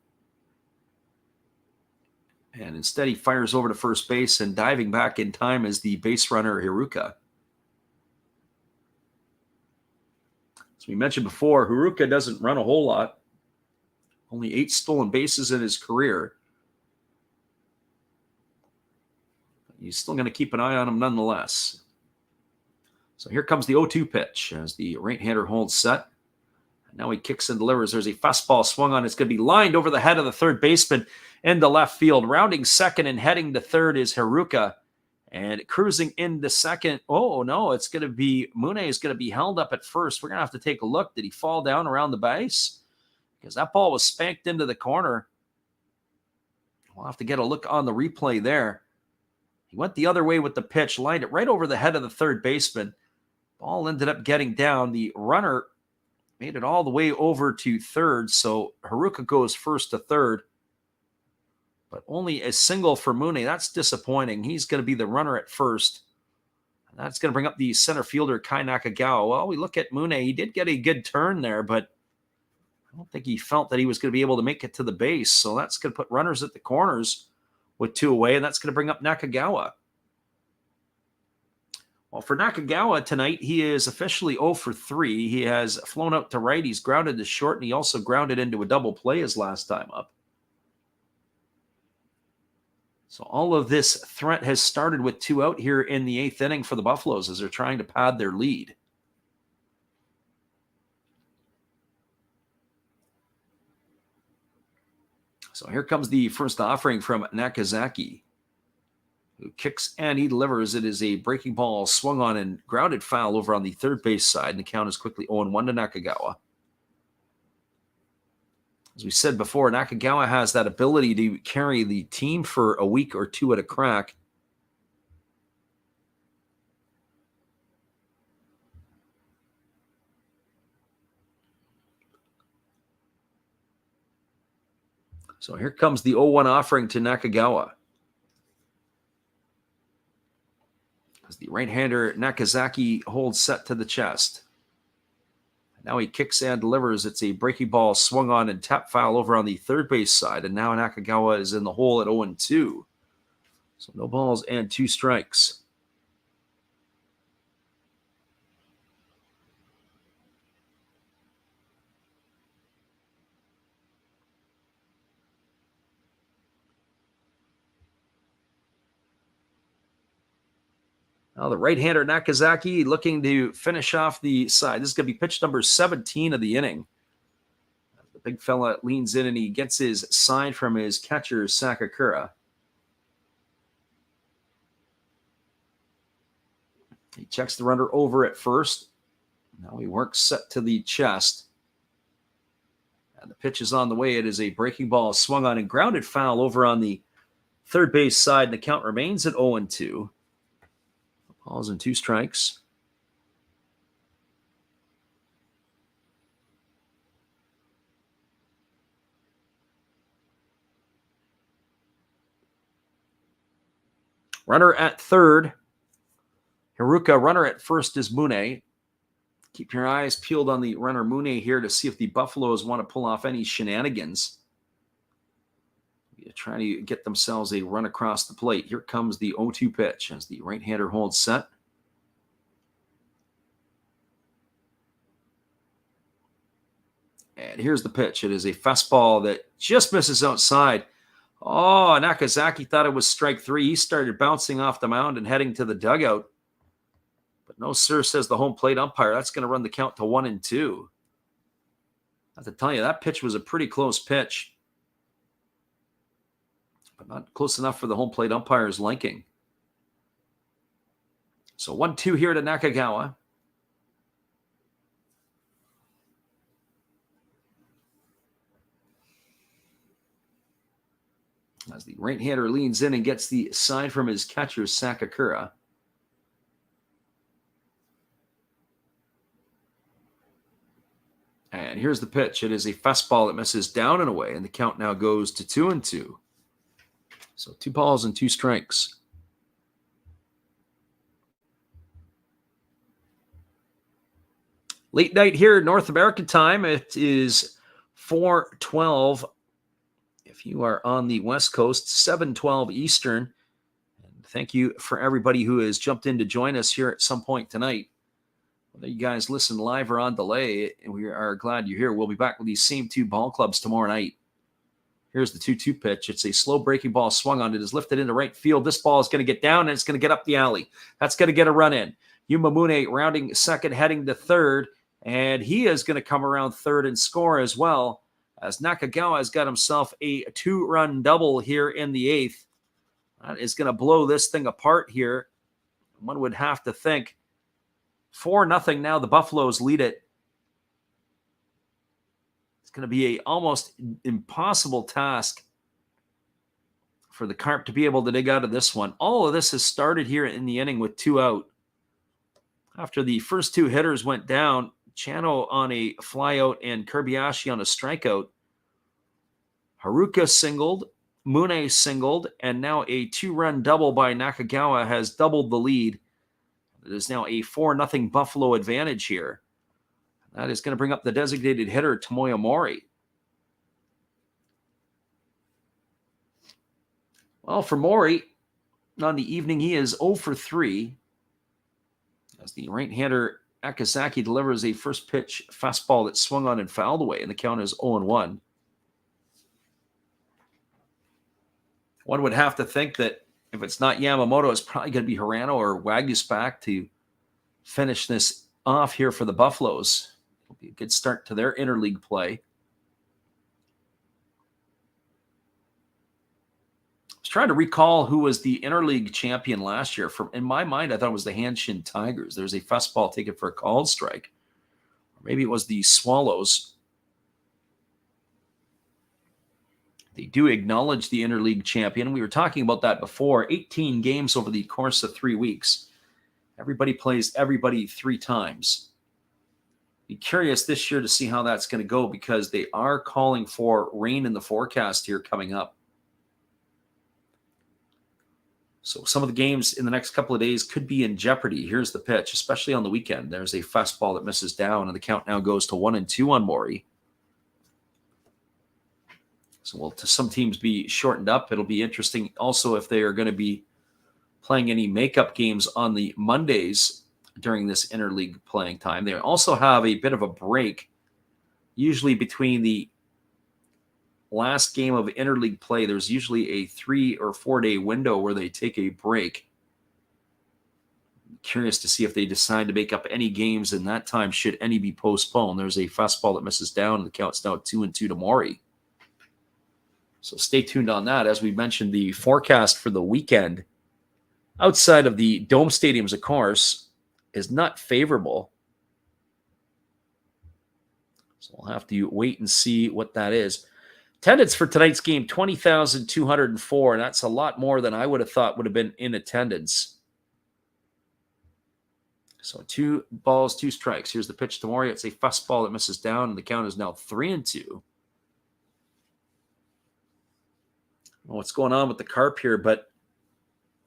And instead, he fires over to first base, and diving back in time is the base runner, Haruka. As we mentioned before, Haruka doesn't run a whole lot. Only 8 stolen bases in his career. He's still going to keep an eye on him nonetheless. So here comes the 0-2 pitch as the right-hander holds set. Now he kicks and delivers. There's a fastball swung on. It's going to be lined over the head of the 3rd baseman into left field. Rounding 2nd and heading to 3rd is Haruka. And cruising into 2nd. Oh, no, it's going to be Mune is going to be held up at first. We're going to have to take a look. Did he fall down around the base? Because that ball was spanked into the corner. We'll have to get a look on the replay there. He went the other way with the pitch, lined it right over the head of the 3rd baseman. Ball ended up getting down. The runner made it all the way over to third. So Haruka goes first to third, but only a single for Mune. That's disappointing. He's going to be the runner at first. And that's going to bring up the center fielder, Kai Nakagawa. Well, we look at Mune. He did get a good turn there, but I don't think he felt that he was going to be able to make it to the base. So that's going to put runners at the corners with 2 away, and that's going to bring up Nakagawa. Well, for Nakagawa tonight, he is officially 0 for 3. He has flown out to right. He's grounded to short, and he also grounded into a double play his last time up. So all of this threat has started with 2 out here in the 8th inning for the Buffaloes as they're trying to pad their lead. So here comes the first offering from Nakazaki, who kicks and he delivers. It is a breaking ball swung on and grounded foul over on the third base side, and the count is quickly 0-1 to Nakagawa. As we said before, Nakagawa has that ability to carry the team for a week or 2 at a crack. So here comes the 0-1 offering to Nakagawa. As the right-hander Nakazaki holds set to the chest. Now he kicks and delivers. It's a breaking ball swung on and tap foul over on the third base side. And now Nakagawa is in the hole at 0-2. So no balls and 2 strikes. Now the right-hander Nakazaki looking to finish off the side. This is going to be pitch number 17 of the inning. The big fella leans in and he gets his sign from his catcher, Sakakura. He checks the runner over at first. Now he works set to the chest. And the pitch is on the way. It is a breaking ball swung on and grounded foul over on the third base side. And the count remains at 0-2. Balls and 2 strikes. Runner at third. Haruka. Runner at first is Mune. Keep your eyes peeled on the runner Mune here to see if the Buffaloes want to pull off any shenanigans. Trying to get themselves a run across the plate. Here comes the 0-2 pitch as the right-hander holds set. And here's the pitch. It is a fastball that just misses outside. Oh, Nakazaki thought it was strike 3. He started bouncing off the mound and heading to the dugout. But no, sir, says the home plate umpire. That's going to run the count to 1-2. I have to tell you, that pitch was a pretty close pitch. But not close enough for the home plate umpire's liking. So 1-2 here to Nakagawa. As the right-hander leans in and gets the sign from his catcher, Sakakura. And here's the pitch. It is a fastball that misses down and away, and the count now goes to 2-2. So 2 balls and 2 strikes. Late night here, North American time. It is 4:12. If you are on the West Coast, 7:12 Eastern. And thank you for everybody who has jumped in to join us here at some point tonight. Whether you guys listen live or on delay, we are glad you're here. We'll be back with these same 2 ball clubs tomorrow night. Here's the 2-2 pitch. It's a slow breaking ball swung on. It is lifted into right field. This ball is going to get down, and it's going to get up the alley. That's going to get a run in. Yuma Mune rounding second, heading to third, and he is going to come around third and score as well, as Nakagawa has got himself a 2-run double here in the 8th. That is going to blow this thing apart here. One would have to think 4-0 now. The Buffaloes lead it. It's going to be an almost impossible task for the Carp to be able to dig out of this one. All of this has started here in the inning with 2 out. After the first 2 hitters went down, Chano on a flyout and Kirbiashi on a strikeout. Haruka singled, Mune singled, and now a 2-run double by Nakagawa has doubled the lead. It is now a 4-0 Buffalo advantage here. That is going to bring up the designated hitter, Tomoya Mori. Well, for Mori, on the evening, he is 0 for 3. As the right-hander Akazaki delivers a first pitch fastball that swung on and fouled away, and the count is 0-1. One would have to think that if it's not Yamamoto, it's probably going to be Hirano or Waguespack to finish this off here for the Buffaloes. It'll be a good start to their interleague play. I was trying to recall who was the interleague champion last year. In my mind, I thought it was the Hanshin Tigers. There's a fastball taken for a called strike. Or maybe it was the Swallows. They do acknowledge the interleague champion. We were talking about that before. 18 games over the course of 3 weeks. Everybody plays everybody 3 times. Be curious this year to see how that's going to go because they are calling for rain in the forecast here coming up. So some of the games in the next couple of days could be in jeopardy. Here's the pitch, especially on the weekend. There's a fastball that misses down, and the count now goes to 1-2 on Mori. So will some teams be shortened up? It'll be interesting also if they are going to be playing any makeup games on the Mondays during this interleague playing time. They also have a bit of a break, usually between the last game of interleague play. There's usually a 3 or 4 day window where they take a break. I'm curious to see if they decide to make up any games in that time should any be postponed. There's a fastball that misses down, and the count's now 2-2 to Mori. So stay tuned on that. As we mentioned, the forecast for the weekend, outside of the dome stadiums, of course, is not favorable. So we'll have to wait and see what that is. Attendance for tonight's game, 20,204, and that's a lot more than I would have thought would have been in attendance. So 2 balls, 2 strikes. Here's the pitch to Mori. It's a fastball that misses down, and the count is now 3-2. What's going on with the Carp here, but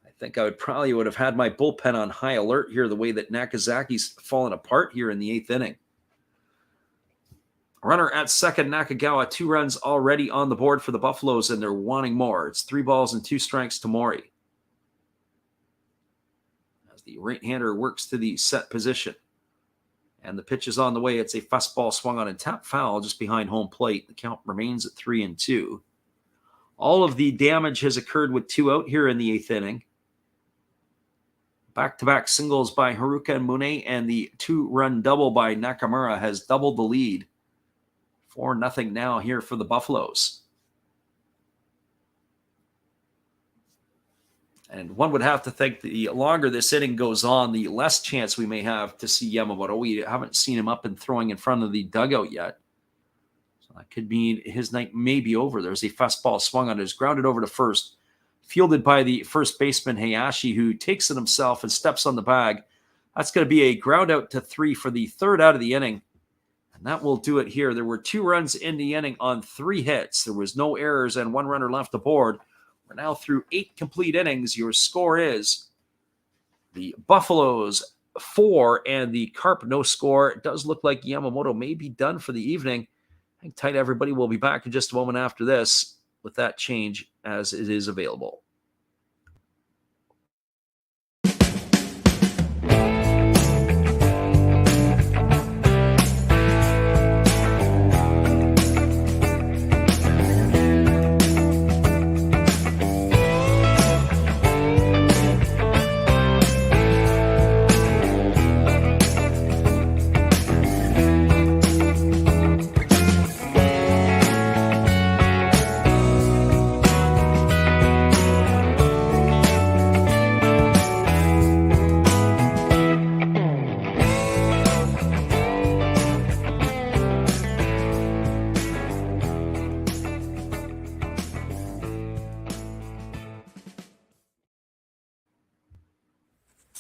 I think I would have had my bullpen on high alert here, the way that Nakazaki's fallen apart here in the 8th inning. Runner at second, Nakagawa, 2 runs already on the board for the Buffaloes, and they're wanting more. It's 3 balls and 2 strikes to Mori. As the right-hander works to the set position. And the pitch is on the way. It's a fastball swung on and tapped foul just behind home plate. The count remains at 3-2. All of the damage has occurred with 2 out here in the 8th inning. Back-to-back singles by Haruka and Mune, and the 2-run double by Nakamura has doubled the lead. 4-0 now here for the Buffaloes. And one would have to think the longer this inning goes on, the less chance we may have to see Yamamoto. We haven't seen him up and throwing in front of the dugout yet. So that could mean his night may be over. There's a fastball swung on. It's grounded over to first. Fielded by the first baseman, Hayashi, who takes it himself and steps on the bag. That's going to be a ground out to 3 for the 3rd out of the inning. And that will do it here. There were 2 runs in the inning on 3 hits. There was no errors and 1 runner left aboard. We're now through 8 complete innings. Your score is the Buffaloes 4 and the Carp no score. It does look like Yamamoto may be done for the evening. Hang tight, everybody. We'll be back in just a moment after this with that change as it is available.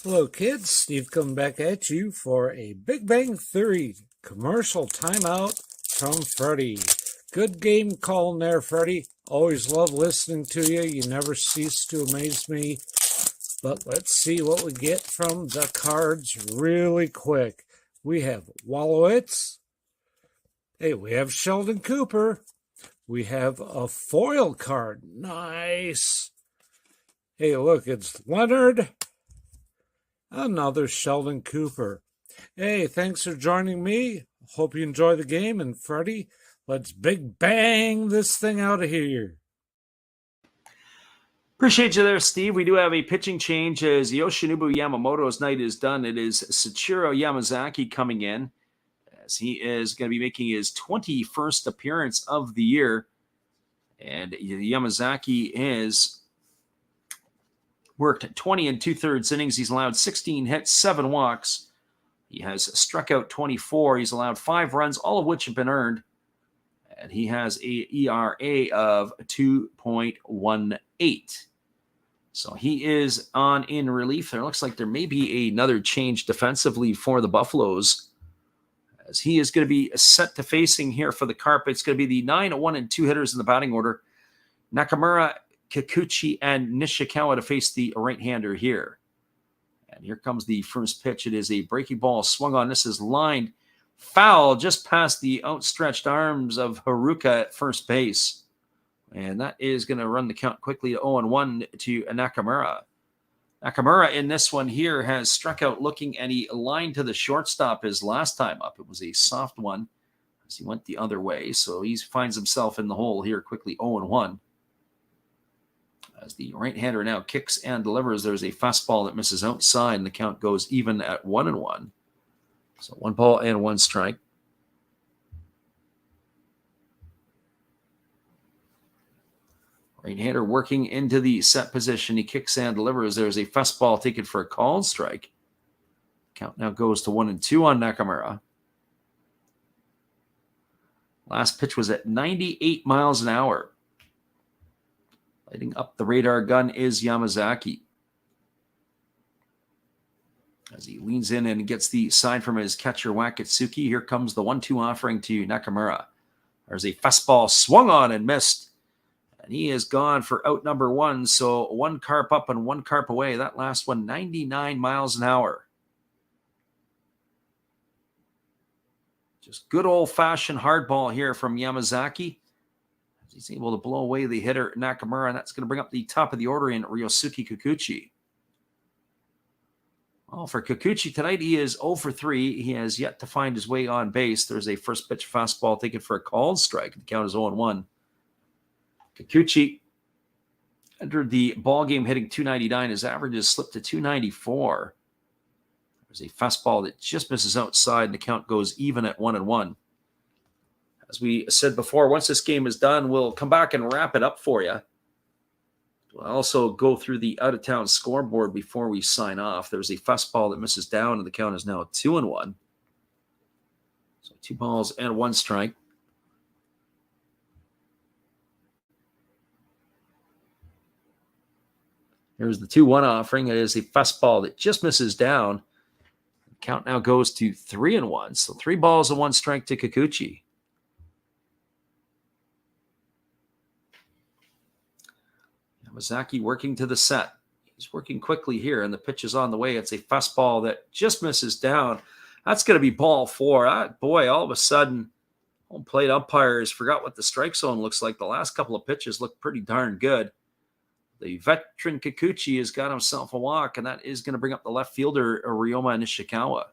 Hello, kids. Steve coming back at you for a Big Bang Theory commercial timeout from Freddie. Good game calling there, Freddie. Always love listening to you. You never cease to amaze me. But let's see what we get from the cards really quick. We have Wallowitz. Hey, we have Sheldon Cooper. We have a foil card. Nice. Hey, look, it's Leonard. Another Sheldon Cooper. Hey, thanks for joining me. Hope you enjoy the game. And Freddie, let's big bang this thing out of here. Appreciate you there, Steve. We do have a pitching change as Yoshinobu Yamamoto's night is done. It is Sachiro Yamazaki coming in, as he is going to be making his 21st appearance of the year. And Yamazaki has worked 20 and 2/3 innings. He's allowed 16 hits, 7 walks. He has struck out 24. He's allowed 5 runs, all of which have been earned. And he has a ERA of 2.18. So he is on in relief. There looks like there may be another change defensively for the Buffaloes, as he is going to be set to facing here for the Carp. It's going to be the 9, 1, and 2 hitters in the batting order. Nakamura, Kikuchi, and Nishikawa to face the right-hander here. And here comes the first pitch. It is a breaking ball swung on. This is lined foul just past the outstretched arms of Haruka at first base. And that is going to run the count quickly to 0-1 to Nakamura. Nakamura in this one here has struck out looking, and he lined to the shortstop his last time up. It was a soft one as he went the other way. So he finds himself in the hole here quickly, 0-1. As the right-hander now kicks and delivers, there's a fastball that misses outside, and the count goes even at 1-1. So 1 ball and 1 strike. Right-hander working into the set position. He kicks and delivers. There's a fastball taken for a called strike. Count now goes to 1-2 on Nakamura. Last pitch was at 98 miles an hour. Lighting up the radar gun is Yamazaki, as he leans in and gets the sign from his catcher, Wakatsuki. Here comes the 1-2 offering to Nakamura. There's a fastball swung on and missed, and he is gone for out number 1. So 1 Carp up and 1 Carp away. That last one, 99 miles an hour. Just good old-fashioned hardball here from Yamazaki. He's able to blow away the hitter, Nakamura, and that's going to bring up the top of the order in Ryosuke Kikuchi. Well, for Kikuchi tonight, he is 0 for 3. He has yet to find his way on base. There's a first pitch fastball taken for a called strike. The count is 0-1. Kikuchi entered the ball game hitting .299. His average has slipped to .294. There's a fastball that just misses outside, and the count goes even at 1-1. As we said before, once this game is done, we'll come back and wrap it up for you. We'll also go through the out-of-town scoreboard before we sign off. There's a fastball that misses down, and the count is now 2-1. So 2 balls and 1 strike. Here's the 2-1 offering. It is a fastball that just misses down. The count now goes to 3-1. So 3 balls and 1 strike to Kikuchi. Yamazaki working to the set. He's working quickly here, and the pitch is on the way. It's a fastball that just misses down. That's going to be ball 4. Boy, all of a sudden, home plate umpires forgot what the strike zone looks like. The last couple of pitches look pretty darn good. The veteran Kikuchi has got himself a walk, and that is going to bring up the left fielder, Ryoma Nishikawa.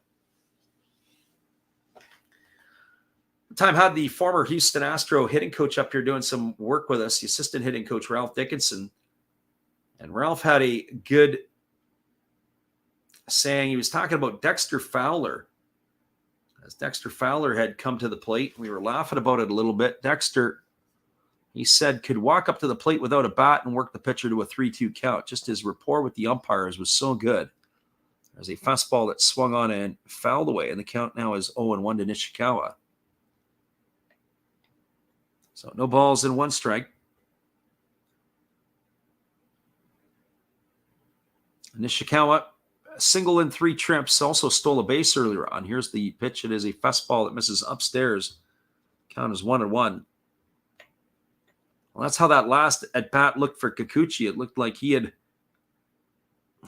Time had the former Houston Astro hitting coach up here doing some work with us, the assistant hitting coach, Ralph Dickinson. And Ralph had a good saying. He was talking about Dexter Fowler. As Dexter Fowler had come to the plate, we were laughing about it a little bit. Dexter, he said, could walk up to the plate without a bat and work the pitcher to a 3-2 count. Just his rapport with the umpires was so good. There's a fastball that swung on and fouled away, and the count now is 0-1 to Nishikawa. So no balls and 1 strike. Nishikawa a single in 3 trips, also stole a base earlier on. Here's the pitch. It is a fastball that misses upstairs. Count is 1-1. Well, that's how that last at bat looked for Kikuchi. It looked like he had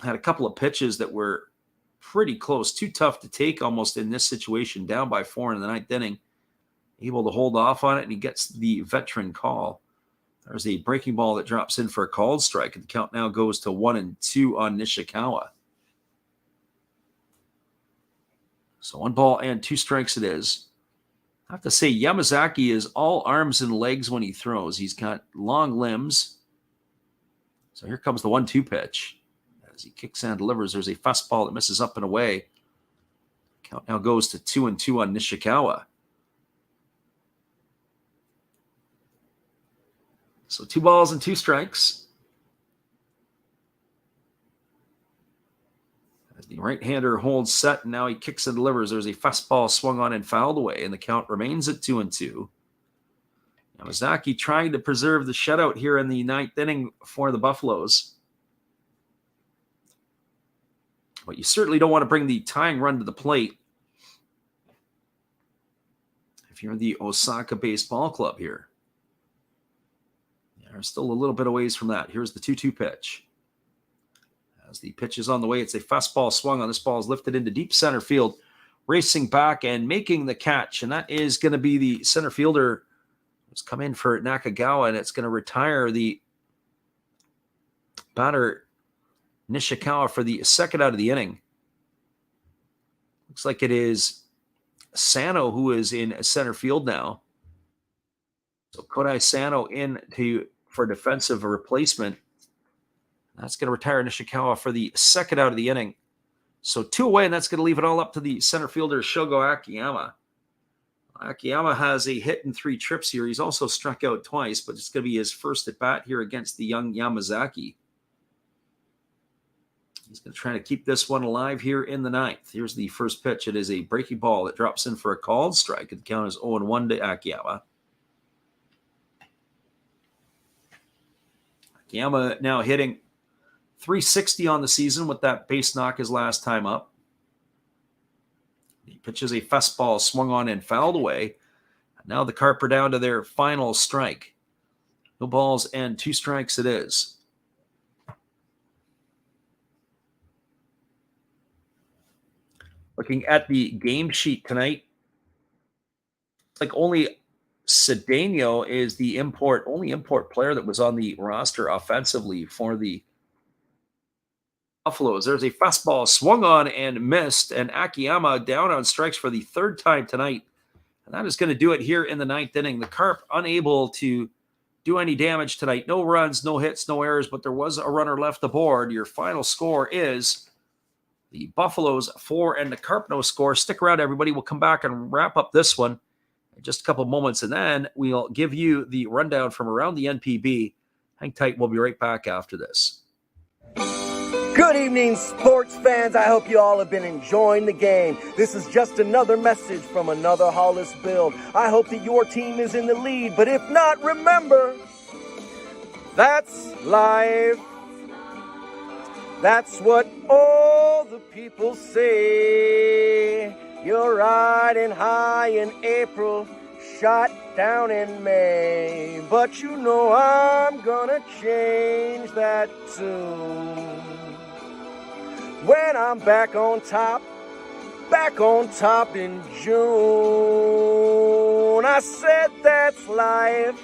a couple of pitches that were pretty close, too tough to take almost in this situation, down by 4 in the 9th inning. Able to hold off on it, and he gets the veteran call. There's a breaking ball that drops in for a called strike, and the count now goes to 1-2 on Nishikawa. So 1 ball and 2 strikes it is. I have to say, Yamazaki is all arms and legs when he throws. He's got long limbs. So here comes the 1-2 pitch. As he kicks and delivers, there's a fastball that misses up and away. Count now goes to 2-2 on Nishikawa. So 2 balls and 2 strikes. As the right-hander holds set, and now he kicks and delivers. There's a fastball swung on and fouled away, and the count remains at 2-2. Yamazaki trying to preserve the shutout here in the 9th inning for the Buffaloes. But you certainly don't want to bring the tying run to the plate if you're the Osaka Baseball Club here. They're still a little bit of ways from that. Here's the 2-2 pitch. As the pitch is on the way, it's a fastball swung on. This ball is lifted into deep center field, racing back and making the catch. And that is going to be the center fielder who's come in for Nakagawa, and it's going to retire the batter Nishikawa for the second out of the inning. Looks like it is Sano who is in center field now. So Kodai Sano in for defensive replacement. That's going to retire Nishikawa for the second out of the inning. So 2 away, and that's going to leave it all up to the center fielder, Shogo Akiyama. Akiyama has a hit in 3 trips here. He's also struck out twice, but it's going to be his first at bat here against the young Yamazaki. He's going to try to keep this one alive here in the 9th. Here's the first pitch. It is a breaking ball that drops in for a called strike. And the count is 0-1 to Akiyama. Akiyama now hitting .360 on the season with that base knock his last time up. He pitches a fastball swung on and fouled away. And now the Carp are down to their final strike. No balls and 2 strikes it is. Looking at the game sheet tonight, it's like only Cedeno is the only import player that was on the roster offensively for the Buffaloes. There's a fastball swung on and missed, and Akiyama down on strikes for the 3rd time tonight. And that is going to do it here in the 9th inning. The Carp unable to do any damage tonight. No runs, no hits, no errors, but there was a runner left aboard. Your final score is the Buffaloes 4 and the Carp no score. Stick around, everybody. We'll come back and wrap up this one in just a couple moments, and then we'll give you the rundown from around the NPB. Hang tight. We'll be right back after this. Good evening, sports fans. I hope you all have been enjoying the game. This is just another message from another Hollis build. I hope that your team is in the lead, but if not, remember, that's life. That's what all the people say. You're riding high in April, shot down in May. But you know I'm gonna change that tune. When I'm back on top in June. I said that's life,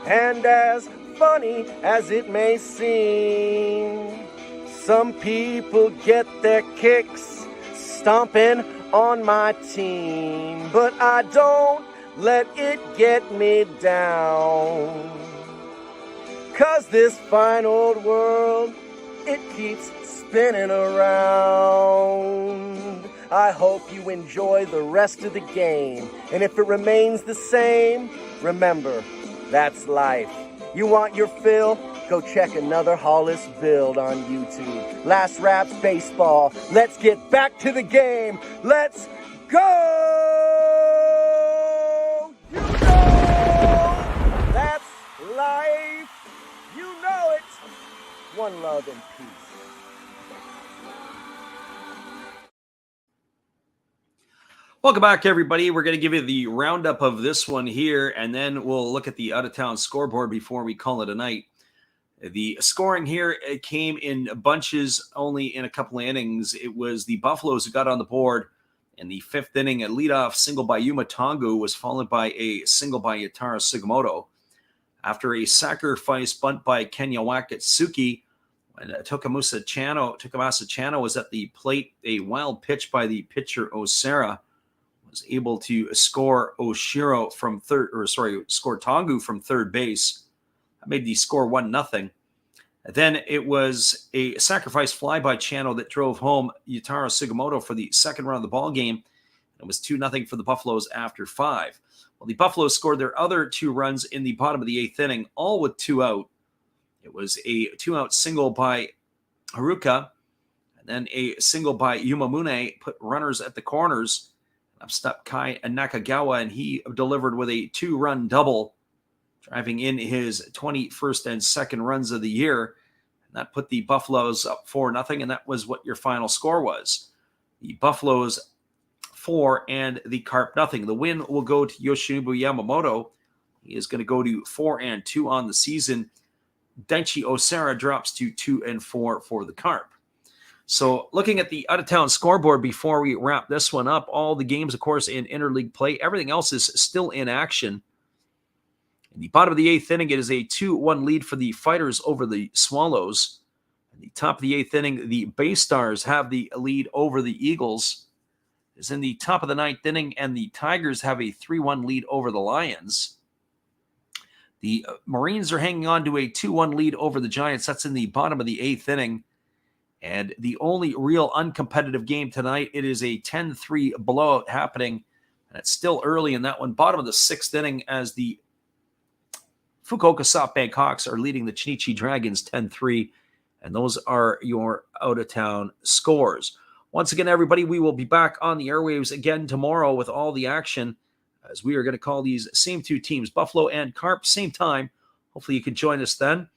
and as funny as it may seem, some people get their kicks stomping on my team, but I don't let it get me down. 'Cause this fine old world, it keeps spinning around. I hope you enjoy the rest of the game, and if it remains the same, remember, that's life. You want your fill? Go check another Hollis build on YouTube. Last Raps Baseball. Let's get back to the game. Let's go! You know that's life. You know it. One love and peace. Welcome back, everybody. We're going to give you the roundup of this one here, and then we'll look at the out-of-town scoreboard before we call it a night. The scoring here, it came in bunches, only in a couple of innings. It was the Buffaloes who got on the board in the fifth inning. A leadoff single by Yuma Tongu was followed by a single by Yatara Sugimoto. After a sacrifice bunt by Kenya Wakatsuki, when Tokamasa Chano was at the plate, a wild pitch by the pitcher Osera was able to score Tongu from third base. That made the score 1-0. Then it was a sacrifice fly by Chano that drove home Yutaro Sugimoto for the second run of the ball game. It was 2-0 for the Buffaloes after 5. Well, the Buffaloes scored their other 2 runs in the bottom of the 8th inning, all with 2 out. It was a 2-out single by Haruka, and then a single by Yumamune put runners at the corners. Up stepped Kai Nakagawa, and he delivered with a 2-run double, driving in his 21st and second runs of the year. And that put the Buffaloes up 4-0, and that was what your final score was. The Buffaloes 4 and the Carp 0. The win will go to Yoshinobu Yamamoto. He is going to go to 4-2 on the season. Daichi Osera drops to 2-4 for the Carp. So looking at the out-of-town scoreboard before we wrap this one up, all the games, of course, in interleague play. Everything else is still in action. In the bottom of the 8th inning, it is a 2-1 lead for the Fighters over the Swallows. In the top of the 8th inning, the Bay Stars have the lead over the Eagles. It's in the top of the 9th inning, and the Tigers have a 3-1 lead over the Lions. The Marines are hanging on to a 2-1 lead over the Giants. That's in the bottom of the 8th inning. And the only real uncompetitive game tonight, it is a 10-3 blowout happening. And it's still early in that one. Bottom of the 6th inning as the Fukuoka SoftBank Hawks are leading the Chinichi Dragons 10-3. And those are your out-of-town scores. Once again, everybody, we will be back on the airwaves again tomorrow with all the action, as we are going to call these same 2 teams, Buffalo and Carp, same time. Hopefully you can join us then.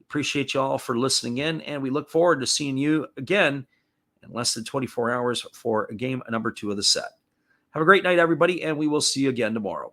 Appreciate you all for listening in, and we look forward to seeing you again in less than 24 hours for game number 2 of the set. Have a great night, everybody, and we will see you again tomorrow.